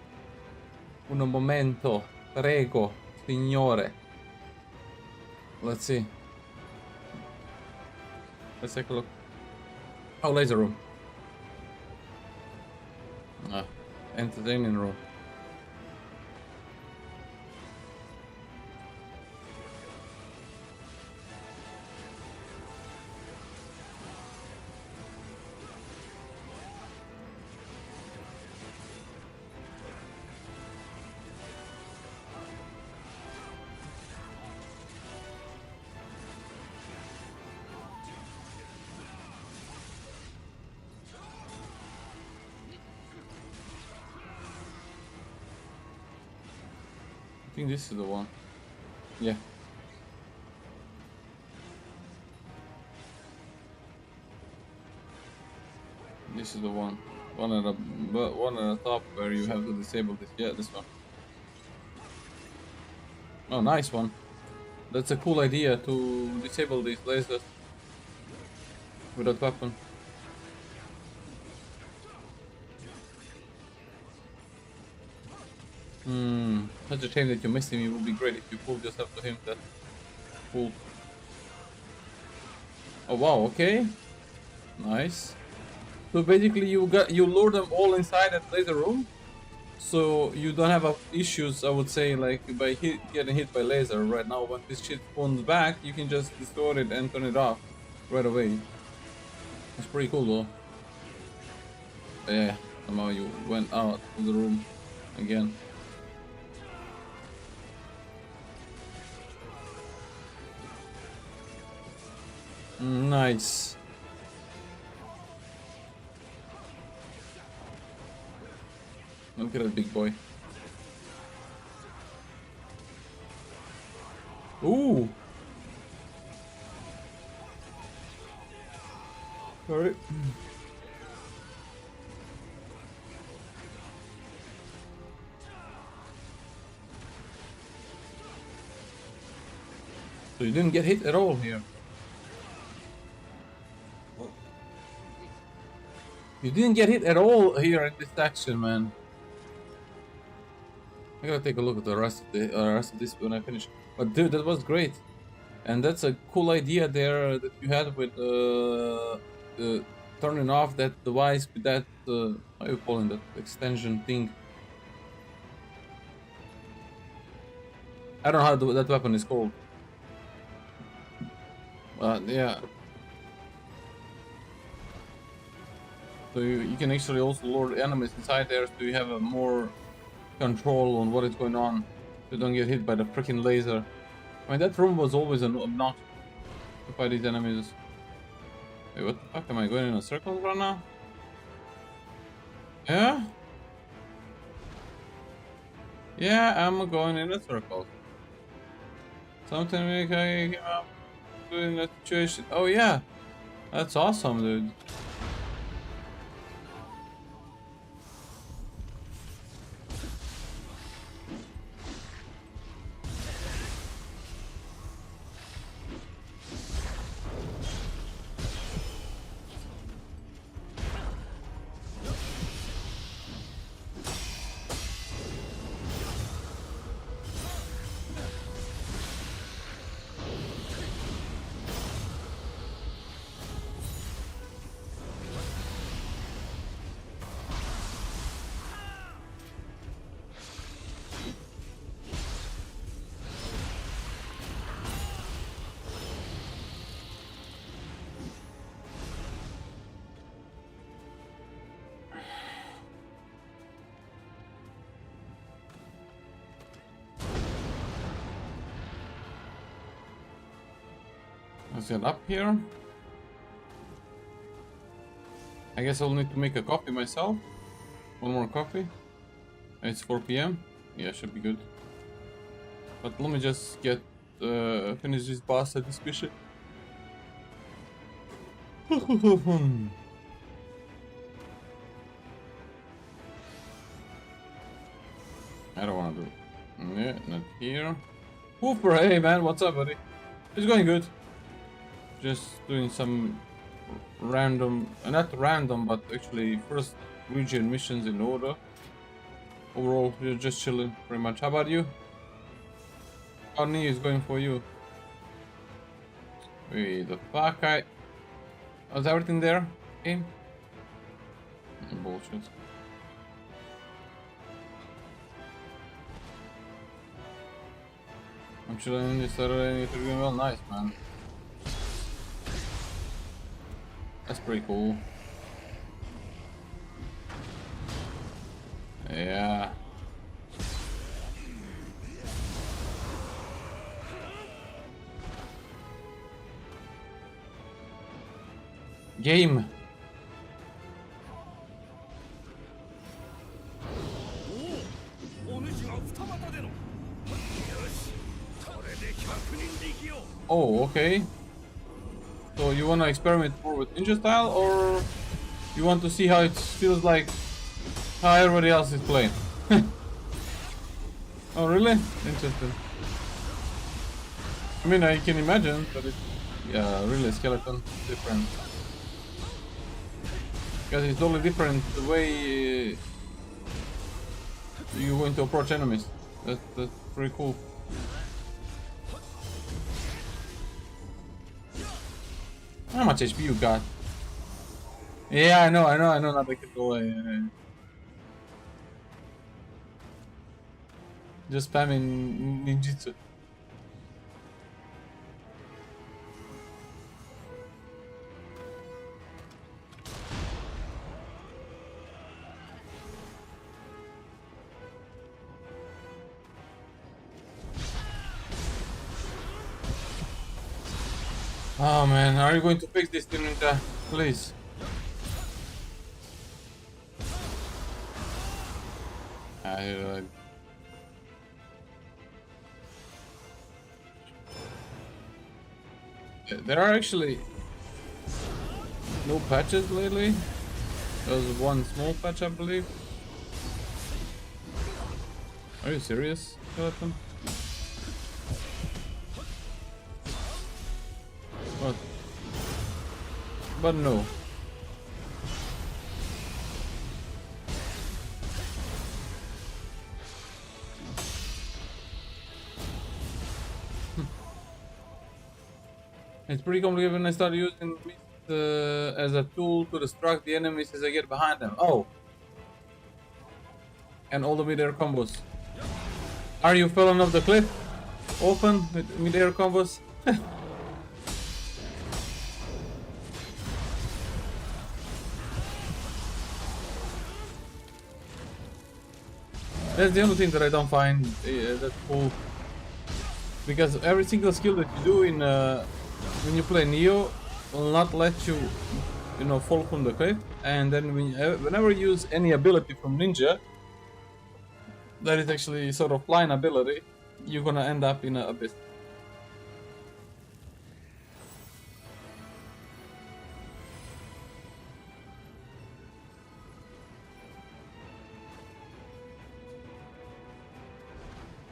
Un momento, prego, signore. Let's see. Let's take a look. Oh, laser room. Entertaining room. I think this is the one. Yeah. This is the one. One at the top where you have to disable this. Yeah, this one. Oh, nice one. That's a cool idea to disable these lasers with that weapon. Such a shame that you missed him. It would be great if you pulled yourself to him. That's cool. Oh wow, okay. Nice. So basically you lure them all inside that laser room. So you don't have issues, I would say, like by getting hit by laser right now. When this shit spawns back, you can just destroy it and turn it off right away. It's pretty cool though. But yeah, somehow you went out of the room again. Nice. Look at that big boy. Ooh. Sorry. So you didn't get hit at all here. You didn't get hit at all here in this section, man. I gotta take a look at the rest of this when I finish. But dude, that was great, and that's a cool idea there that you had with turning off that device with that how you calling that extension thing. I don't know how that weapon is called. Yeah. So you can actually also lure enemies inside there, so you have a more control on what is going on. So you don't get hit by the freaking laser. I mean, that room was always obnoxious to fight these enemies. Wait, what the fuck? Am I going in a circle right now? Yeah? Yeah, I'm going in a circle. Something like I came up doing that situation. Oh yeah, that's awesome, dude. Let's get up here. I guess I'll need to make a coffee myself. One more coffee. It's 4 PM. Yeah, should be good. But let me just get finish this boss at this mission. I don't want to do it. Yeah, not here. Hooper, hey man, what's up, buddy? It's going good. Just doing some random, not random, but actually first region missions in order. Overall, you're just chilling, pretty much. How about you? How Nioh is going for you? Wait, the fuck? Was everything there? Game? Bullshit. I'm chilling in this area. You're doing well, nice, man. That's pretty cool. Yeah. Game. Oh, okay. So you want to experiment more with ninja style, or you want to see how it feels like how everybody else is playing? Oh, really? Interesting. I mean, I can imagine, but it's, yeah, really skeleton different. Because it's totally different the way you're going to approach enemies. That's pretty cool. How much HP you got? Yeah, I know, not like it go away. Just spamming ninjutsu. Oh man, are you going to fix this thing, Ninja? Please. There are actually no patches lately. There was one small patch, I believe. Are you serious, Skeleton? but no. It's pretty complicated when I start using it as a tool to distract the enemies as I get behind them. Oh! And all the mid-air combos. Are you falling off the cliff? Open with mid-air combos? That's the only thing that I don't find that cool. Because every single skill that you do in when you play Nioh will not let you, you know, fall from the cliff. And then whenever you use any ability from Ninja, that is actually sort of line ability, you're gonna end up in an abyss.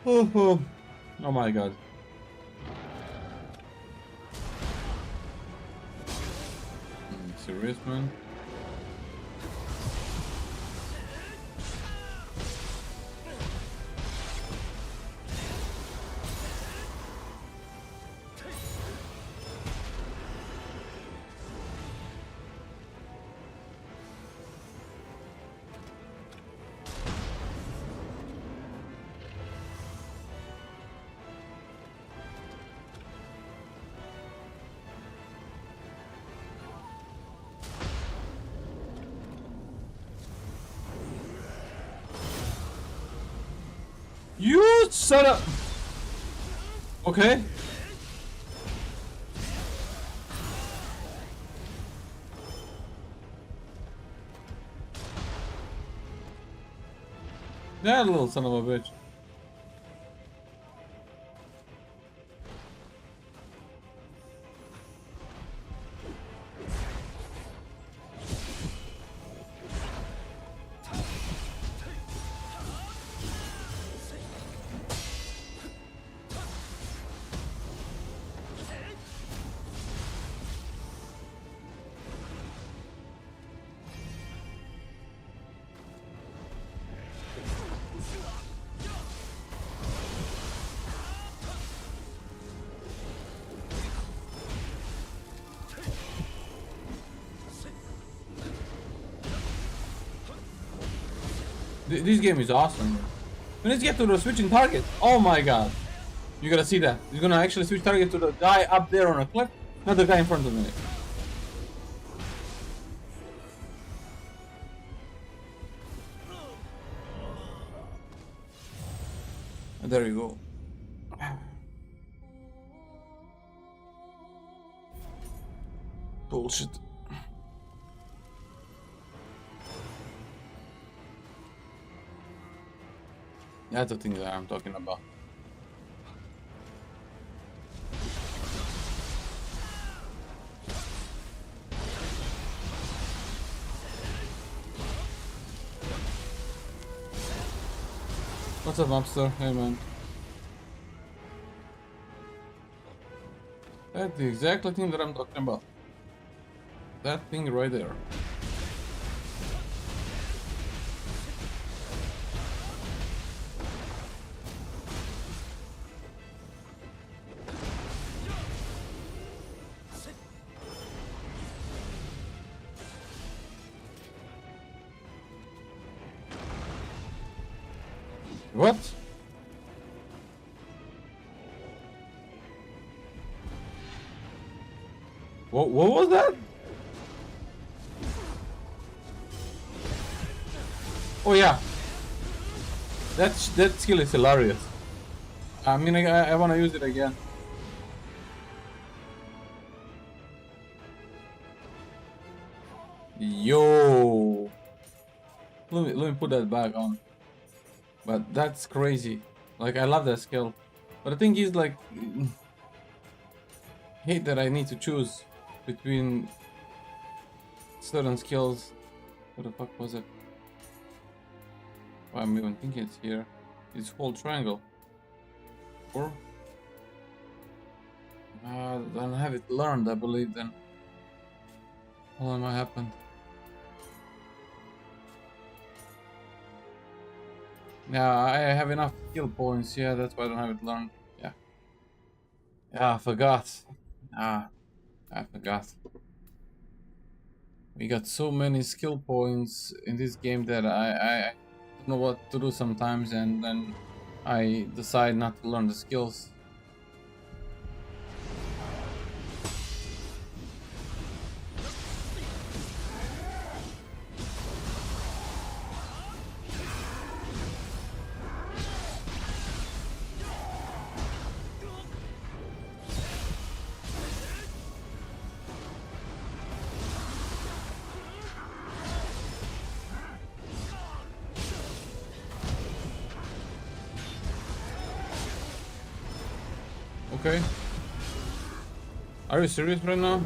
Oh my god. Serious, man? You son of... Okay. That little son of a bitch. This game is awesome. When it gets to the switching target, oh my god. You gotta see that. He's gonna actually switch target to the guy up there on a cliff, not the guy in front of me. And there you go. Bullshit. That's the thing that I'm talking about. What's up, Mobster? Hey, man. That's the exact thing that I'm talking about. That thing right there. What? What was that? Oh yeah. That skill is hilarious. I mean, I want to use it again. Yo. Let me put that back on. But that's crazy. Like, I love that skill. But the thing is, like, hate that I need to choose between certain skills. What the fuck was it? Well, I'm even thinking it's here. It's whole triangle. Or I don't have it learned, I believe then. Hold on, what happened? Yeah, I have enough skill points. Yeah, that's why I don't have it learned. Yeah. Yeah, I forgot. Ah, I forgot. We got so many skill points in this game that I don't know what to do sometimes, and then I decide not to learn the skills. Okay. Are you serious right now?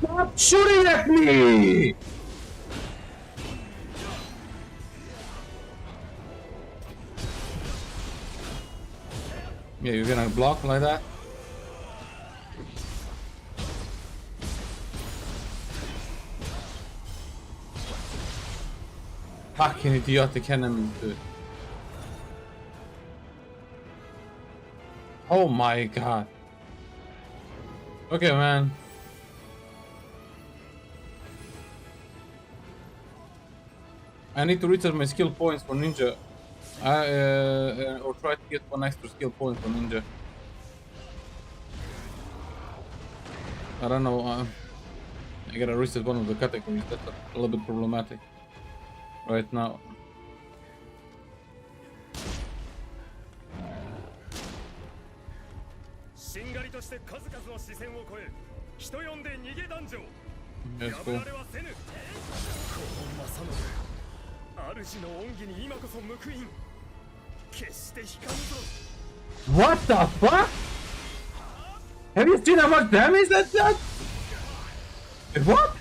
Stop shooting at me! Yeah, you're gonna block like that? Fucking idiotic enemies, dude. Oh my god. Okay, man. I need to recharge my skill points for ninja. Or try to get one extra skill point for ninja. I don't know. I gotta reset one of the categories. That's a little bit problematic right now. Yes, cool. What the fuck? Have you seen how much damage that does? What?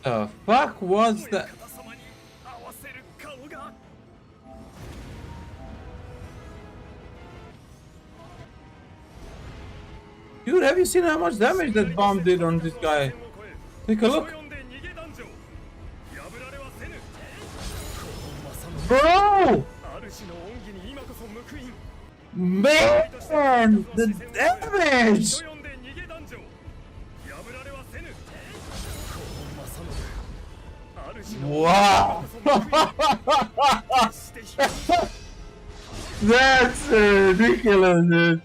The fuck was that? Dude, have you seen how much damage that bomb did on this guy? Take a look. Bro! Man! The damage! Wow! That's ridiculous, dude.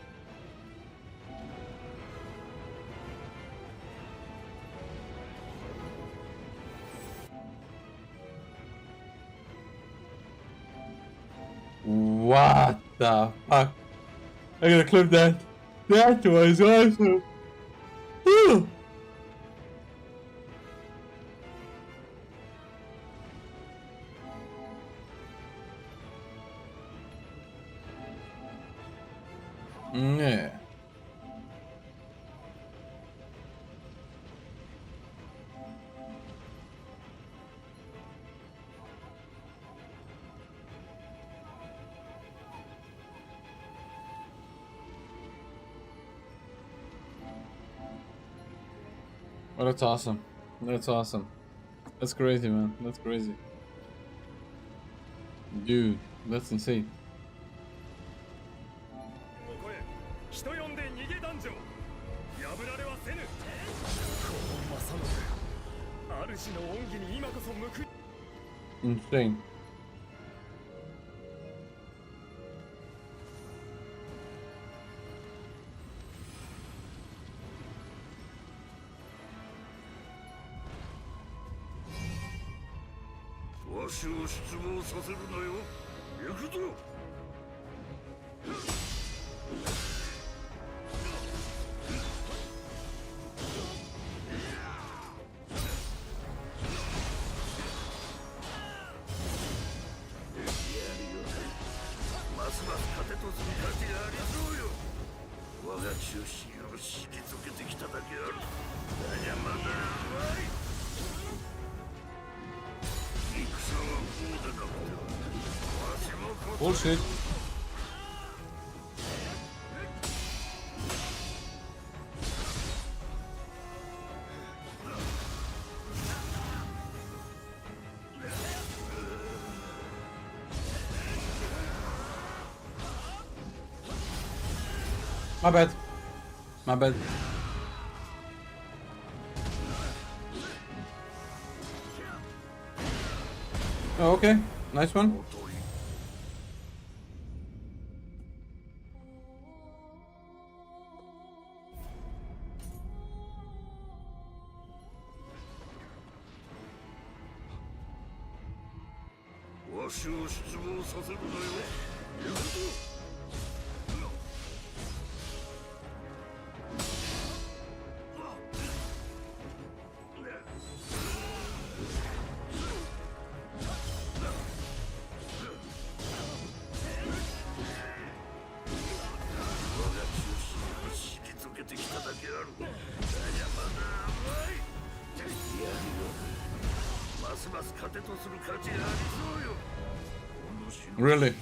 What the fuck? I gotta clip that. That was awesome. Whew. Yeah. Oh, that's awesome. That's awesome. That's crazy, man. That's crazy. Dude, that's insane. Insane. Bullshit. My bad. My bad. Oh, okay. Nice one. Really?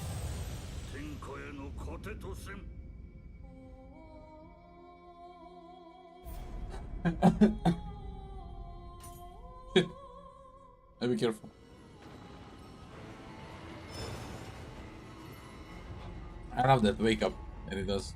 Shit. I'll be careful. I love that wake up that it does.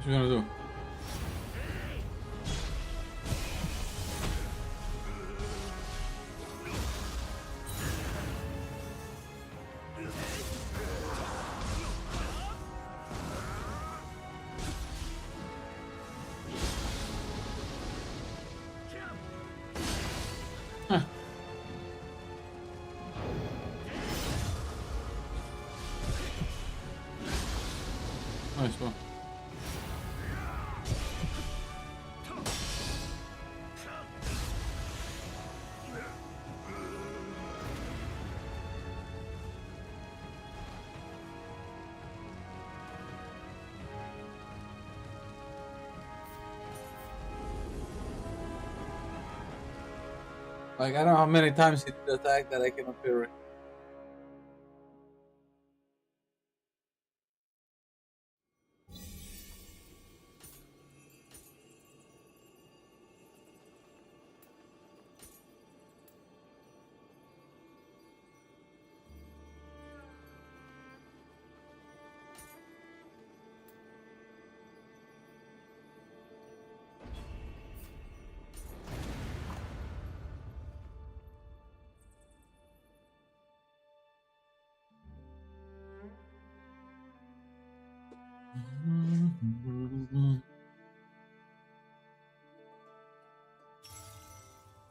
What you gonna do? Huh. Nice one. Like, I don't know how many times he did attack that I cannot parry.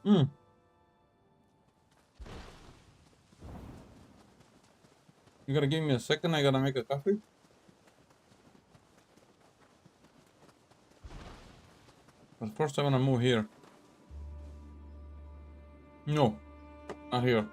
Mm. You gotta give me a second, I gotta make a coffee. But first I wanna move here. No, not here.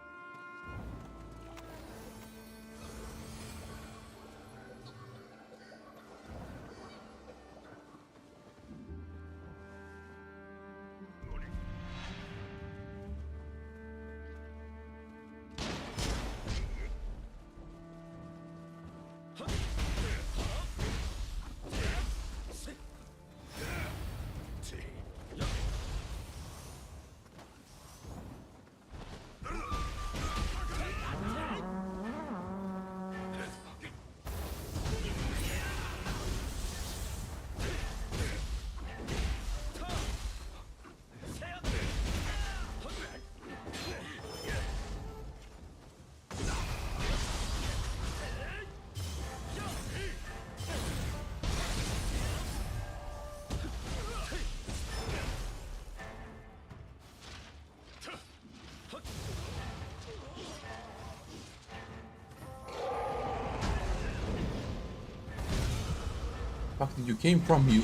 fuck did you came from, you?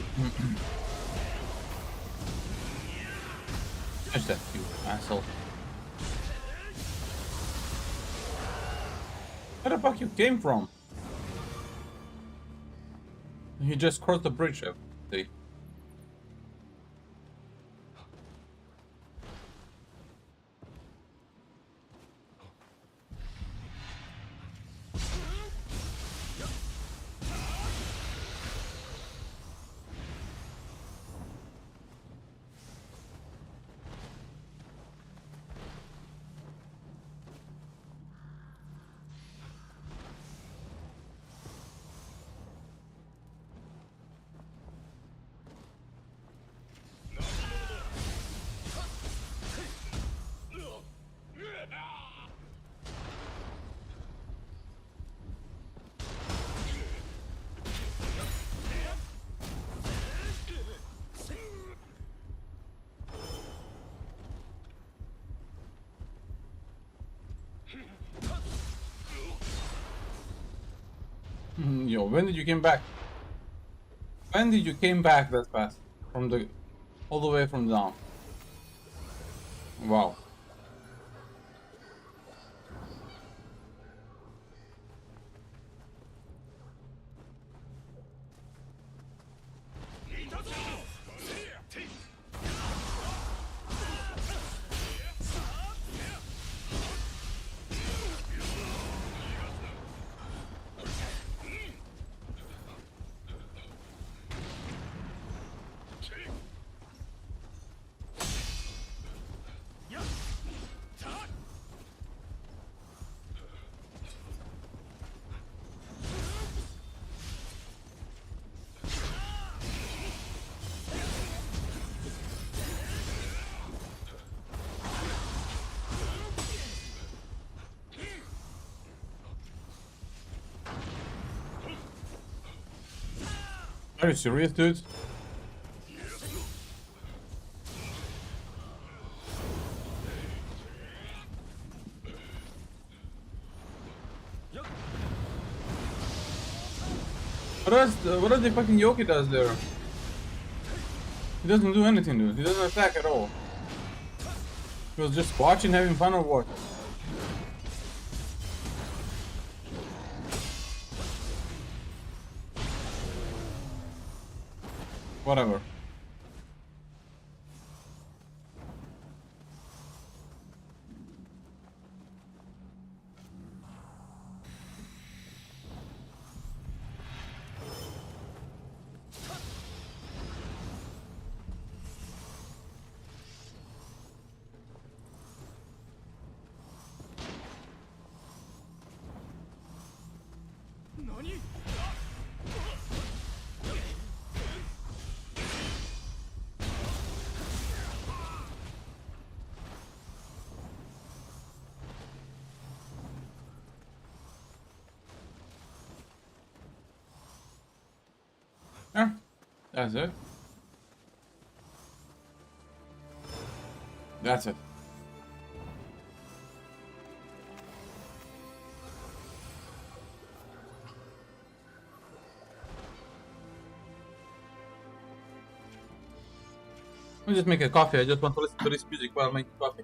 Finish that, you asshole. Where the fuck you came from? He just crossed the bridge, see. Yo, when did you came back? When did you came back that fast? From the... all the way from down. Wow. Are you serious, dude? What does the fucking Yoki does there? He doesn't do anything, dude. He doesn't attack at all. He was just watching, having fun, or what? Whatever. Yeah, that's it. That's it. Let me just make a coffee. I just want to listen to this music while making coffee.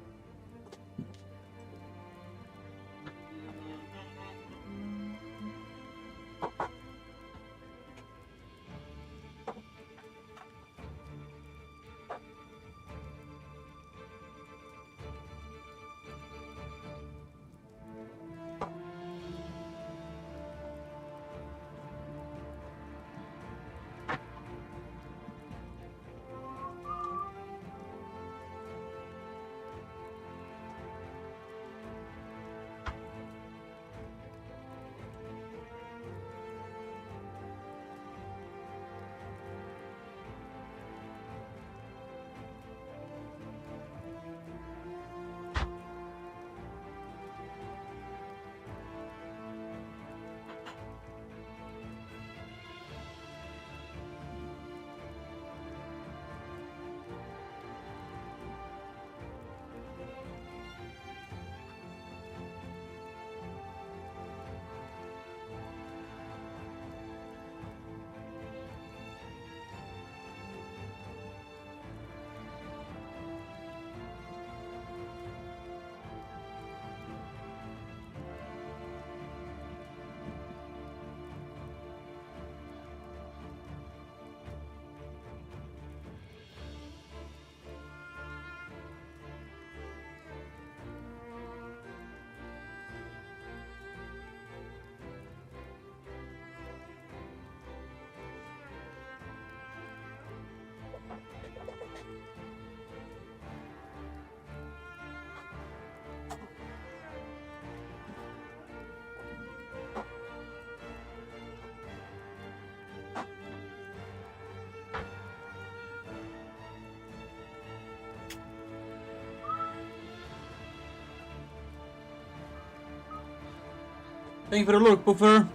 Thank you for the look, Puffer.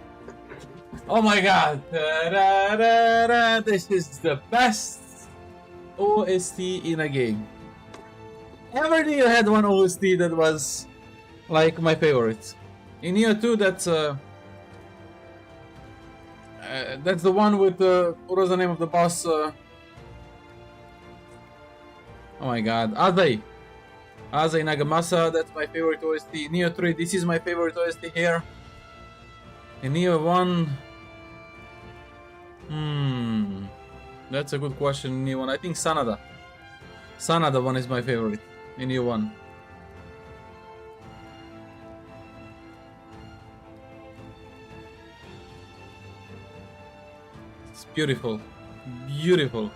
Oh my god. This is the best OST in a game. Every Nioh had one OST that was like my favorite. In Nioh 2, that's the one with what was the name of the boss? Oh my god, Azai Nagamasa. That's my favorite OST. Nioh 3, this is my favorite OST here. In Nioh 1, that's a good question. In Nioh 1, I think Sanada one is my favorite. In Nioh 1. It's beautiful, beautiful.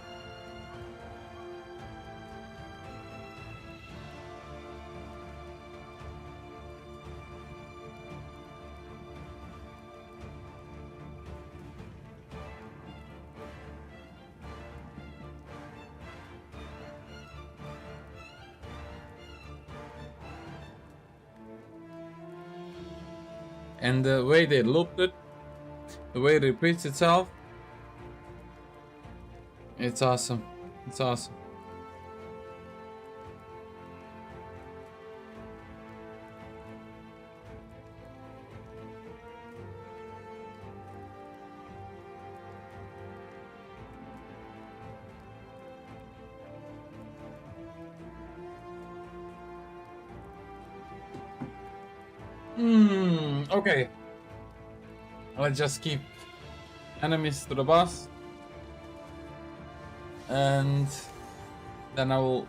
And the way they looped it, the way it repeats itself, it's awesome. It's awesome. Okay. Let's just keep enemies to the boss. And then I will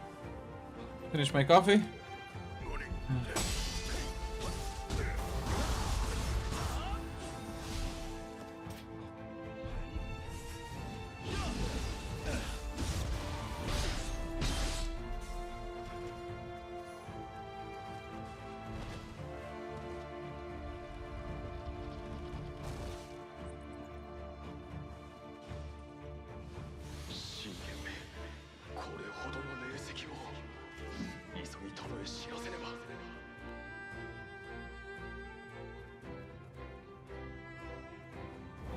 finish my coffee.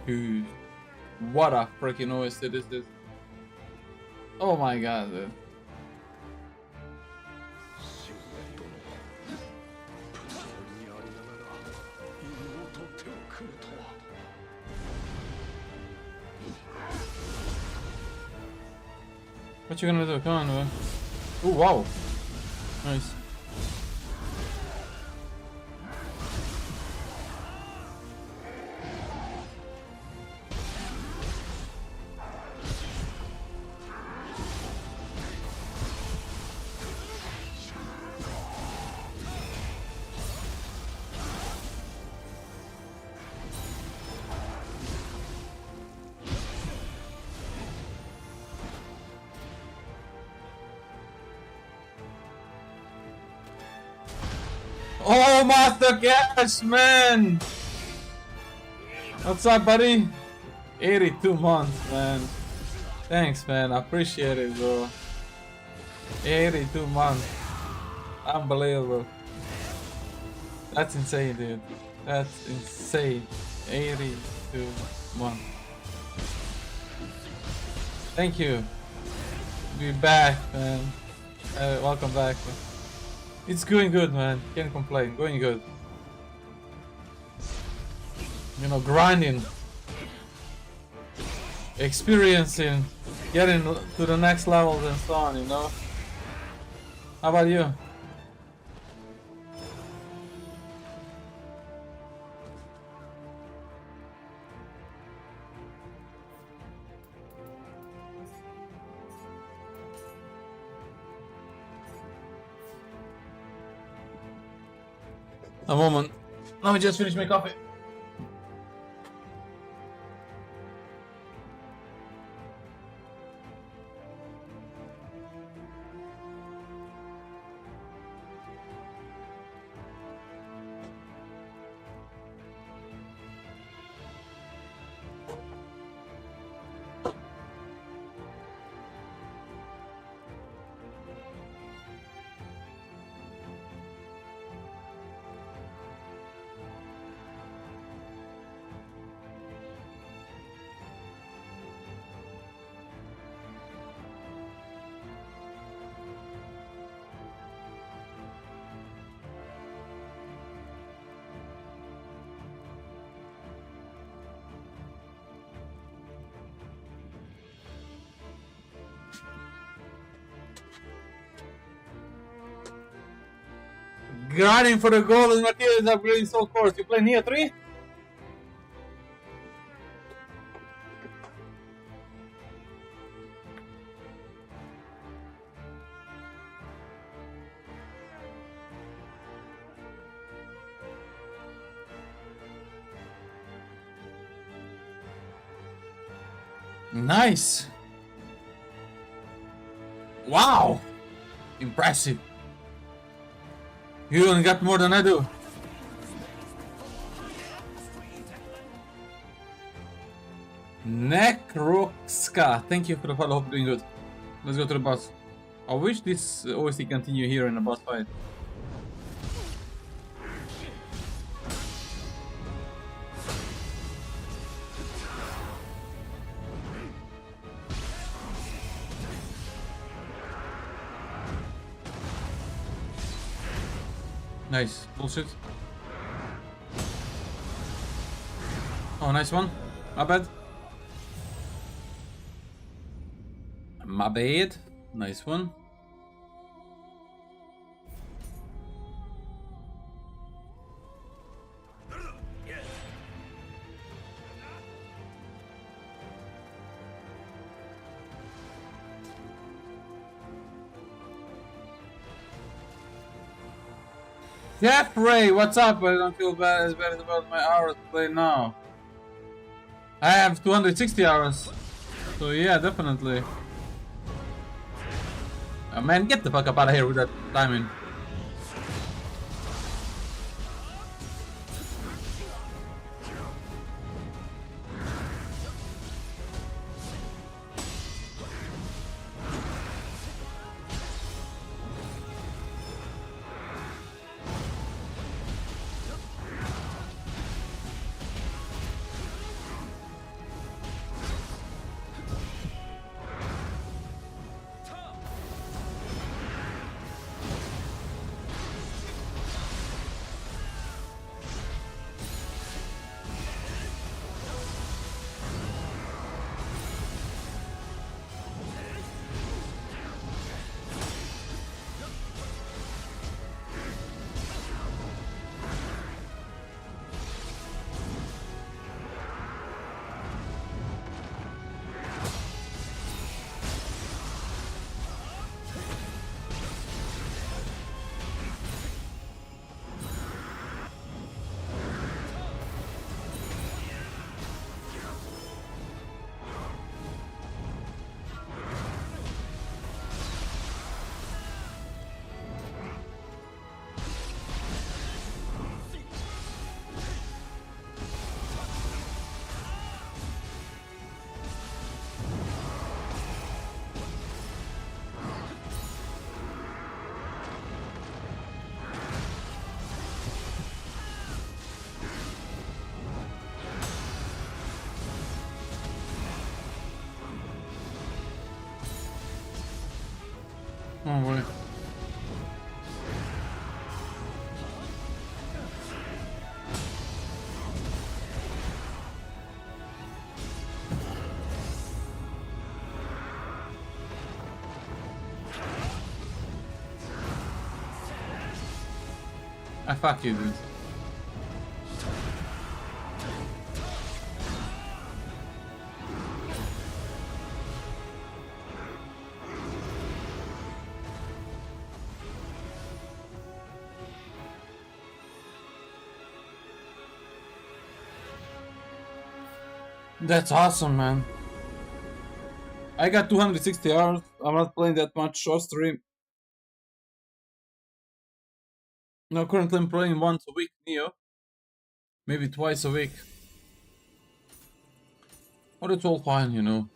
Dude, what a freaking OST is this? Oh my god, dude. What you gonna do? Come on, man. Oh wow, nice. Oh, Master Cash, man! What's up, buddy? 82 months, man. Thanks, man. I appreciate it, bro. 82 months. Unbelievable. That's insane, dude. That's insane. 82 months. Thank you. Be back, man. Welcome back. Man. It's going good, man. Can't complain. Going good. You know, grinding, experiencing, getting to the next levels and so on, you know? How about you? A moment. Let me just finish my coffee. grinding for the golden materials upgrading soul course. You play Nioh 3? Nice. Wow. Impressive. You don't got more than I do. Nekroxka, thank you for the follow. Hope doing good. Let's go to the boss. I wish this OST continue here in the boss fight. Nice. Bullshit. Oh, nice one. My bad. My bad. Nice one. Jeffrey, what's up? I don't feel bad as bad about my hours to play now. I have 260 hours. So yeah, definitely. Oh, man, get the fuck up out of here with that timing. Oh boy. Ah, fuck you, dude. That's awesome, man. I got 260 hours. I'm not playing that much off stream. No, currently I'm playing once a week, Nioh. Maybe twice a week. But it's all fine, you know.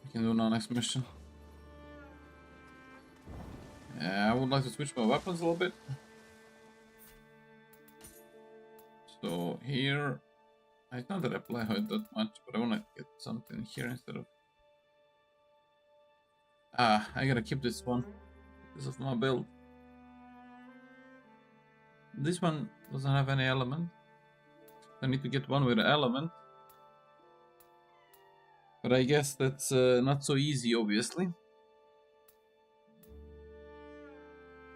We can do now next mission. Yeah, I would like to switch my weapons a little bit. So here, it's not that I play it that much, but I want to get something here instead of... Ah, I gotta keep this one because of my build. This one doesn't have any element. I need to get one with an element. But I guess that's not so easy, obviously.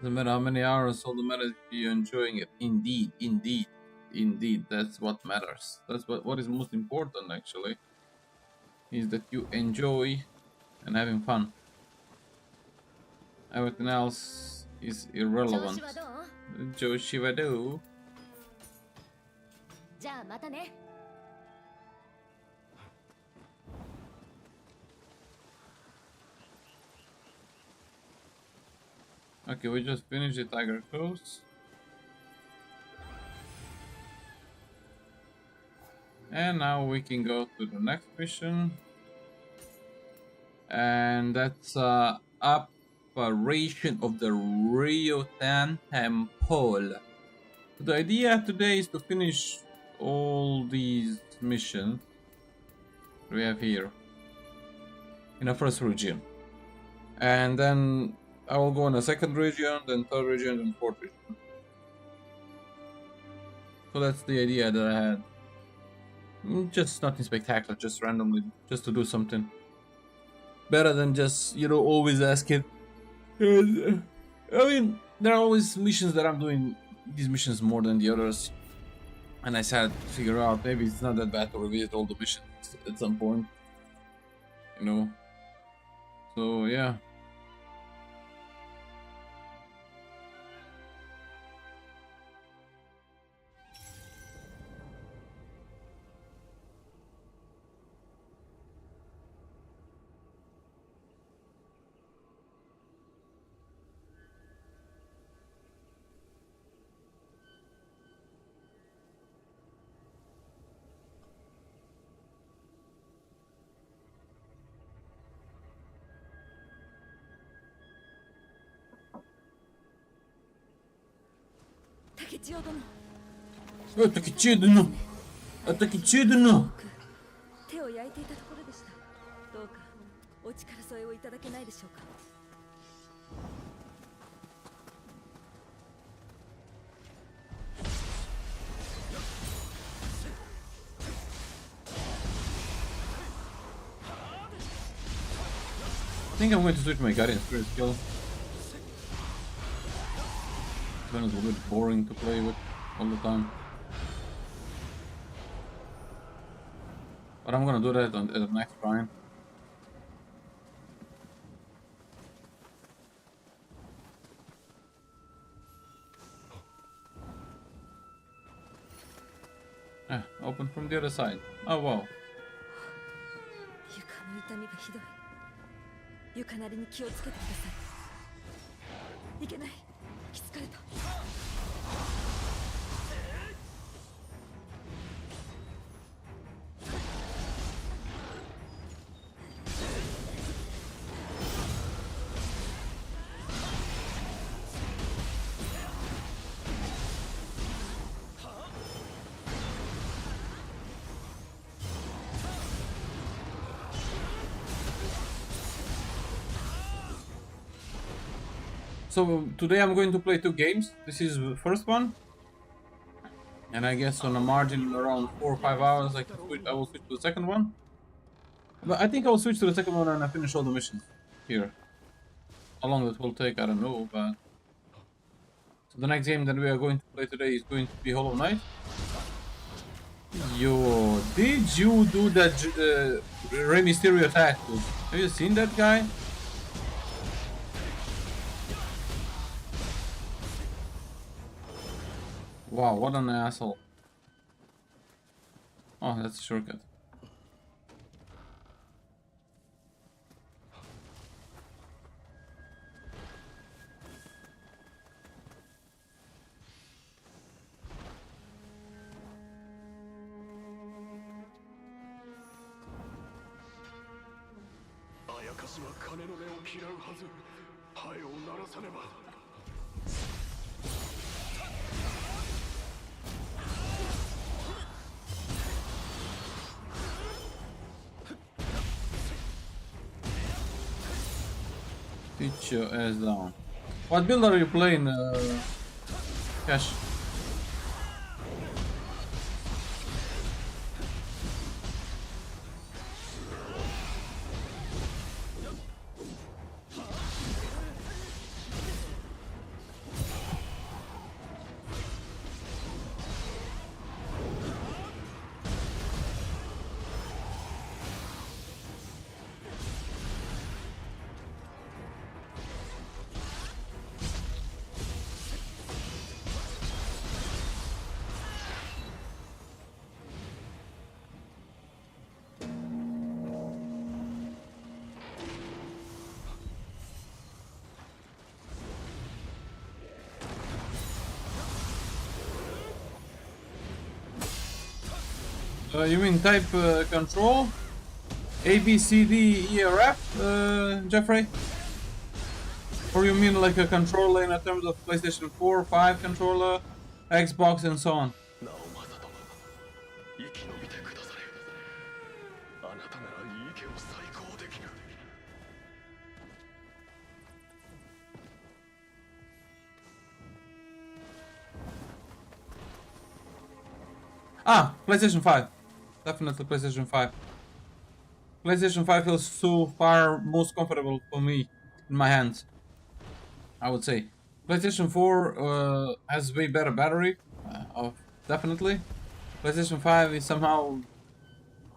Doesn't matter how many hours, all the matter if you're enjoying it. Indeed, indeed, indeed. That's what matters. That's what is most important, actually, is that you enjoy and having fun. Everything else is irrelevant. Joshi wa do? Okay, we just finished the Tiger Coast. And now we can go to the next mission. And that's operation of the Ryotan Temple. The idea today is to finish all these missions we have here in the first region. And then I will go in the second region, then third region, and fourth region. So that's the idea that I had. Just nothing spectacular, just randomly, just to do something. Better than just, you know, always asking. I mean, there are always missions that I'm doing these missions more than the others. And I started to figure out maybe it's not that bad to revisit all the missions at some point. You know? So, yeah. I think I'm going to switch my Guardian Spirit skill. Then it's a bit boring to play with all the time. But I'm gonna do that at the next shrine. Open from the other side. Oh wow. 床なりに気をつけてください。いけない。きつかれた。So today I'm going to play 2 games. This is the first one, and I guess on a margin around 4 or 5 hours I will switch to the second one. But I think I will switch to the second one and I finish all the missions here. How long that will take, I don't know, but... So the next game that we are going to play today is going to be Hollow Knight. Yo, did you do that Rey Mysterio attack? Have you seen that guy? Wow, what an asshole. Oh, that's a shortcut. Sit your ass down. What build are you playing, Cash? You mean type control? A, B, C, D, E, or F, Jeffrey? Or you mean like a controller in terms of PlayStation 4, 5 controller, Xbox, and so on? Ah, PlayStation 5. Definitely PlayStation 5. PlayStation 5 feels so far most comfortable for me in my hands, I would say. PlayStation 4 has way better battery, definitely. PlayStation 5 is somehow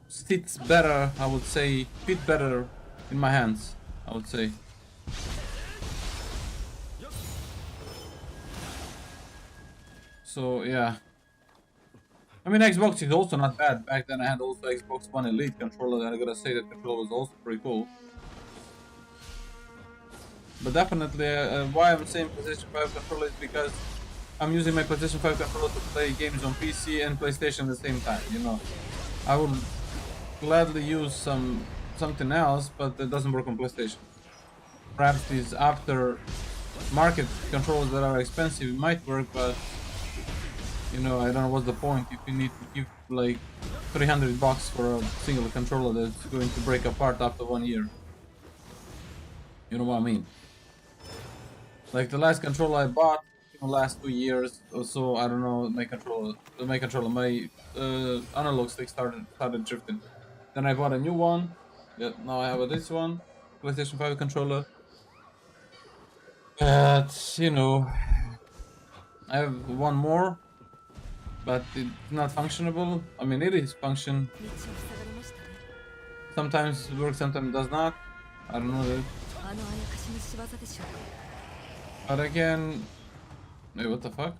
sits better, I would say, fit better in my hands, I would say. So yeah. I mean, Xbox is also not bad. Back then I had also Xbox One Elite controller, and I gotta say that controller was also pretty cool. But definitely, why I'm saying PlayStation 5 controller is because I'm using my PlayStation 5 controller to play games on PC and PlayStation at the same time, you know. I would gladly use something else, but it doesn't work on PlayStation. Perhaps these after market controllers that are expensive it might work, but you know, I don't know what's the point if you need to give like $300 for a single controller that's going to break apart after 1 year. You know what I mean? Like the last controller I bought in the last 2 years or so, I don't know, my analog stick started drifting. Then I bought a new one. Yeah, now I have this one, PlayStation 5 controller. But you know, I have one more, but it's not functionable. I mean, it is function. Sometimes it works, sometimes does not. I don't know that. But again, wait, what the fuck?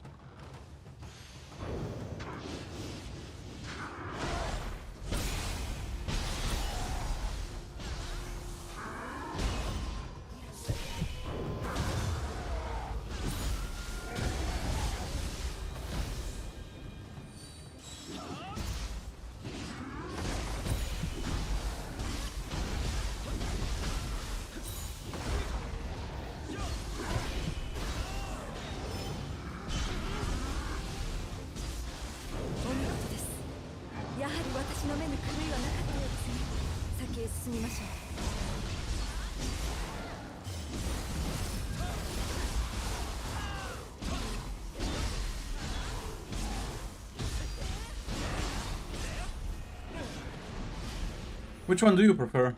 Which one do you prefer?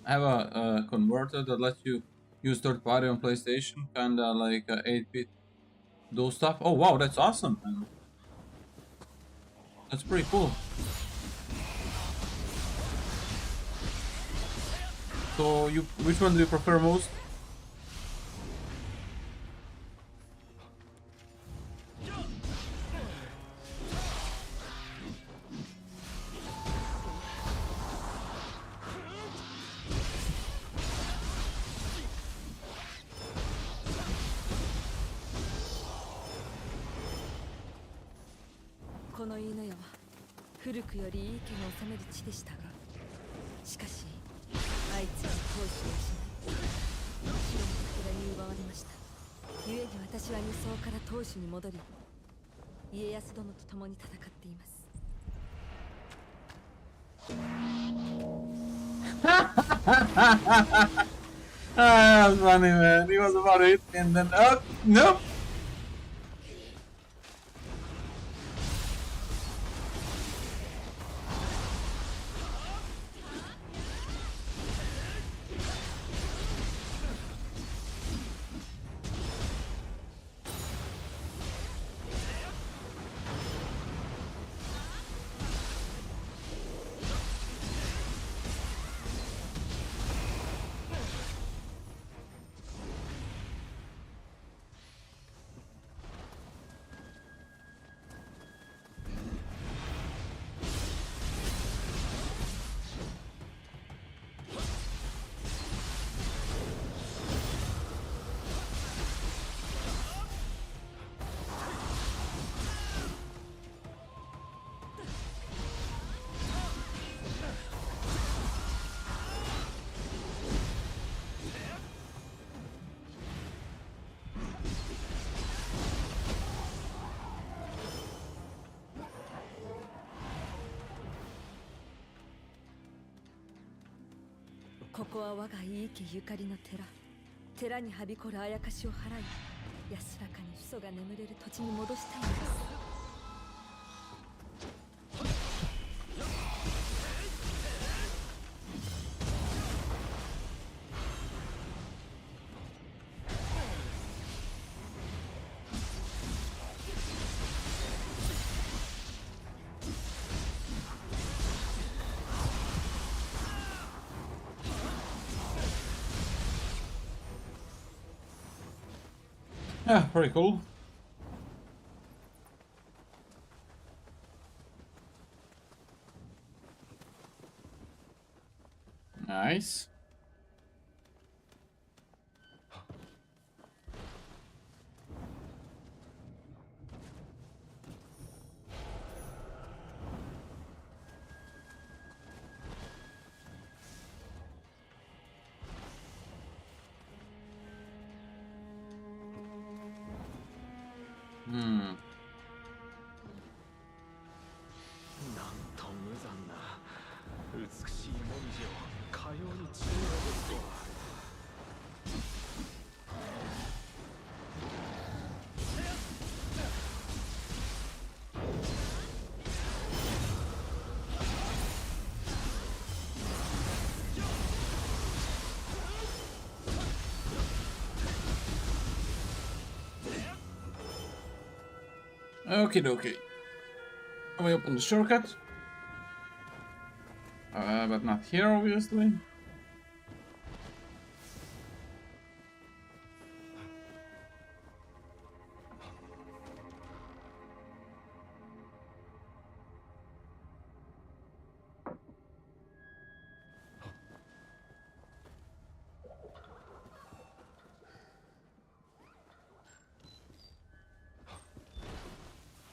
I have a converter that lets you use third party on PlayStation, kinda like 8-bit those stuff. Oh wow, that's awesome, man. That's pretty cool. So which one do you prefer most? Ah, that's funny, man. He was about it, and then oh nope. ここは我が井伊家ゆかりの寺。寺にはびこるあやかしを払い、安らかに父祖が眠れる土地に戻したいのです。Yeah, pretty cool. Nice. Hmm. なんと無残な美しいもみじをかように散り落とすとは。Okie dokie. We open the shortcut. But not here, obviously.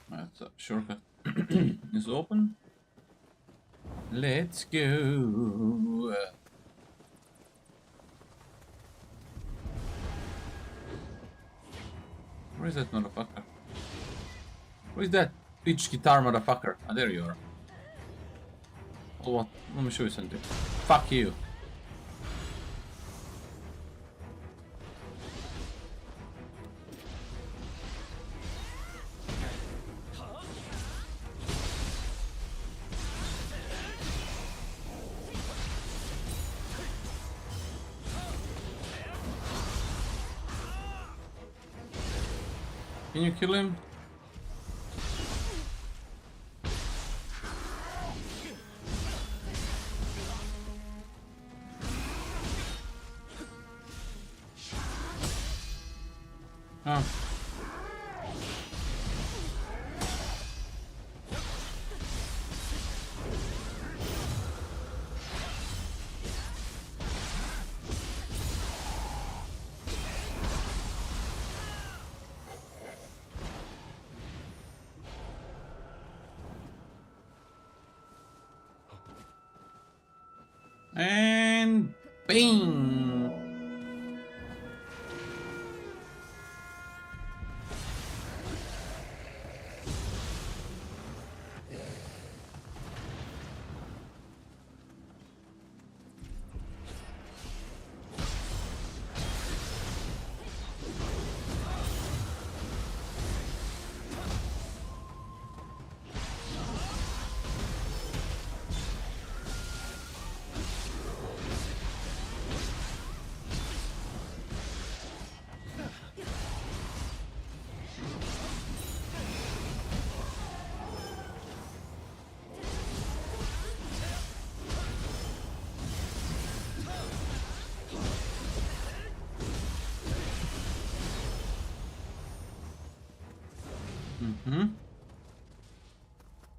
That's a shortcut is open. Let's go. Where is that motherfucker? Where is that pitch guitar motherfucker? Ah, there you are. Oh, what? Let me show you something. Fuck you. Can you kill him? Oh. And bing!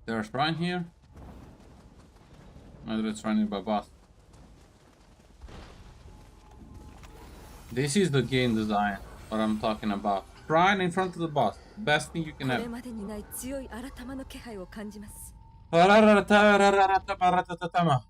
There's Brian here. Either it's running by boss. This is the game design, what I'm talking about. Brian in front of the boss. Best thing you can これ have. までにない強い新玉の気配を感じます。 Nice.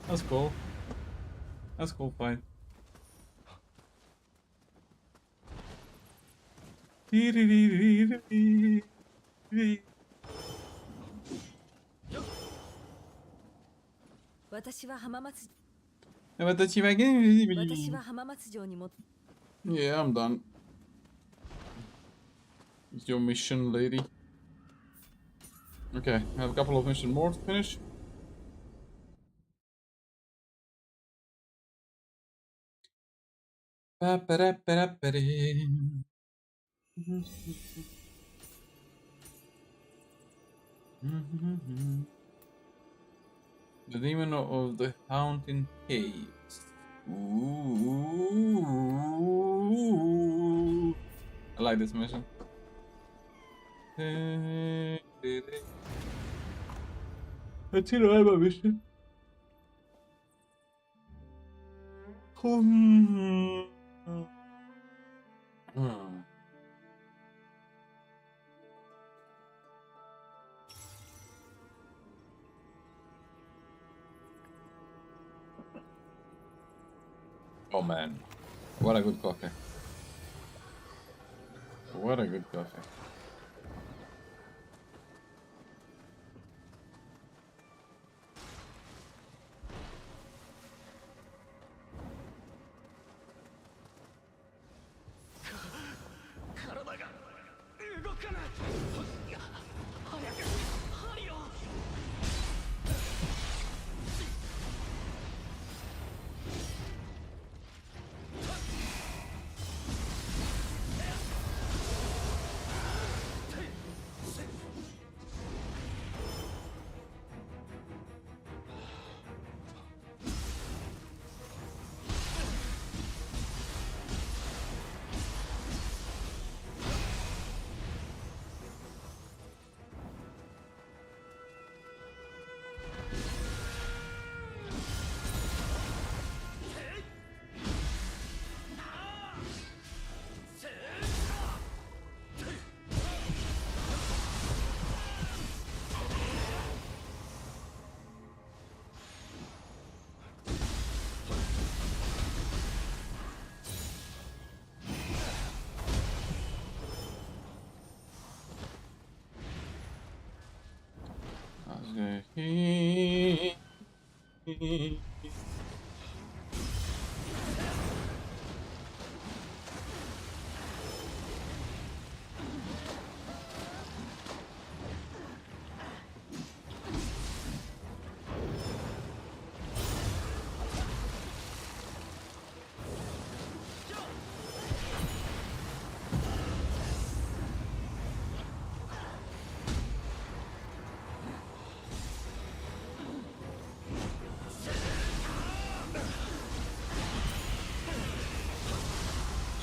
That's cool. That's cool fight.私は浜松 Yeah, I'm done. It's your mission, lady. Okay, I have a couple of missions more to finish. The Demon of the Haunting Caves. Ooh. I like this mission. Let's see the other mission. Oh man, what a good coffee. What a good coffee.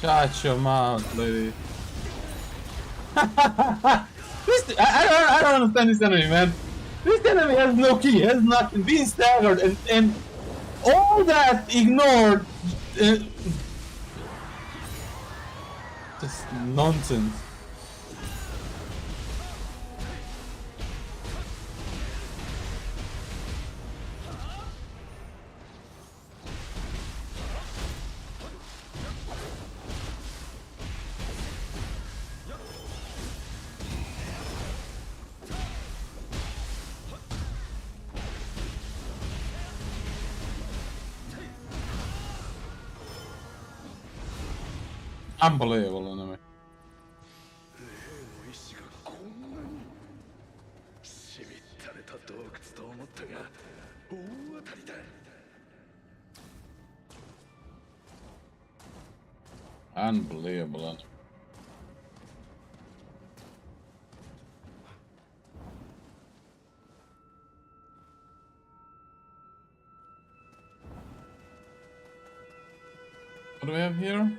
Shut your mouth, lady. I don't understand this enemy, man. This enemy has no key, has nothing, being staggered, and all that ignored. Just nonsense. Unbelievable enemy. の意志がこんなにしみったれた洞窟と思ったが大当たりだ。 Unbelievable enemy. What do we have here?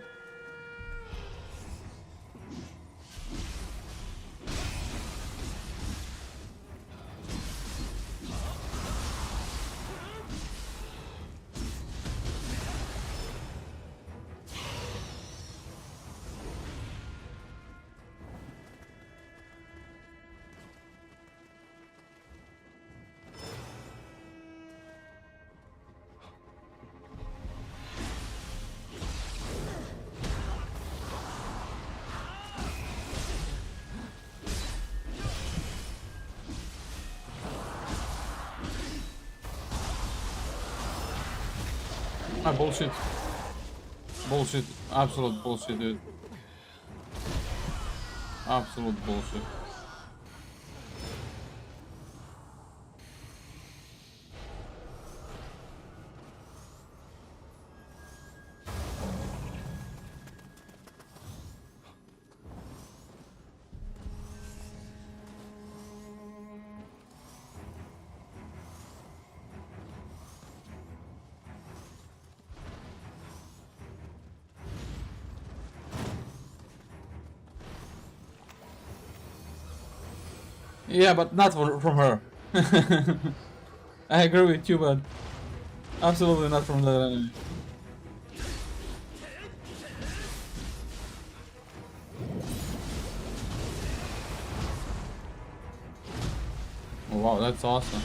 Ah, bullshit. Bullshit. Absolute bullshit, dude. Absolute bullshit. Yeah, but not from her. I agree with you, but absolutely not from that enemy. Oh, wow, that's awesome.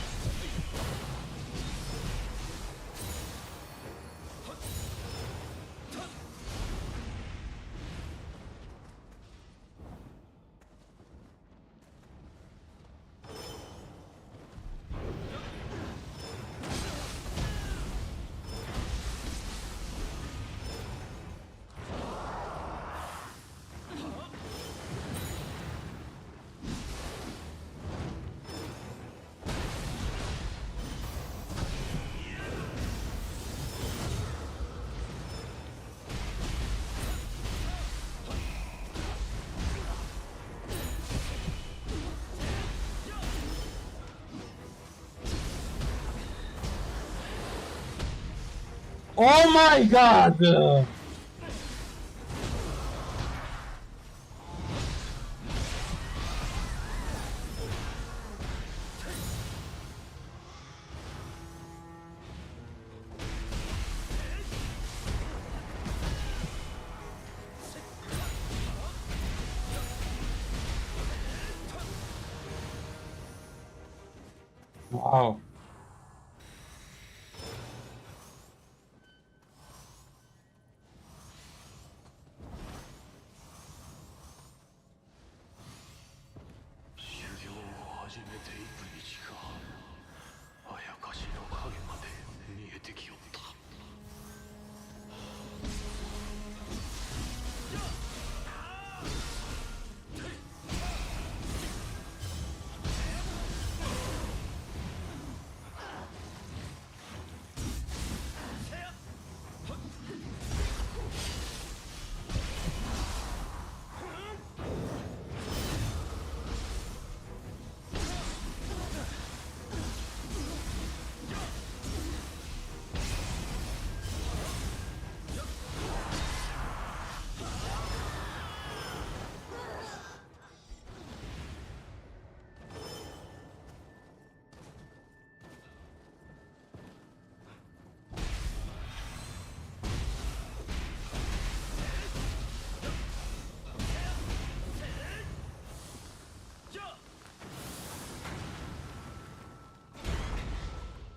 Oh my god! Wow.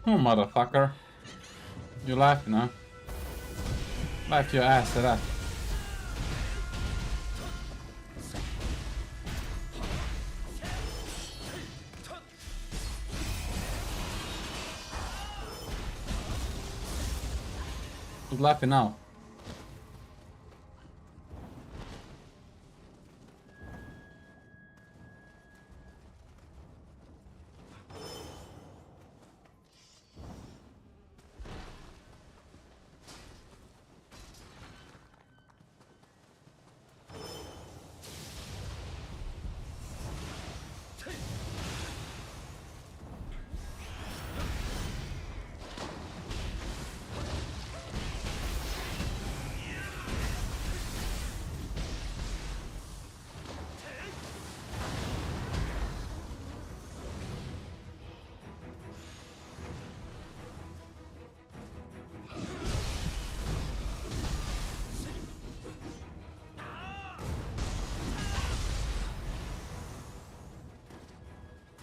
Oh, motherfucker. You laughing, huh? Laugh your ass at that. Who's laughing now?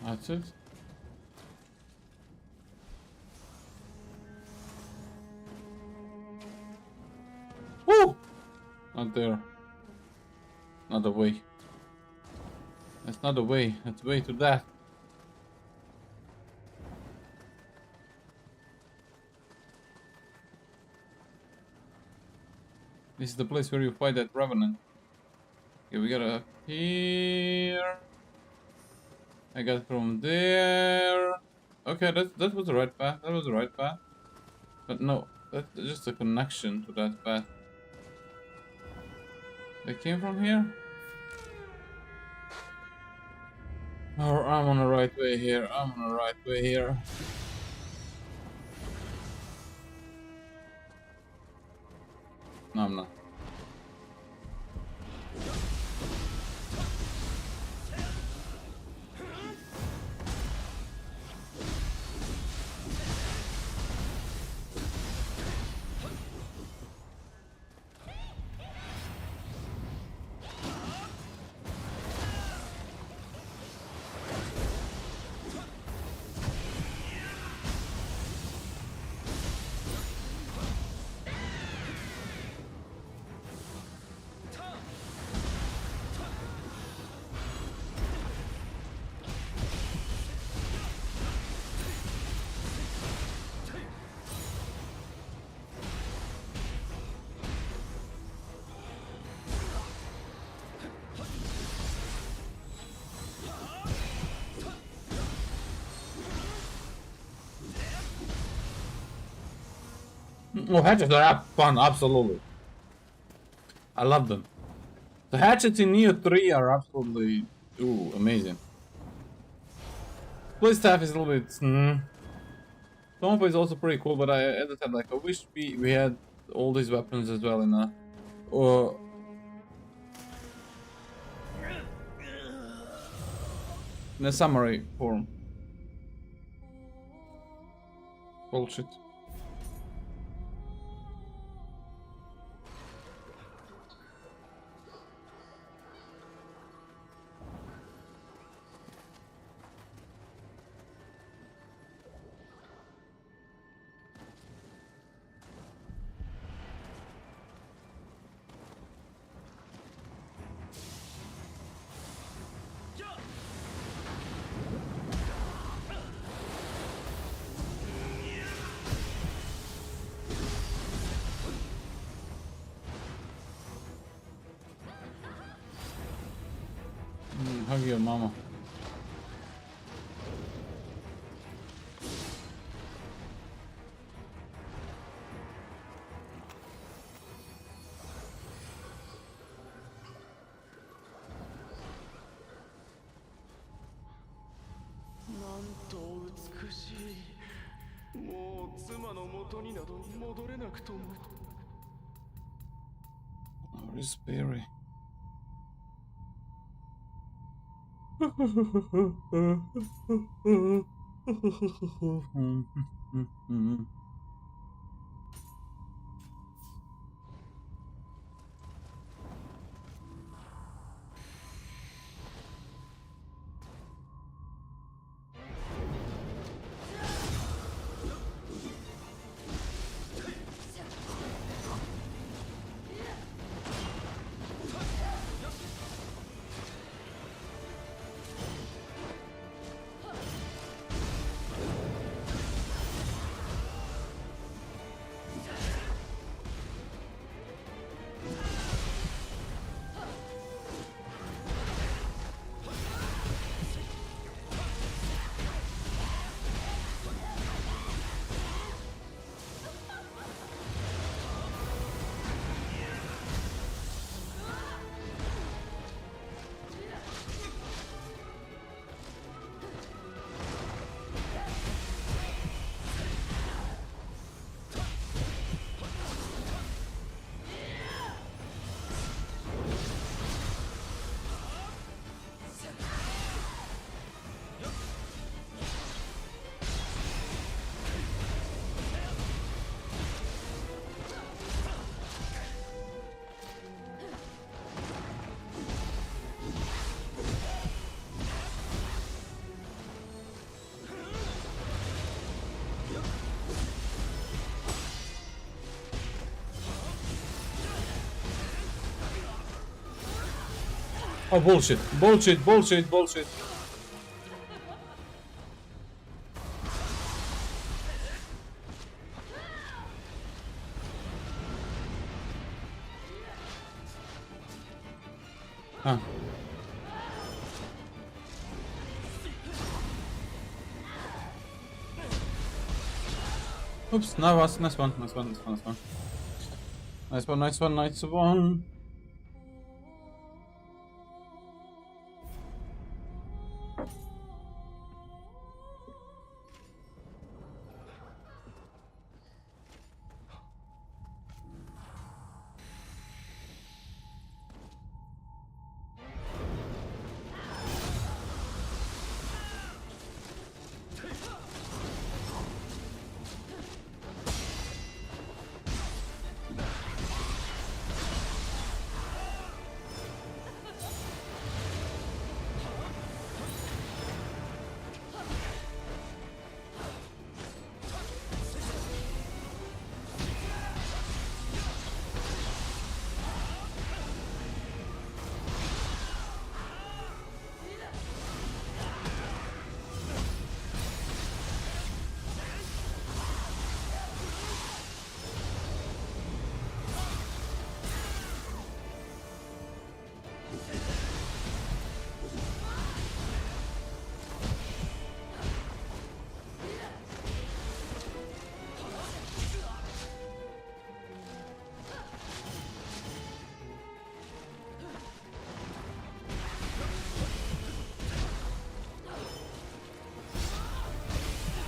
That's it. Woo! Not there. Not the way. That's not the way. That's the way to that. This is the place where you fight that revenant. Okay, we gotta up here. I got from there. Okay, that was the right path. That was the right path. But no, that's just a connection to that path. They came from here? Or I'm on the right way here. I'm on the right way here. No, I'm not. Oh, hatchets are fun, absolutely. I love them. The hatchets in Nioh 3 are absolutely amazing. Play staff is a little bit. Tompa is also pretty cool, but as I said, like I wish we had all these weapons as well in a summary form. Bullshit. Hug your mama. Where is Barry? Oh, bullshit. Bullshit, bullshit, bullshit. Huh. Oops, nice one, nice one, nice one, nice one, nice one. Nice one, nice one, nice one.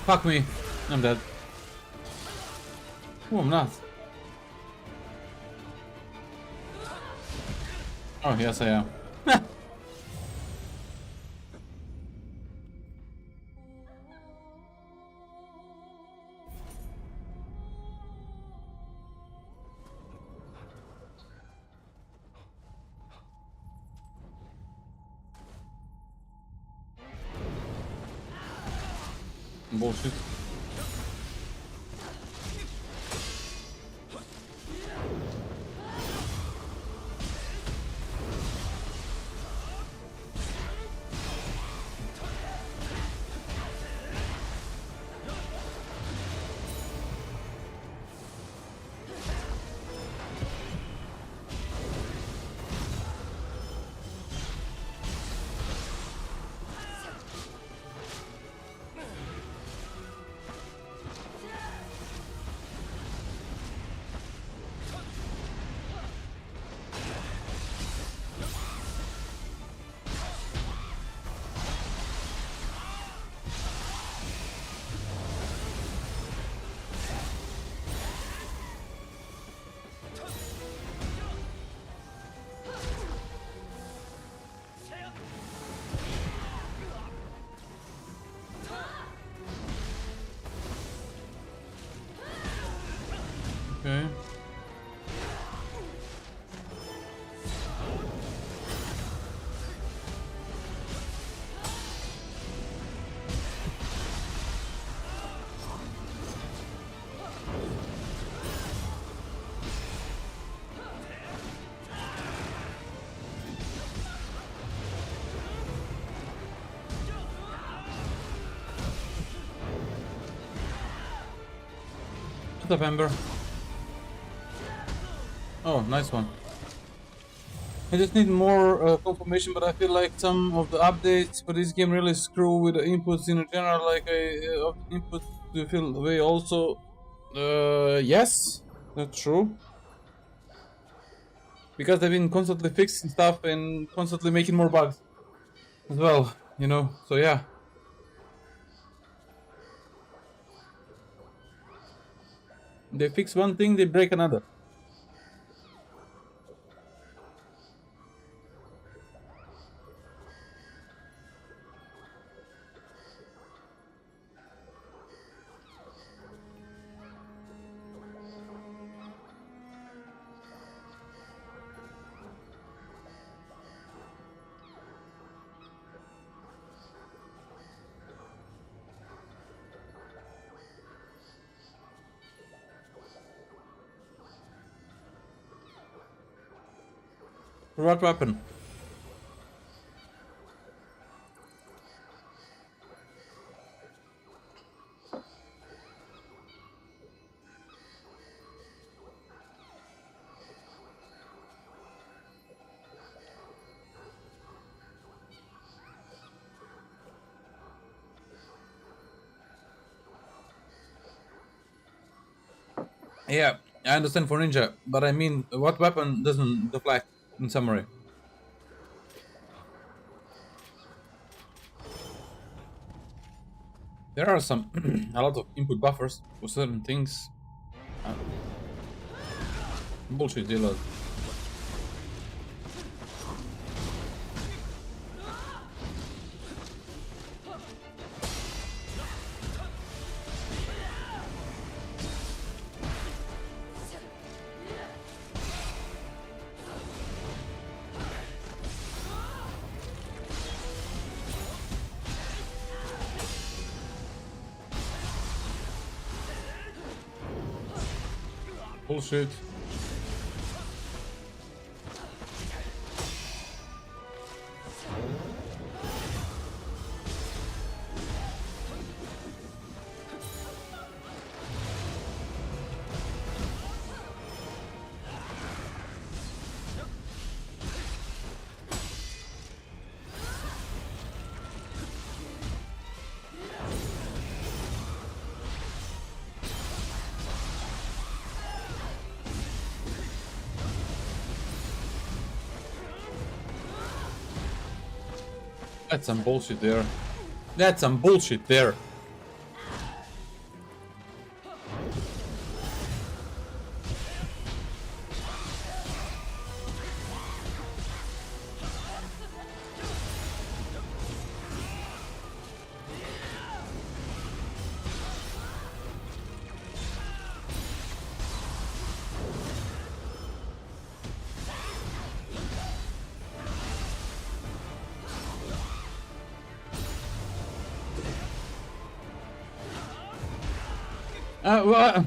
Fuck me. I'm dead. Oh, I'm not. Oh, yes, I am. Bullshit. Okay. Shut up, Ember. Oh, nice one. I just need more confirmation, but I feel like some of the updates for this game really screw with the inputs in general. Like, of the inputs to feel the way also. Yes, that's true. Because they've been constantly fixing stuff and constantly making more bugs as well, you know? So, yeah. They fix one thing, they break another. What weapon? Yeah, I understand for ninja, but I mean, what weapon doesn't deflect in summary? There are some a lot of input buffers for certain things. Uh, bullshit, Xelod. Bullshit. That's some bullshit there. That's some bullshit there. Well,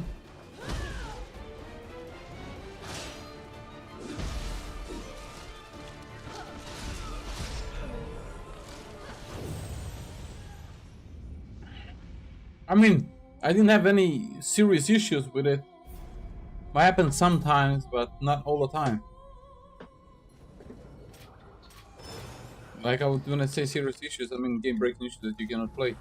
I mean, I didn't have any serious issues with it. Might happen sometimes, but not all the time. Like when I say serious issues, I mean game breaking issues that you cannot play.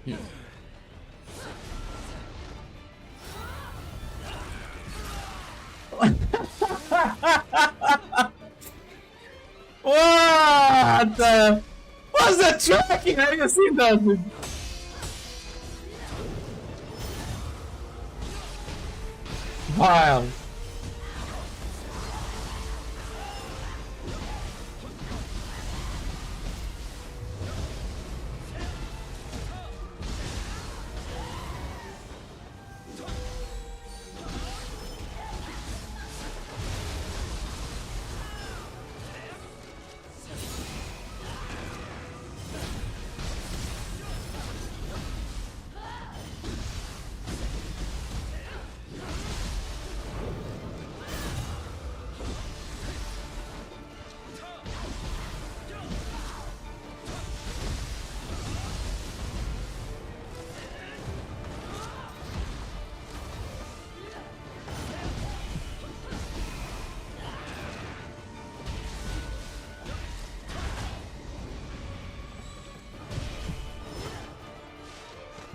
Yeah. What the? What's that tracking? Have you seen that? Wild.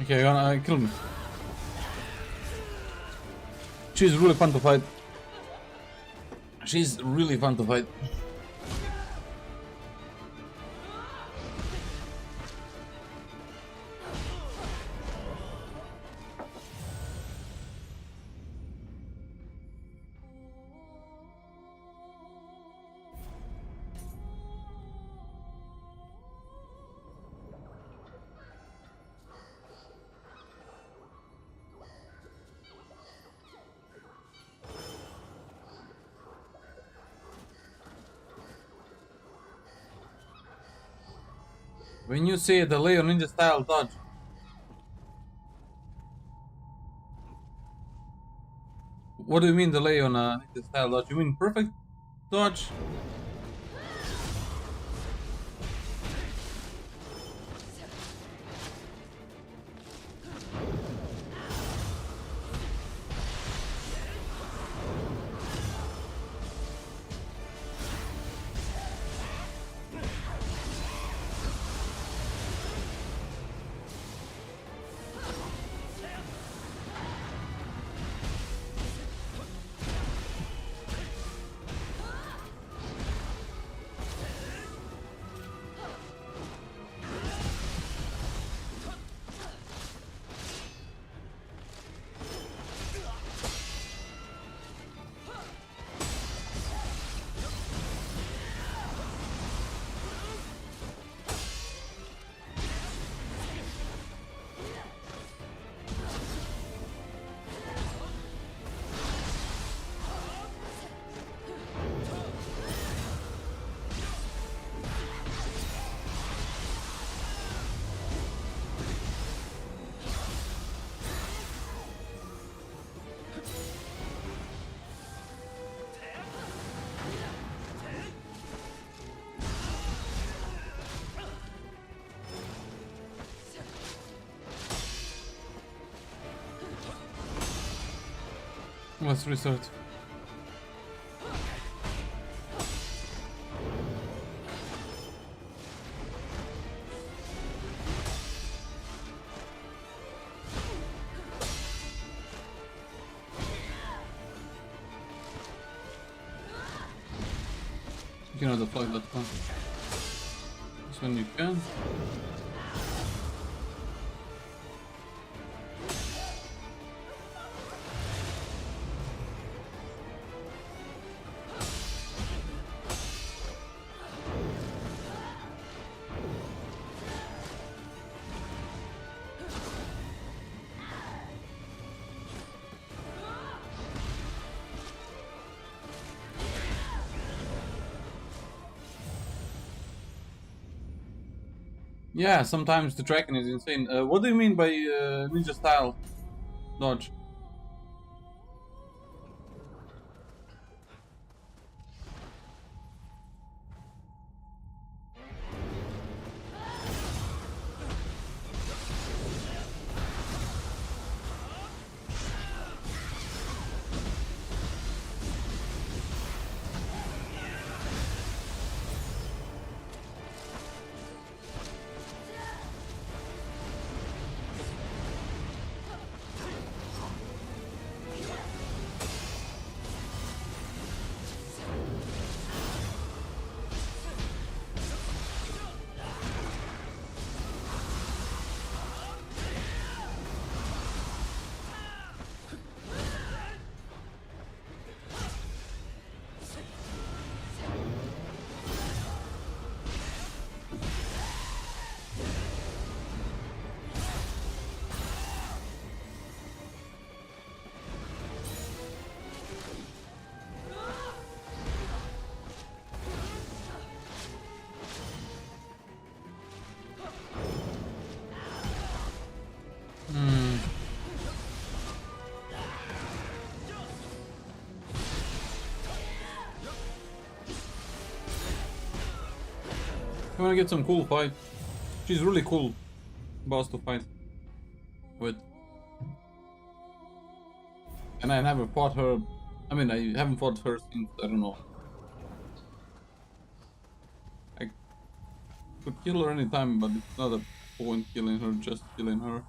Okay, you're gonna kill me. She's really fun to fight. She's really fun to fight. When you say the Leo Ninja style dodge, what do you mean the Leo Ninja style dodge? You mean perfect dodge? Let's restart. You can also plug that one. This one you can. Yeah, sometimes the tracking is insane. What do you mean by ninja style dodge? I wanna get some cool fight. She's really cool boss to fight with. And I never fought her. I mean, I haven't fought her since, I don't know. I could kill her anytime, but it's not a point killing her, just killing her.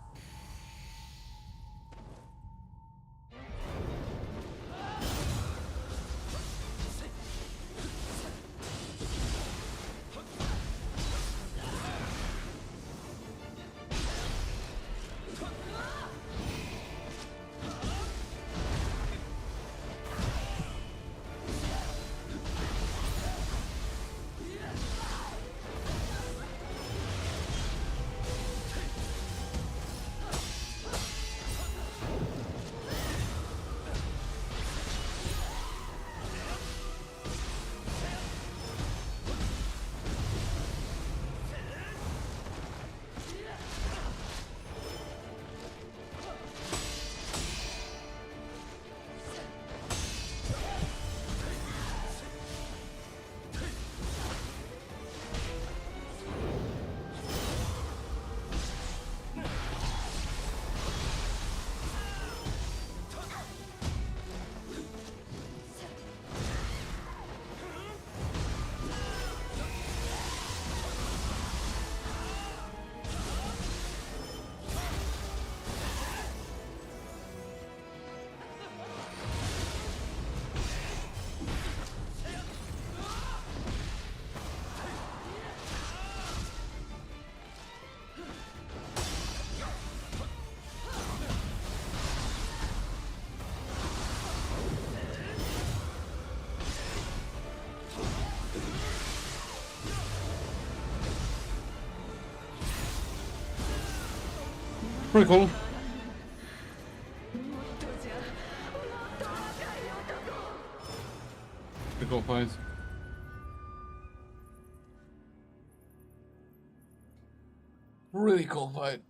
Pretty cool. Pretty cool fight. Really cool fight.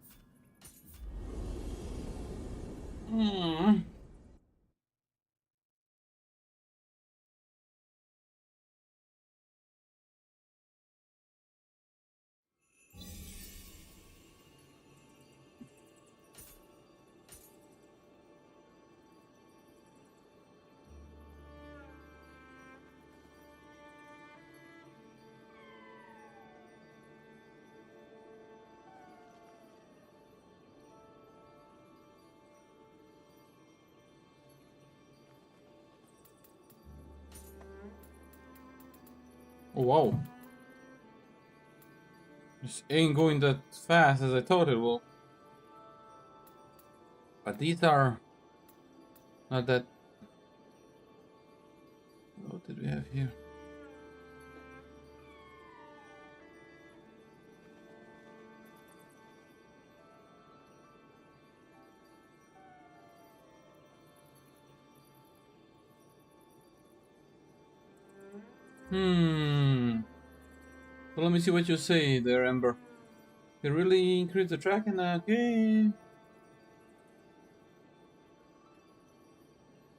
Oh, wow. This ain't going that fast as I thought it will. But these are not that. What did we have here? So let me see what you say there, Ember. You really increase the tracking? Okay.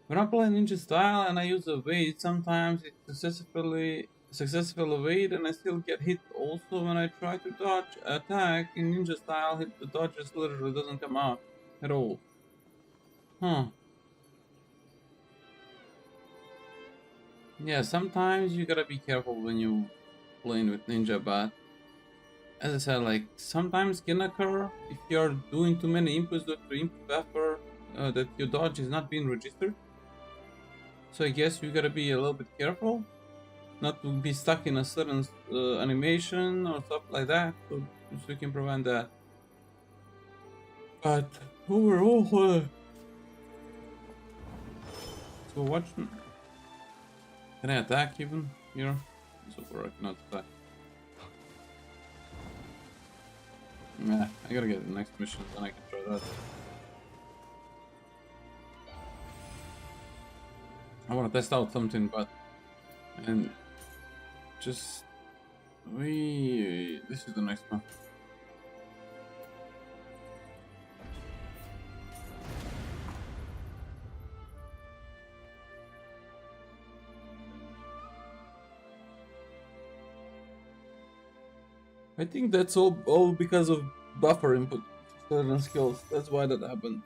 When I play ninja style and I use a weight, sometimes it successfully evade and I still get hit. Also, when I try to dodge attack in ninja style, the dodge just literally doesn't come out at all. Huh. Yeah, sometimes you gotta be careful when you playing with ninja, but as I said, like sometimes can occur if you're doing too many inputs to input buffer that your dodge is not being registered. So I guess you gotta be a little bit careful, not to be stuck in a certain animation or stuff like that, so we can prevent that. But overall, so watch. Can I attack even here? So far I cannot attack. Nah, I gotta get the next mission, then I can try that. I wanna test out something, but and just this is the next one. I think that's all because of buffer input certain skills. That's why that happened.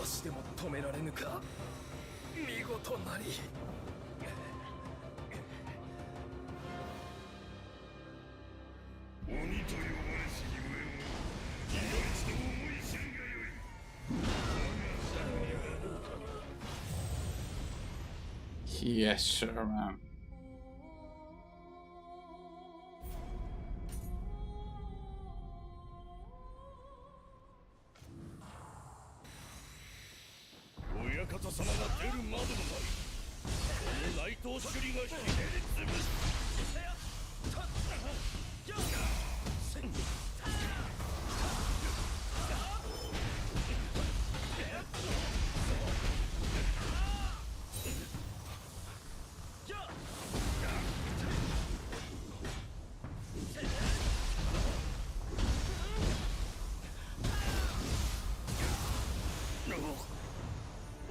足でも止められぬか。見事なり。鬼と呼ばれしゆえんを今一度思い知るがよい。我が民はどうかな。 Yes, sure, man. 親方様が出るまでもない。この内藤首里がひねり潰す。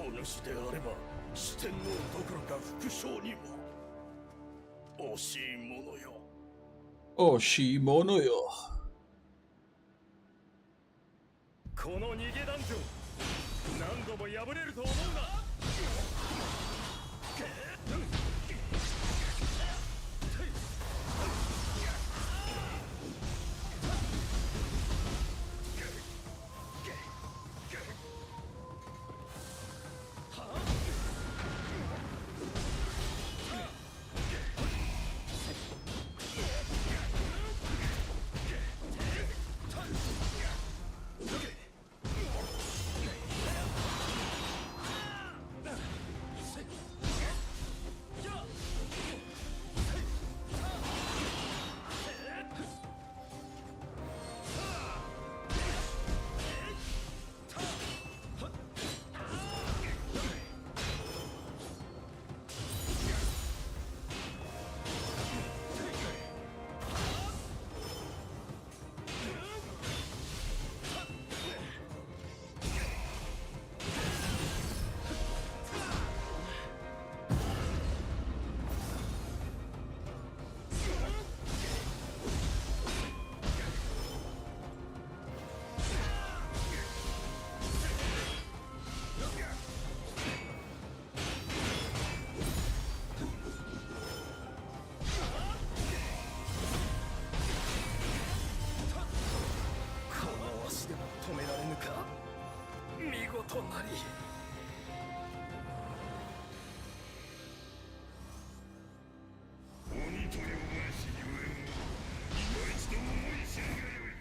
お主であれば四天王どころか副将にも惜しいものよ。惜しいものよ。この逃げ団長、何度も破れると思うな。止められぬか。見事なり。鬼と呼ばれしゆえんを今一度思い知るがよい。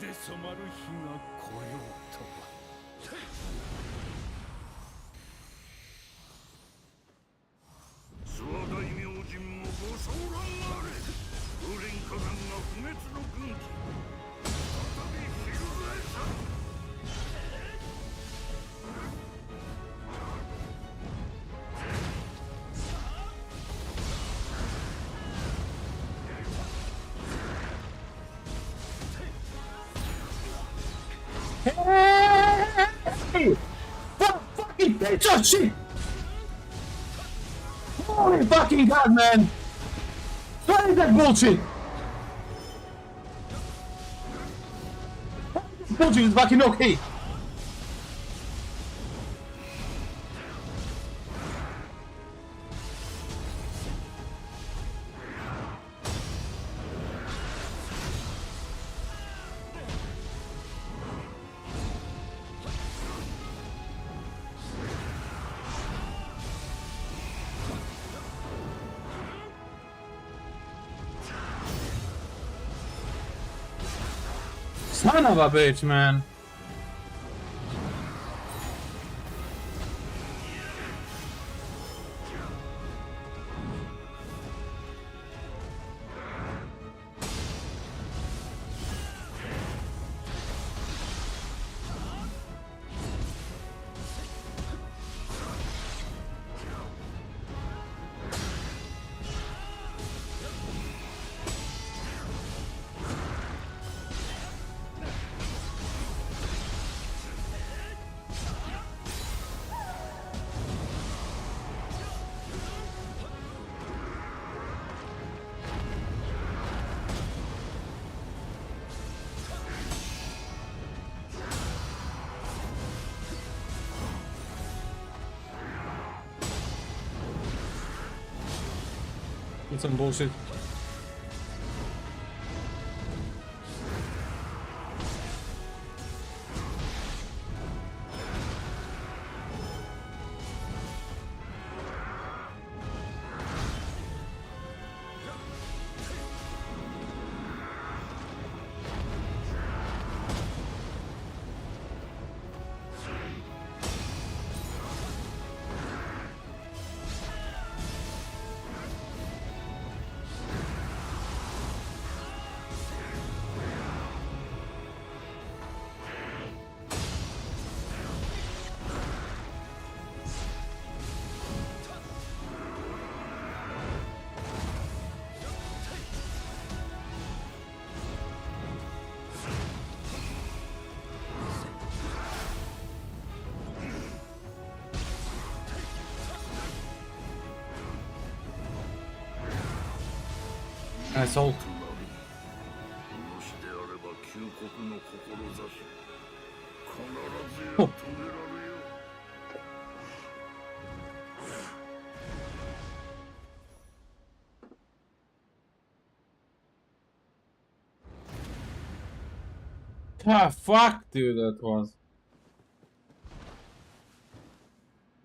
で染まる日が来ようとは。諏訪大明神もご騒乱あれ。風林火山が不滅の軍旗。再び翻さ。Hey! Fucking bitch! Oh shit! Holy fucking god, man! What is that bullshit? This bullshit is fucking okay. Son of a bitch, man. It's some bullshit. Asshole. となり、もしであれば旧国の志、必ずや止められよう。Ah, fuck, dude, that was.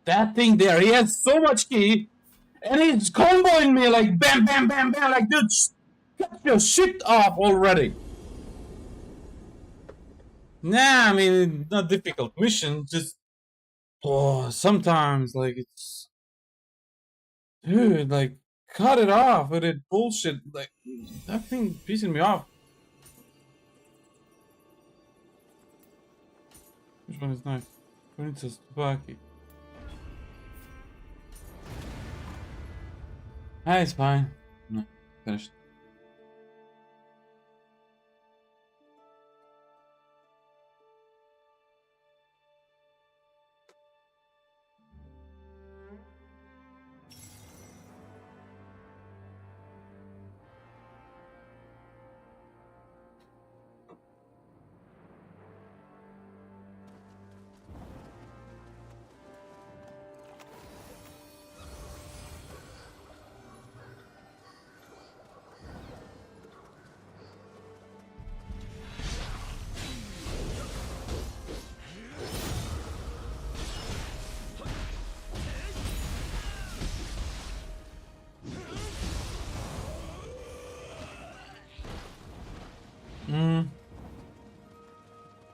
That thing there, he has so much ki, and he's comboing me like bam, bam, bam, bam, like, dude, cut your shit off already. Nah, I mean, not difficult mission, just, oh, sometimes, like, it's, dude, like, cut it off with it bullshit, like, that thing pissing me off. Which one is nice? Princess Tsubaki. Ah, it's fine. No, finished.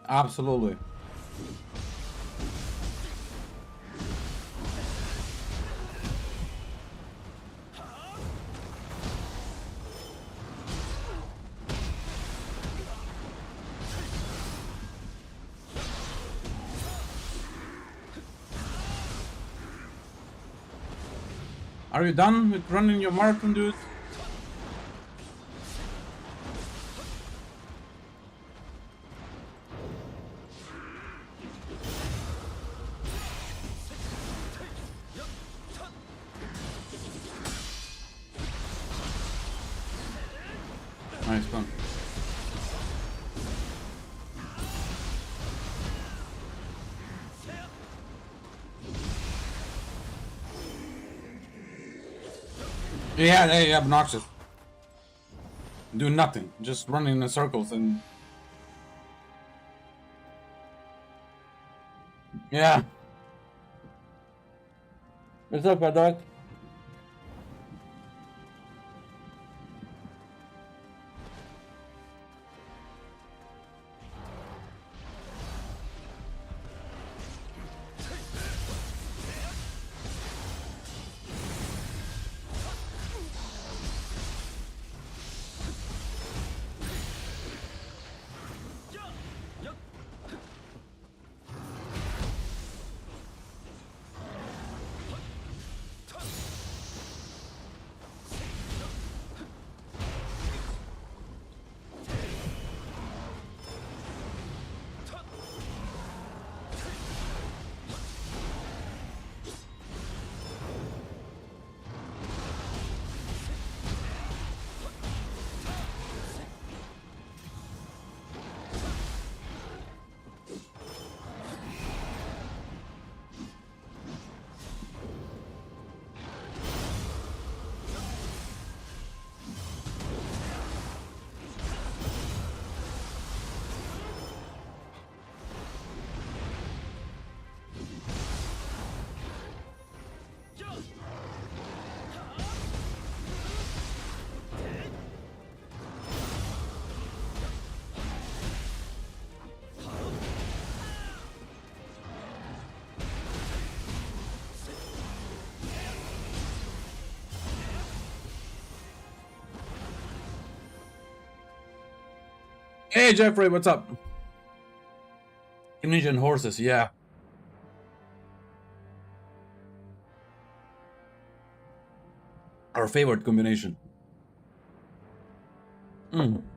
Absolutely. Are you done with running your marathon, dude? Nice one. Yeah, they obnoxious. Do nothing, just running in circles and yeah. What's up, my dog? Hey Jeffrey, what's up? Ninja and horses, yeah. Our favorite combination. Yeah.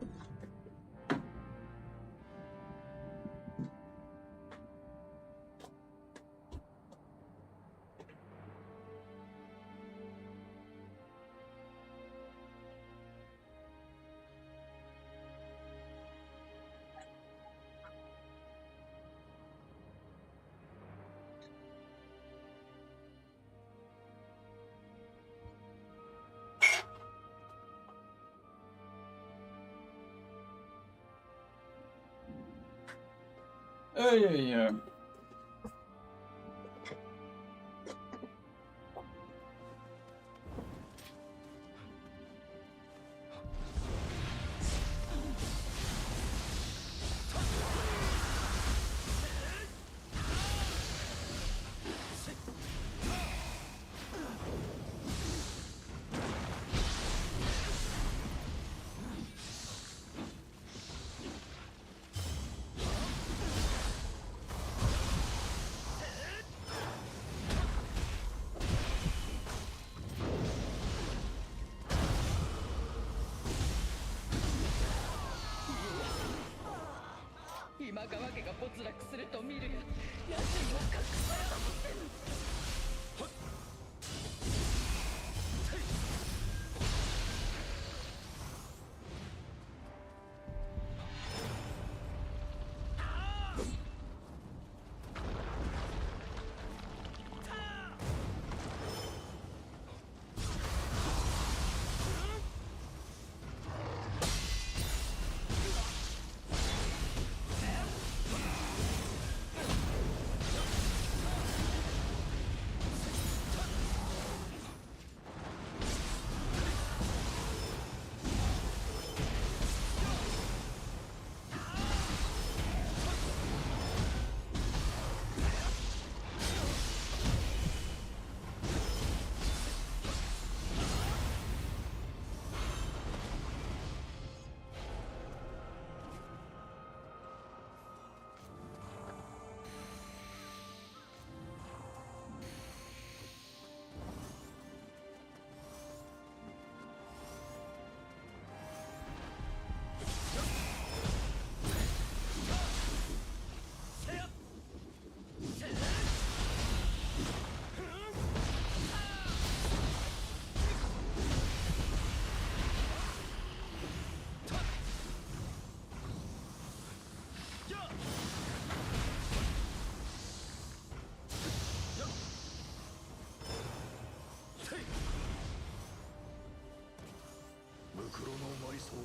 袋の埋葬を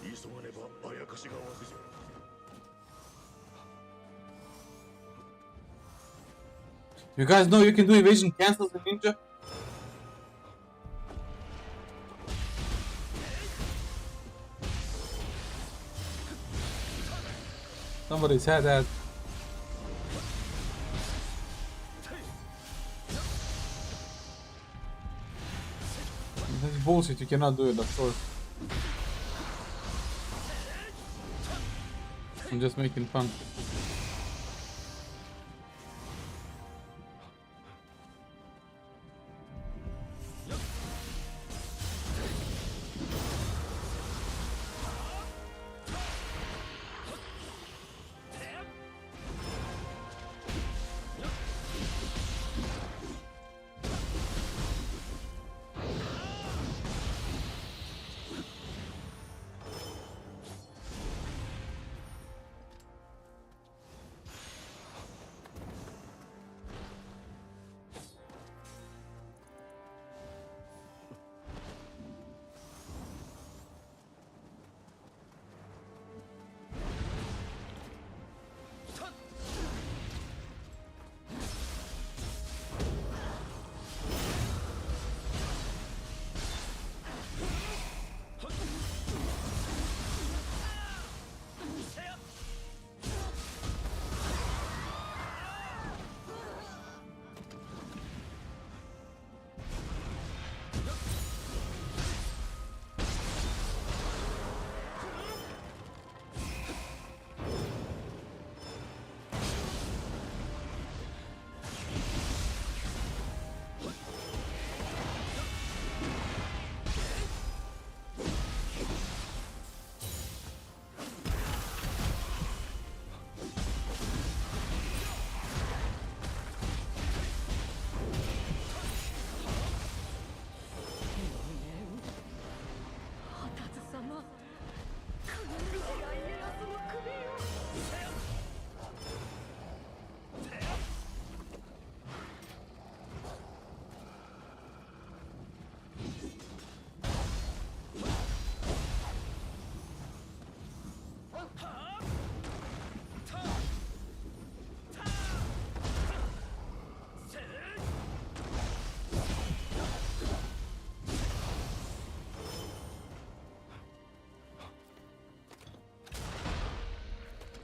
急がねばあやかしがわせじゃ。You guys know you can do evasion cancels in Ninja? Somebody said that. That's bullshit, you cannot do it, of course. I'm just making fun.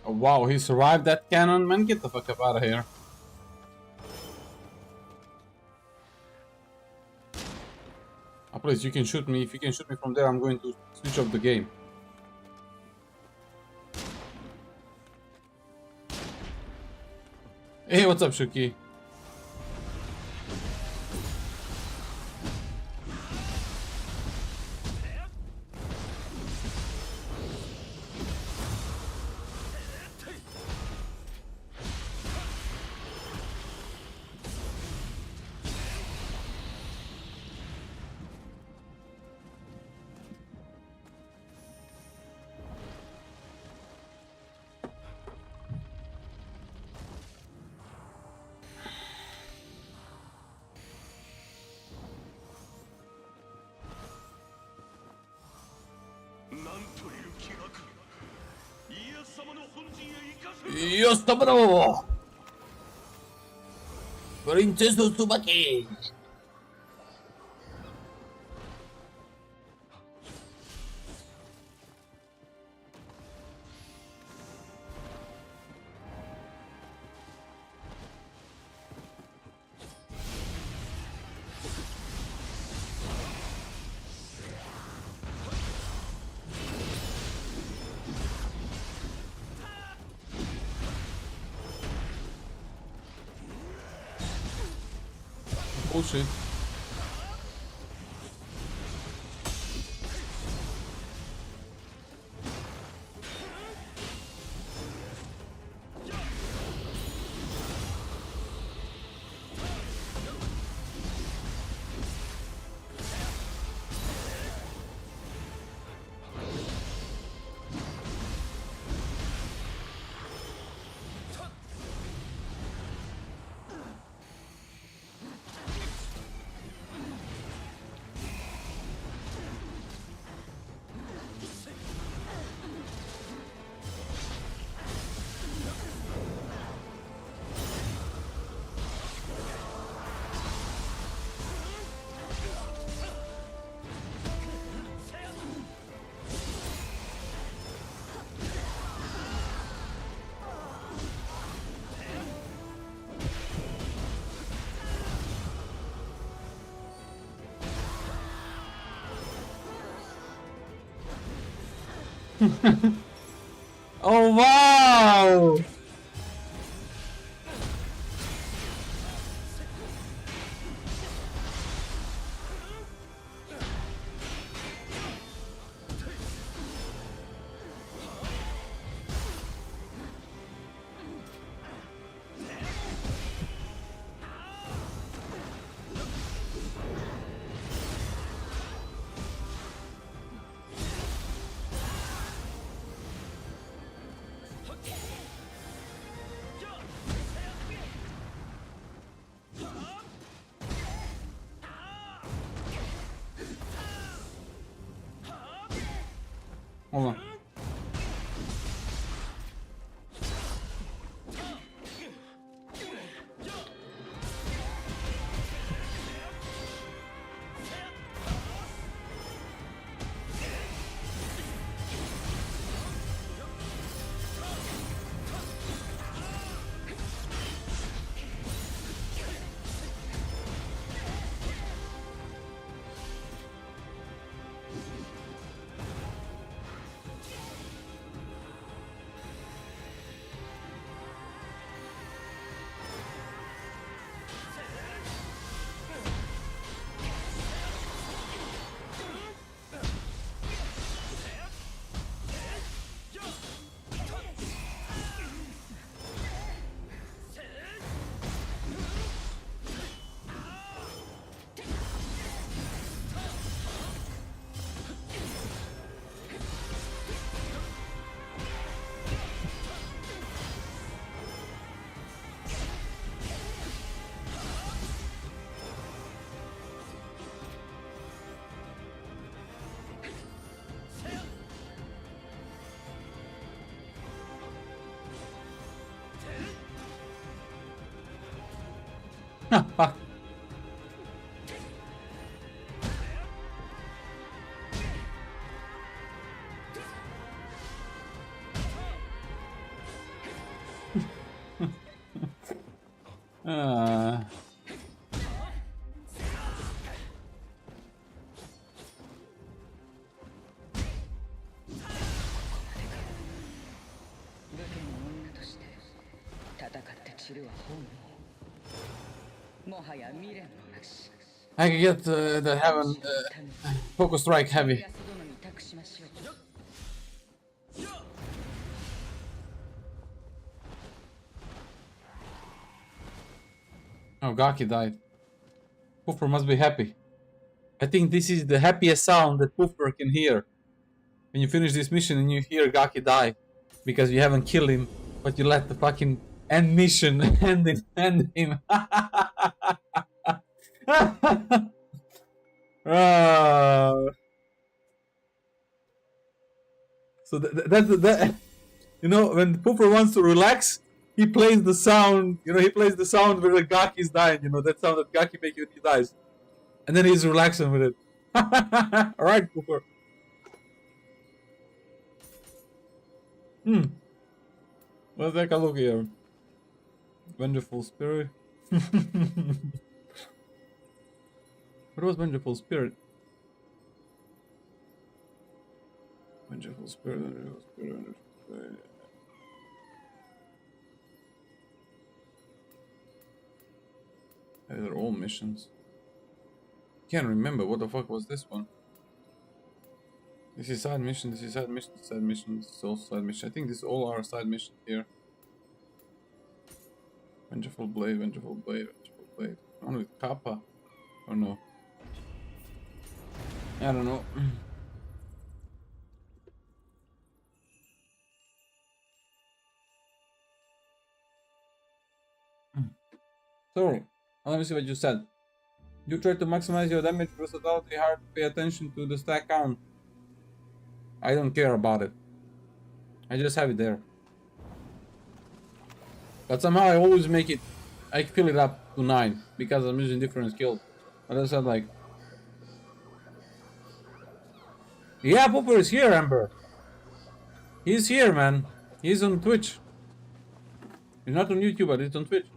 Oh, wow, he survived that cannon? Man, get the fuck up out of here. Oh, please, you can shoot me. If you can shoot me from there, I'm going to switch off the game. Hey, what's up, Shuki? Yo, stop Princess Tsubaki! Bullshit. Oh wow! Hold on. Fuck. Ah. I can get the heaven focus strike heavy. Oh, Gaki died. Puffer must be happy. I think this is the happiest sound that Puffer can hear. When you finish this mission and you hear Gaki die. Because you haven't killed him, but you let the fucking end mission end him. So that you know, when Puffer wants to relax, he plays the sound. You know, he plays the sound where the Gaki is dying. You know, that sound that Gaki makes when he dies, and then he's relaxing with it. All right, Puffer. Let's take a look here. Vengeful Spirit. What was Vengeful Spirit? Vengeful Spirit, Vengeful Spirit, Vengeful Spirit. These are all missions. Can't remember what the fuck was this one. This is side mission, this is side mission, side mission, this is also side mission. I think these all are side missions here. Vengeful Blade, Vengeful Blade, Vengeful Blade. One with Kappa. Or no? I don't know. So, let me see what you said. You try to maximize your damage versatility, hard to pay attention to the stack count. I don't care about it. I just have it there. But somehow I always make it, I fill it up to 9 because I'm using different skills. But I said like, yeah, Pooper is here, Amber. He's here, man. He's on Twitch. He's not on YouTube, but he's on Twitch.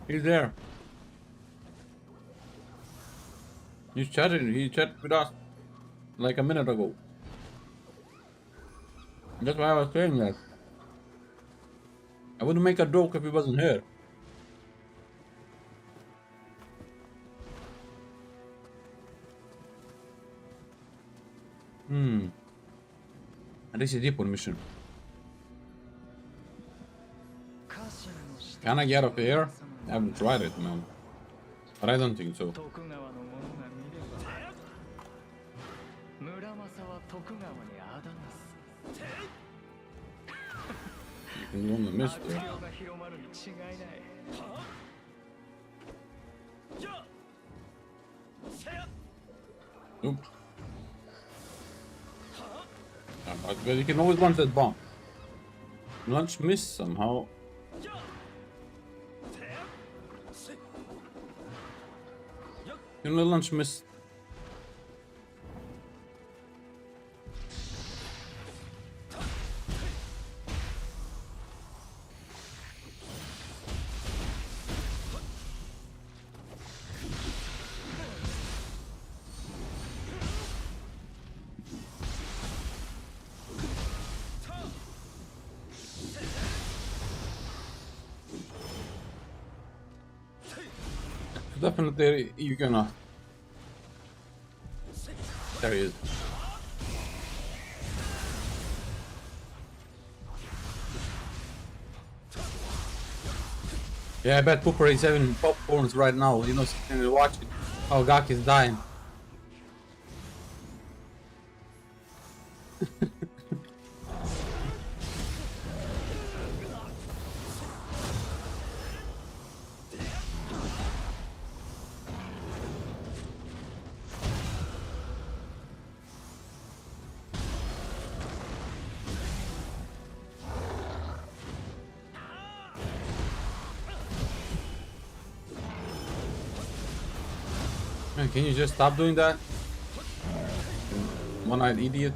He's there. He's chatting. He chatted with us like a minute ago. That's why I was saying that. I wouldn't make a joke if he wasn't here. And this is deep one mission. Can I get up here? I haven't tried it, man. But I don't think so. 徳川の者が見れば村正は徳川にあだなす You can go on the mist 悪 there. 霊が広まるに違いない Nope. But you can always launch that bomb. Launch miss somehow. You know, launch miss. Definitely, you're gonna. There he is. Yeah, I bet Pooper is having popcorns right now, you know, sitting and watching how Gak is dying. Man, can you just stop doing that? One-eyed idiot.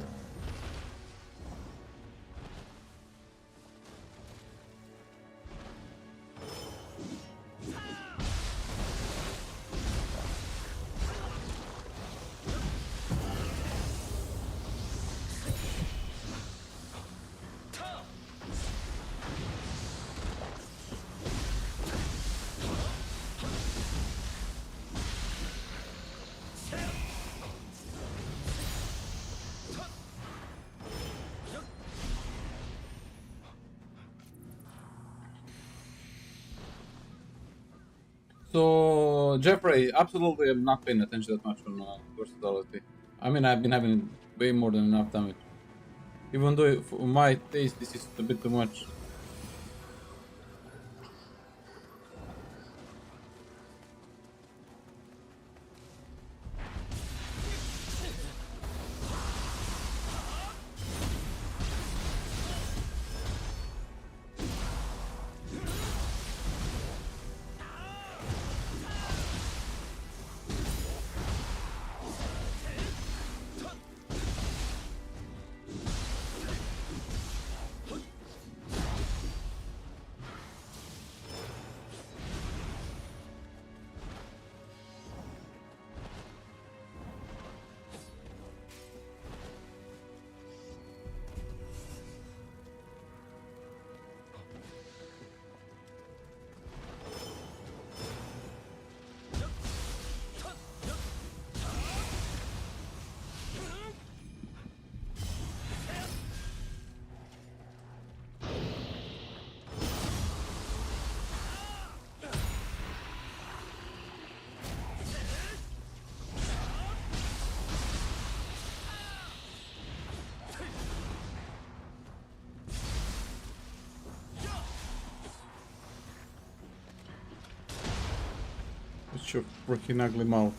So, Jeffrey, absolutely I'm not paying attention that much on versatility. I mean, I've been having way more than enough damage. Even though, for my taste, this is a bit too much. It's your freaking ugly mouth.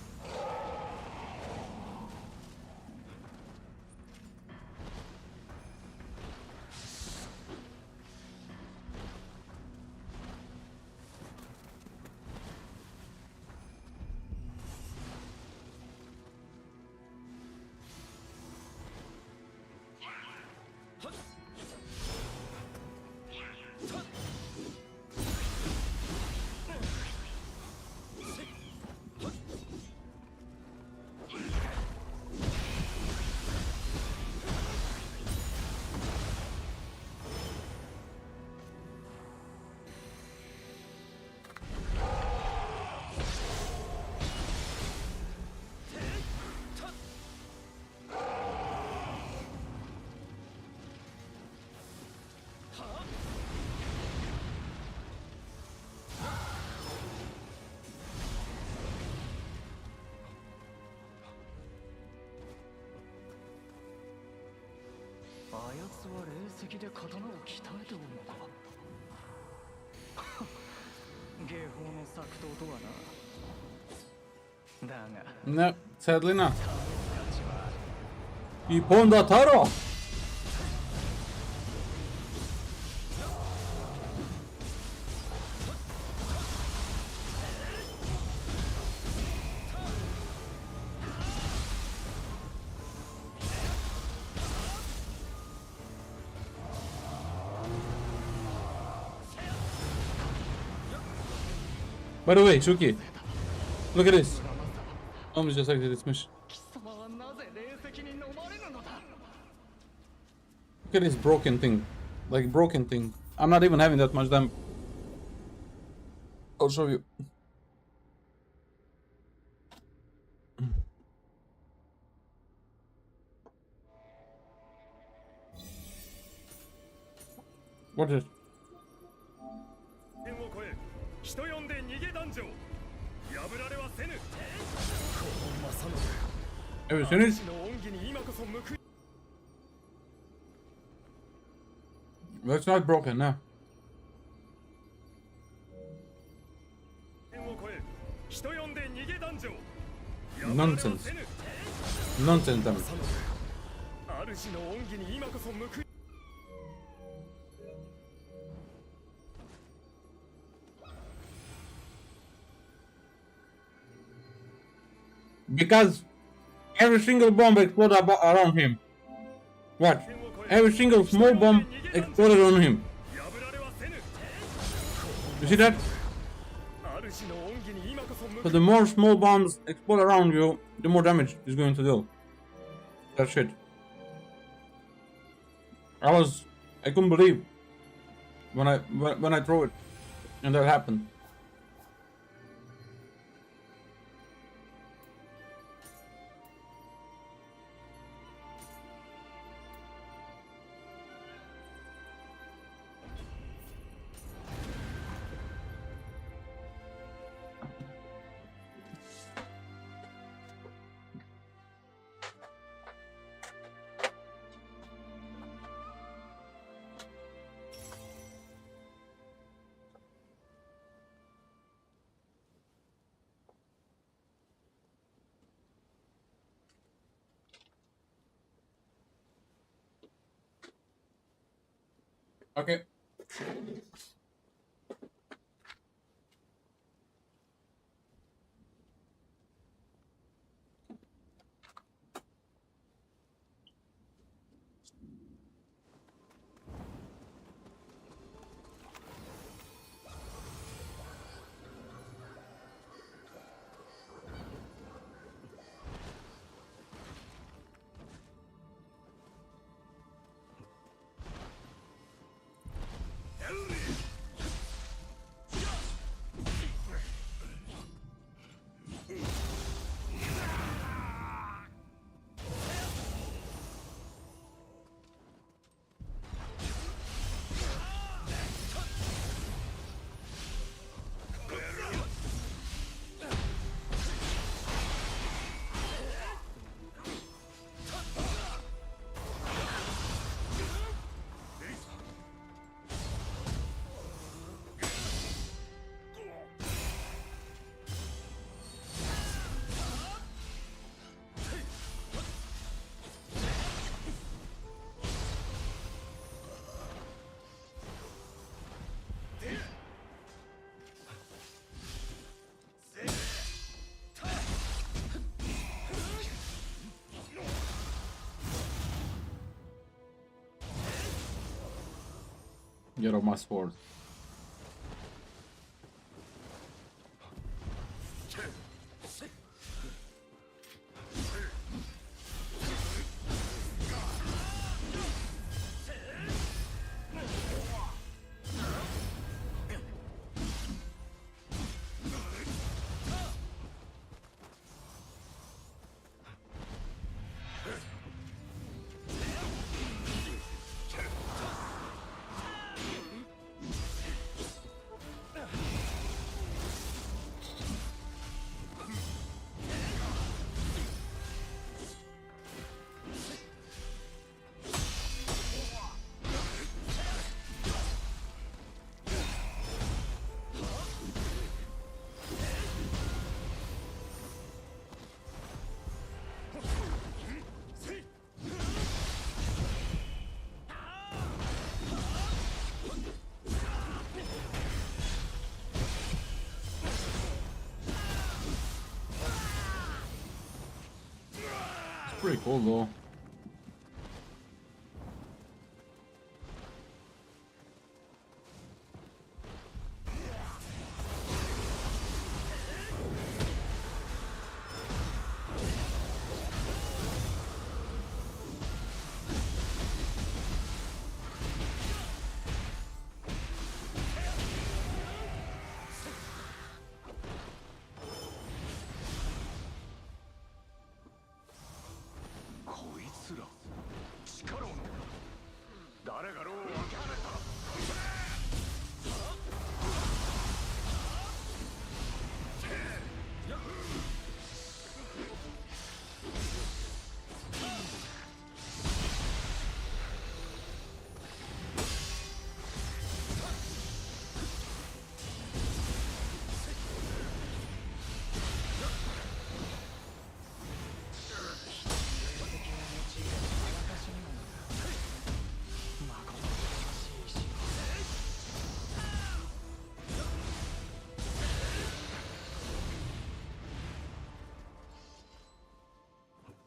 あやつは霊石で刀を鍛えておるのか。芸法の作刀とはな。だが No, sadly not. 試す価値はある。 Iponda Taro! By the way, Shuki, look at this. Almost just exited this mission. 貴様はなぜ霊石に飲まれるのだ。 Look at this broken thing. Like, broken thing. I'm not even having that much damage. I'll show you. Watch it. 天を越え人呼んで逃げ壇上破られはせぬ。この正信 Have you seen it? 主の恩義に今こそ報い。 That's not broken, no. 天を越え人呼んで逃げ壇上 Nonsense. Nonsense, damn it. 主の恩義に今こそ報い。 Because every single bomb exploded around him. Watch. Every single small bomb exploded on him. You see that? So the more small bombs explode around you, the more damage it's going to do. That shit. I couldn't believe when I throw it and that happened. Okay. Get off my sword. pretty cool though.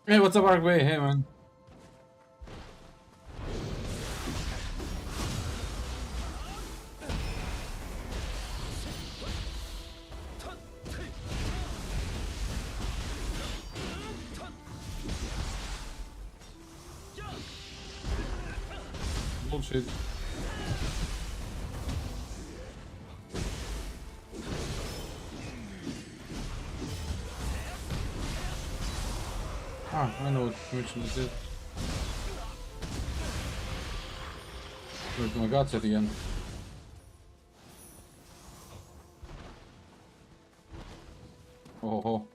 Hey, what's up, Arkway? Hey, man. Bullshit. Ah, I know what mission this is. Where's my guts at the end? Oh, ho.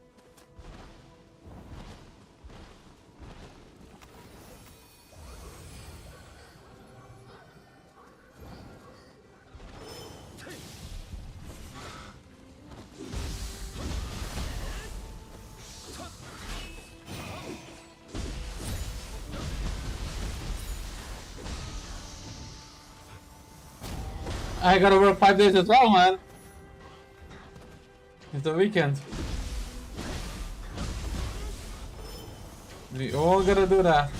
I gotta work 5 days as well, man. It's the weekend. We all gotta do that.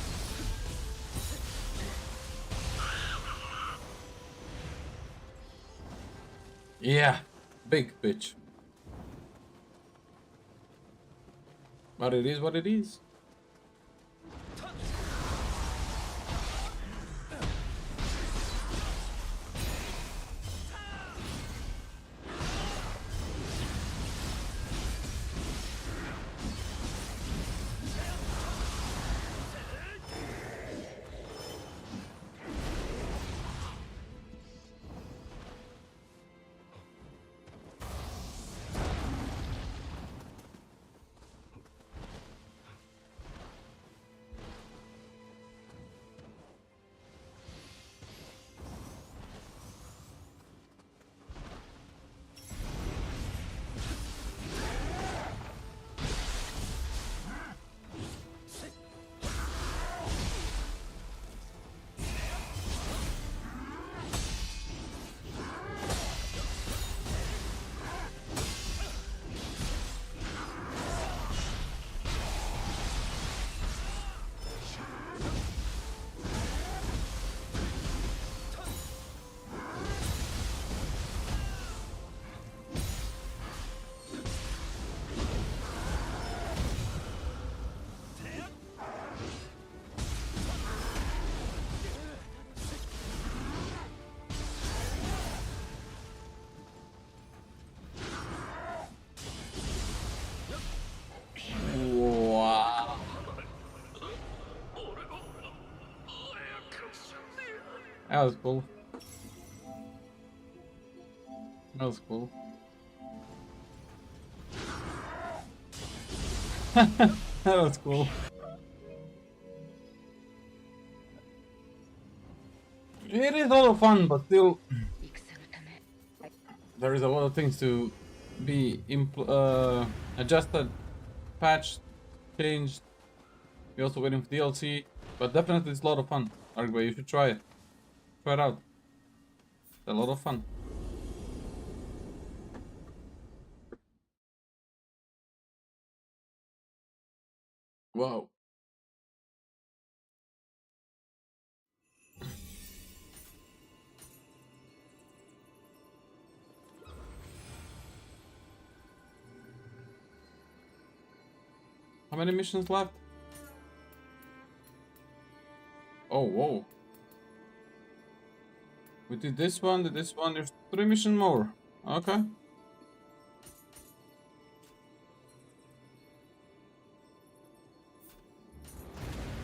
Yeah, big bitch. But it is what it is. Wow. That was cool. That was cool. That was cool. It is a lot of fun, but still, there is a lot of things to be adjusted, patched, changed. We're also waiting for DLC, but definitely it's a lot of fun. Arguably, you should try it. Try it out. It's a lot of fun. Wow. How many missions left? Oh, whoa. We did this one, there's 3 missions more. Okay.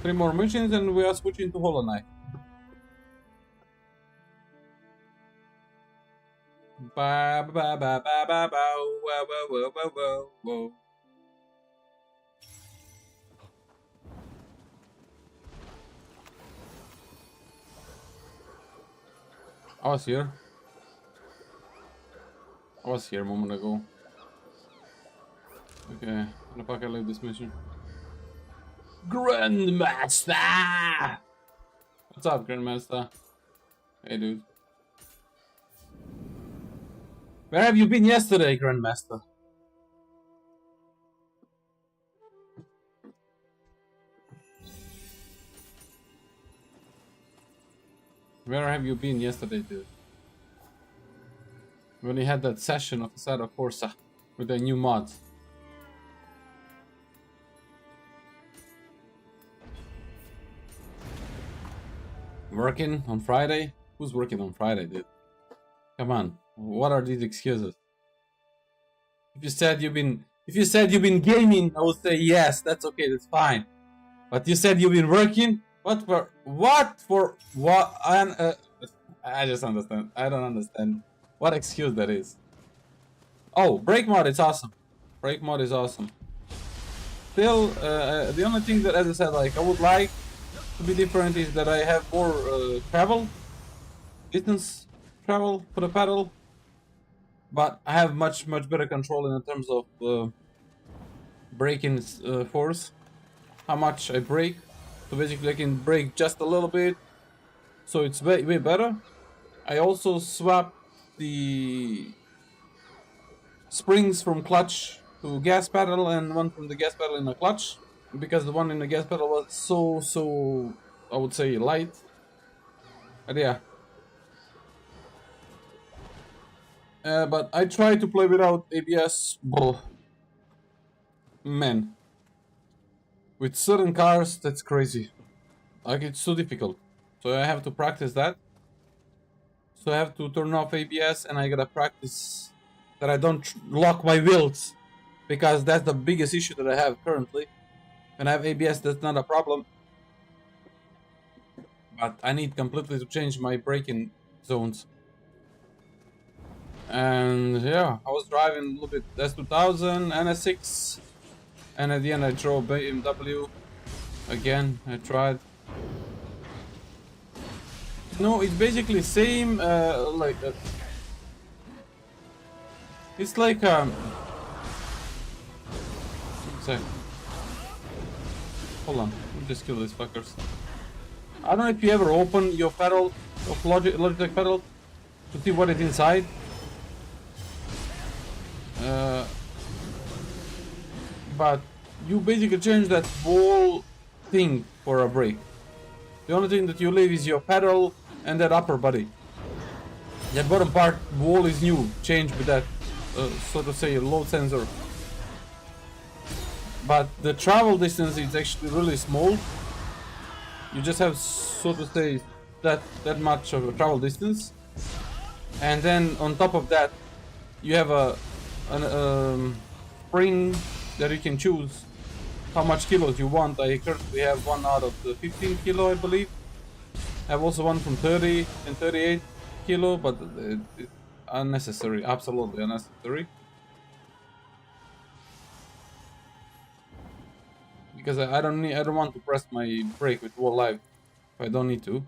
Three more missions and we are switching to Hollow Knight. Ba ba ba ba ba ba whoa whoa whoa whoa whoa. I was here. I was here a moment ago. Okay, the fuck I leave this mission. Grandmaster! What's up, Grandmaster? Hey, dude. Where have you been yesterday, Grandmaster? Where have you been yesterday, dude? When we had that session of Asada Corsa with the new mods. Working on Friday? Who's working on Friday, dude? Come on. What are these excuses? If you said you've been gaming, I would say yes, that's okay, that's fine. But you said you've been working? What for what? I just understand. I don't understand what excuse that is. Oh, break mod is awesome. Break mod is awesome. Still, the only thing that, as I said, like I would like to be different is that I have more distance travel for the pedal, but I have much better control in terms of braking force, how much I brake. So basically I can brake just a little bit, so it's way better. I also swapped the springs from clutch to gas pedal and one from the gas pedal in the clutch, because the one in the gas pedal was so I would say light. But yeah. But I try to play without ABS. Man, with certain cars that's crazy. Like it's so difficult. So I have to practice that. So I have to turn off ABS and I gotta practice that I don't lock my wheels, because that's the biggest issue that I have currently. When I have ABS, that's not a problem. But I need completely to change my braking zones. And yeah, I was driving a little bit S2000, NS6, and at the end I drove BMW. Again, I tried. No, it's basically same, like it's like sorry. Hold on, let me just kill these fuckers. I don't know if you ever open your pedal of Logitech pedal to see what is inside. But you basically change that whole thing for a brake. The only thing that you leave is your pedal and that upper body. That bottom part wall is new, changed with that, so to say, load sensor. But the travel distance is actually really small. You just have, so to say, that much of a travel distance, and then on top of that, you have a spring that you can choose how much kilos you want. I currently have one out of the 15 kilo, I believe. I have also one from 30 and 38 kilo, but it's unnecessary, absolutely unnecessary. Because I don't want to press my brake with wall live if I don't need to.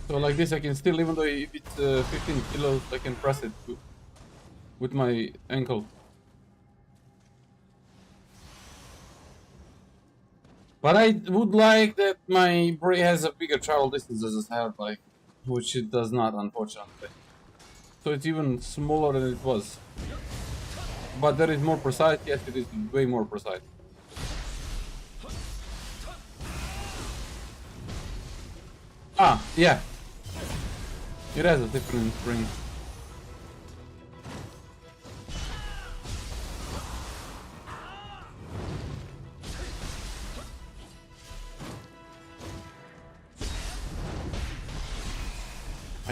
So like this I can still, even though if it's 15 kilos, I can press it with my ankle. But I would like that my brake has a bigger travel distance, as I have, like, which it does not, unfortunately. So it's even smaller than it was. But there is more precise. Yes, it is way more precise. Ah, yeah. It has a different spring.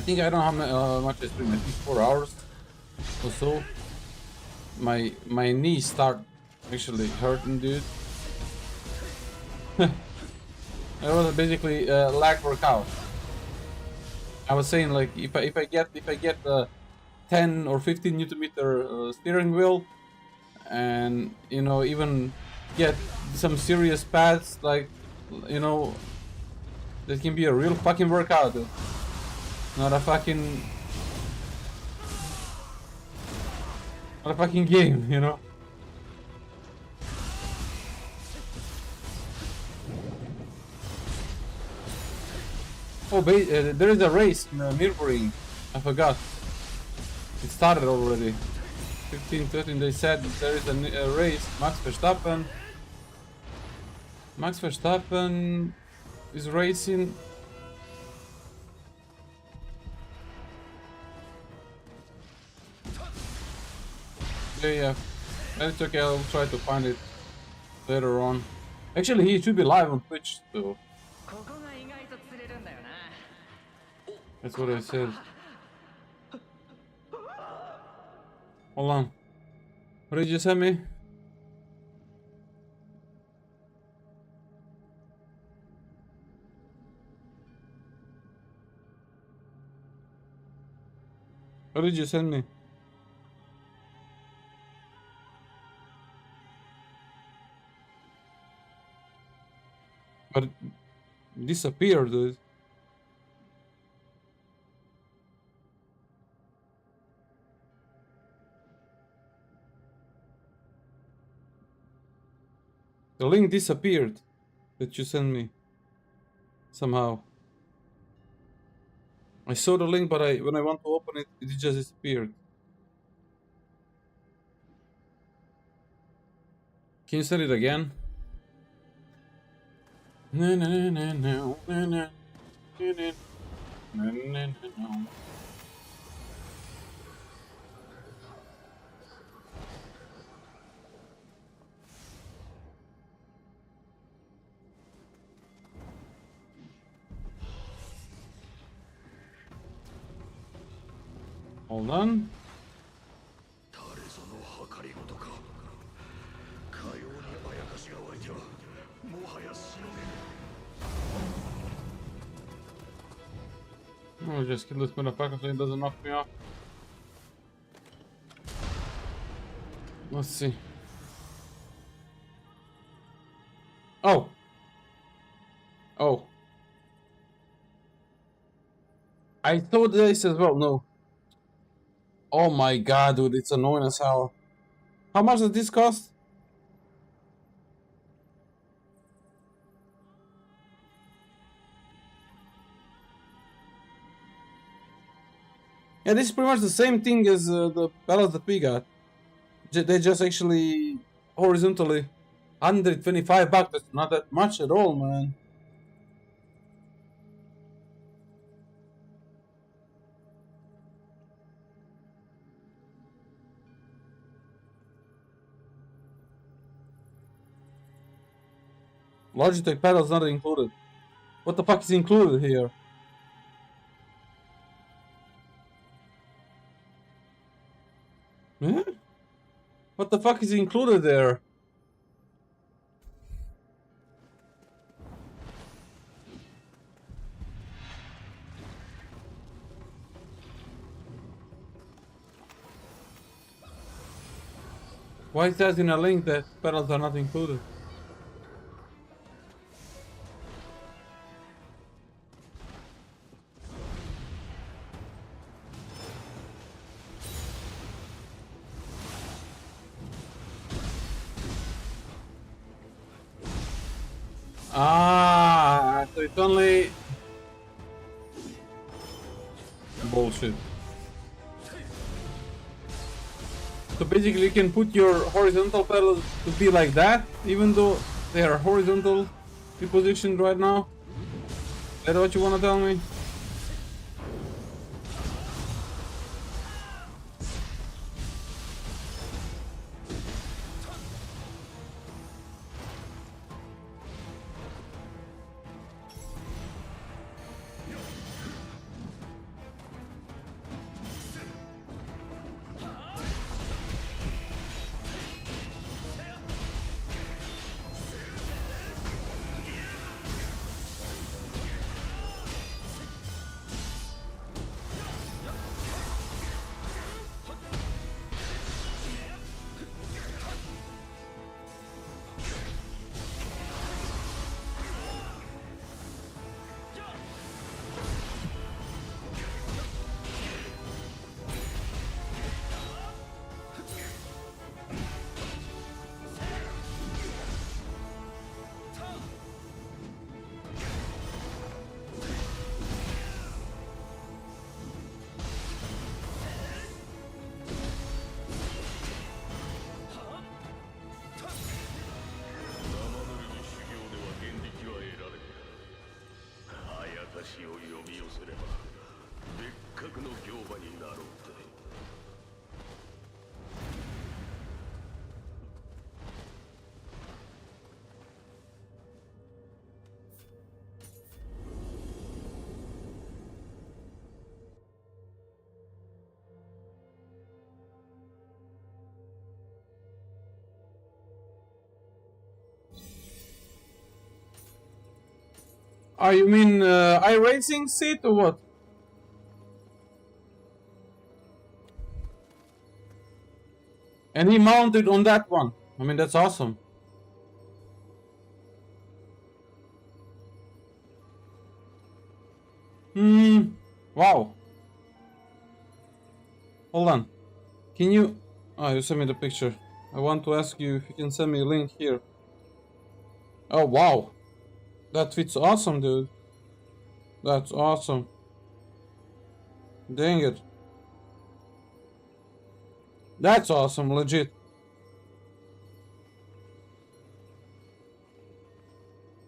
I think I don't know how much I streamed. I think 4 hours or so. My knees start actually hurting, dude. It was basically a leg workout. I was saying like if I get 10 or 15 Newton meter steering wheel, and you know even get some serious pads, like you know, that can be a real fucking workout. Dude. Not a fucking game, you know. Oh, there is a race in Nürburgring. I forgot. It started already. 15, 13. They said there is a race. Max Verstappen is racing. Yeah. That's okay. I'll try to find it later on. Actually, he should be live on Twitch, so. That's what I said. Hold on. What did you send me? What did you send me? But it disappeared, dude. The link disappeared that you sent me. Somehow. I saw the link, but when I want to open it, it just disappeared. Can you send it again? No, no, no, no, no, no, no, no, no, no, no. Hold on. I'll just kill this motherfucker so he doesn't knock me off. Let's see. Oh. Oh. I thought this as well. No. Oh my god, dude, it's annoying as hell. How much does this cost? Yeah, this is pretty much the same thing as the pedals that we got. They just actually horizontally. 125 bucks, that's not that much at all, man. Logitech pedals not included. What the fuck is included here? Huh? What the fuck is included there? Why is that in a link that pedals are not included? Ah, so it's only bullshit. So basically you can put your horizontal pedals to be like that, even though they are horizontal positioned right now? Is that what you want to tell me? Oh, you mean iRacing seat or what? And he mounted on that one. I mean, that's awesome. Wow. Hold on. Can you... Oh, you sent me the picture. I want to ask you if you can send me a link here. Oh, wow. That fits awesome, dude. That's awesome. Dang it. That's awesome, legit.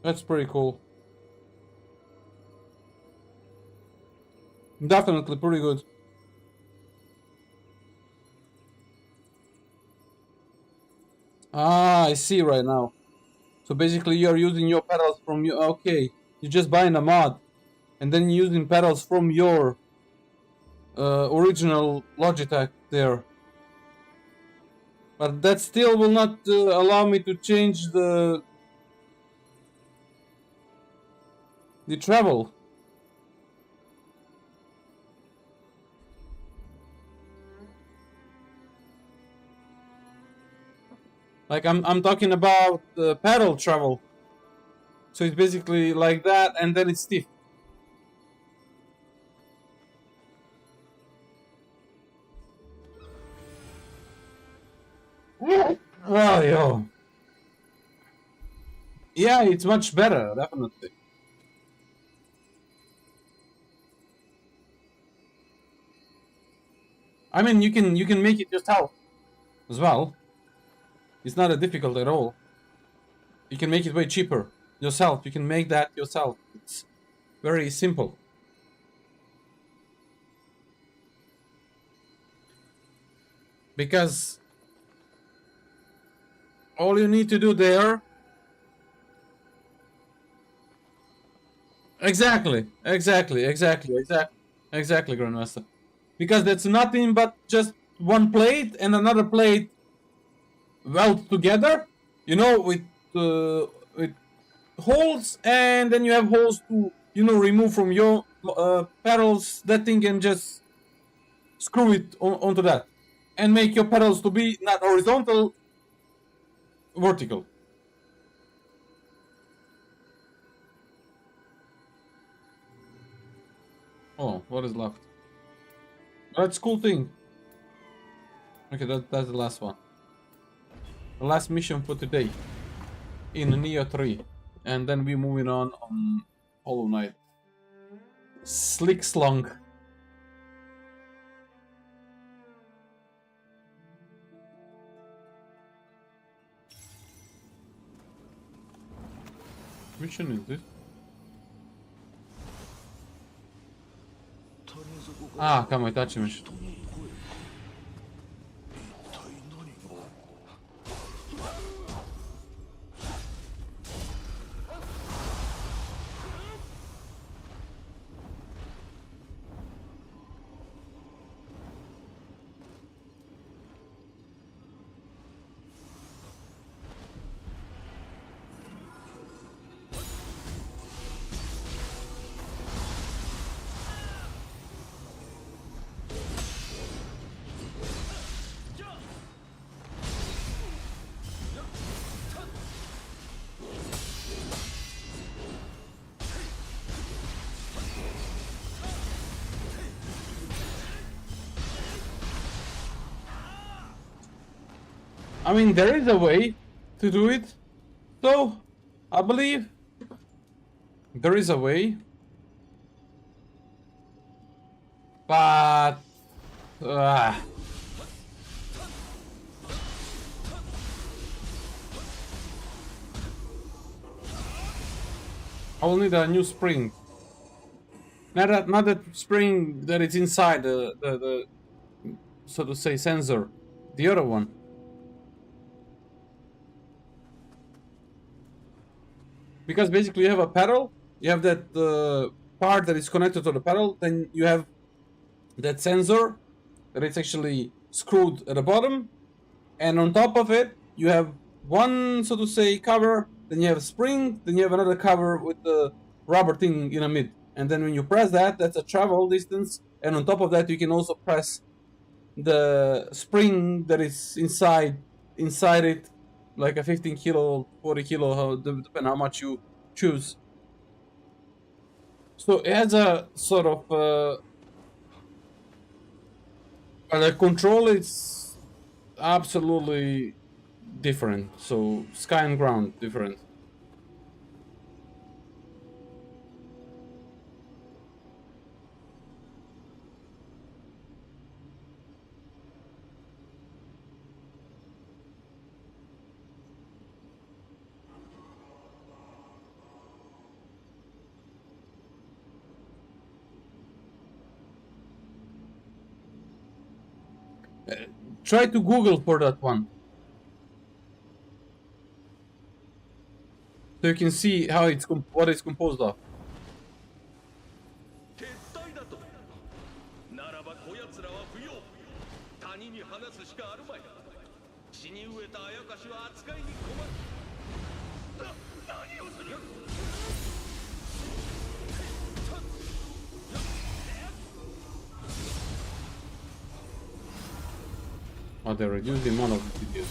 That's pretty cool. Definitely pretty good. Ah, I see right now. So basically you're using your pedals from your... Okay. You're just buying a mod. And then using pedals from your original Logitech there. But that still will not allow me to change the travel. Like I'm talking about pedal travel. So it's basically like that, and then it's stiff. Oh, yo. Yeah, it's much better, definitely. I mean, you can make it yourself as well. It's not difficult at all. You can make it way cheaper yourself. You can make that yourself. It's very simple. Because all you need to do there... Exactly, Grandmaster. Because that's nothing but just one plate and another plate welded together, you know, with holes, and then you have holes to, you know, remove from your pedals that thing and just screw it onto that and make your pedals to be not horizontal, vertical. Oh, what is left? That's a cool thing. Okay, that's the last one. The last mission for today in Nioh 3. And then we're moving on Hollow Knight. Silksong. Which one is this? Ah, come on, touch him. I mean, there is a way to do it, so I believe there is a way, but I will need a new spring. Not that spring that is inside the so to say sensor, the other one. Because basically you have a pedal, you have that part that is connected to the pedal, then you have that sensor that is actually screwed at the bottom, and on top of it you have one, so to say, cover, then you have a spring, then you have another cover with the rubber thing in the mid, and then when you press that, that's a travel distance, and on top of that you can also press the spring that is inside it, like a 15 kilo, 40 kilo, depending how much you choose. So it has a sort of the control is absolutely different. So sky and ground different. Try to Google for that one, so you can see how what it's composed of. 撤退だと。ならばこやつらは不要。谷に放すしかあるまい。血に飢えたあやかしは扱いに困る。何をする。Oh, they reduced the amount of videos.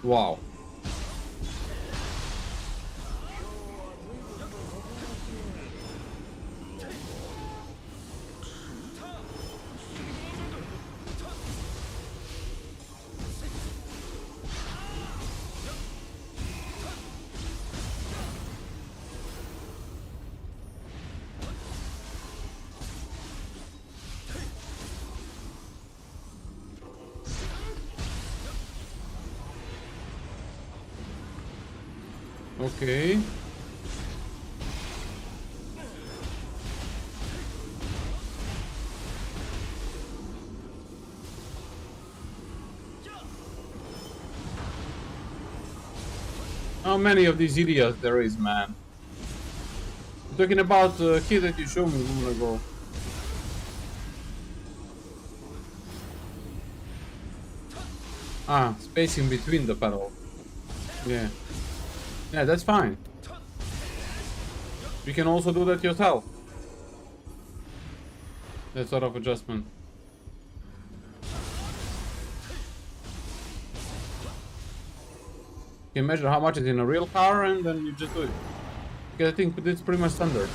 Wow. Okay. How many of these idiots there is, man? I'm talking about the kid that you showed me a moment ago. Ah, space in between the pedal. Yeah. Yeah, that's fine. You can also do that yourself. That sort of adjustment. You can measure how much is in a real car and then you just do it. Because I think it's pretty much standard.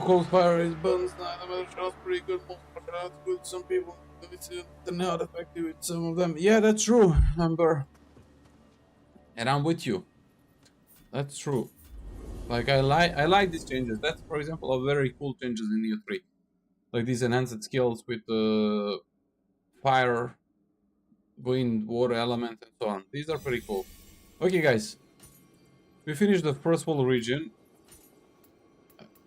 Cold fire is buns, not a better shot, pretty good, most good some people. It's not effective with some of them. Yeah, that's true, Amber. And I'm with you. That's true. Like I like these changes. That's, for example, a very cool changes in Nioh 3. Like these enhanced skills with fire, wind, water element, and so on. These are pretty cool. Okay, guys, we finished the first whole region.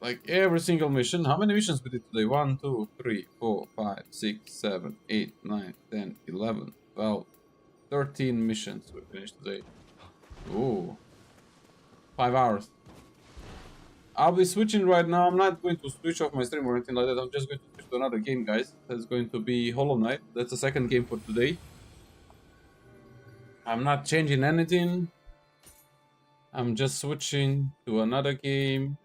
Like every single mission. How many missions we did today? 1, 2, 3, 4, 5, 6, 7, 8, 9, 10, 11, 12, 13 missions we finished today. Ooh. 5 hours. I'll be switching right now. I'm not going to switch off my stream or anything like that. I'm just going to switch to another game, guys. That's going to be Hollow Knight. That's the second game for today. I'm not changing anything. I'm just switching to another game.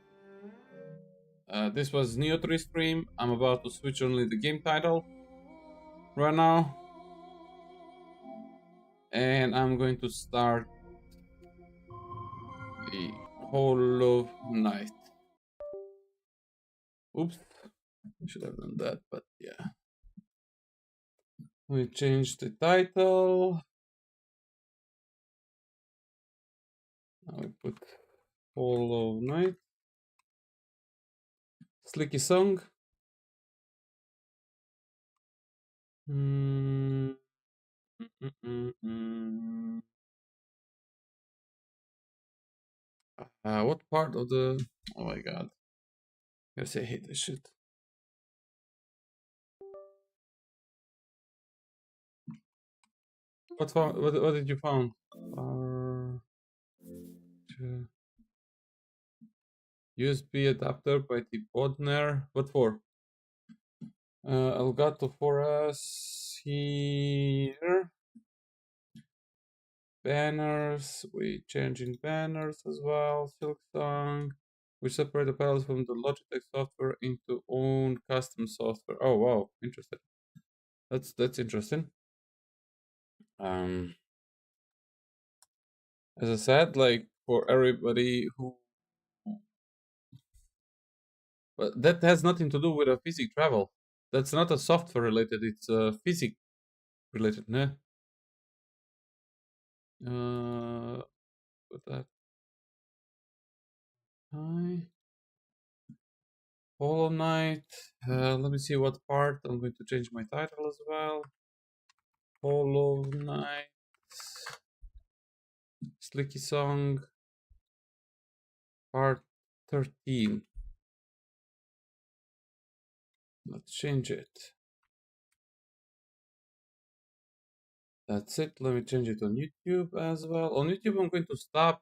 This was Nioh 3 stream. I'm about to switch only the game title right now. And I'm going to start the Hollow Knight. Oops. I should have done that, but yeah. We changed the title. Now we put Hollow Knight. Silksong. What part of the... Oh my god. Yes, I hate this shit. What did you found? USB adapter by the Bodner. What for? Elgato for us here. Banners. We changing banners as well. Silksong. We separate the files from the Logitech software into own custom software. Oh wow, interesting. That's interesting. As I said, like for everybody who, but that has nothing to do with a physic travel. That's not a software related. It's a physic related. Nah. Put that. Hi. Hollow Knight. Let me see what part. I'm going to change my title as well. Hollow Knight. Silksong. Part 13. Let's change it. That's it. Let me change it on YouTube as well. On YouTube, I'm going to stop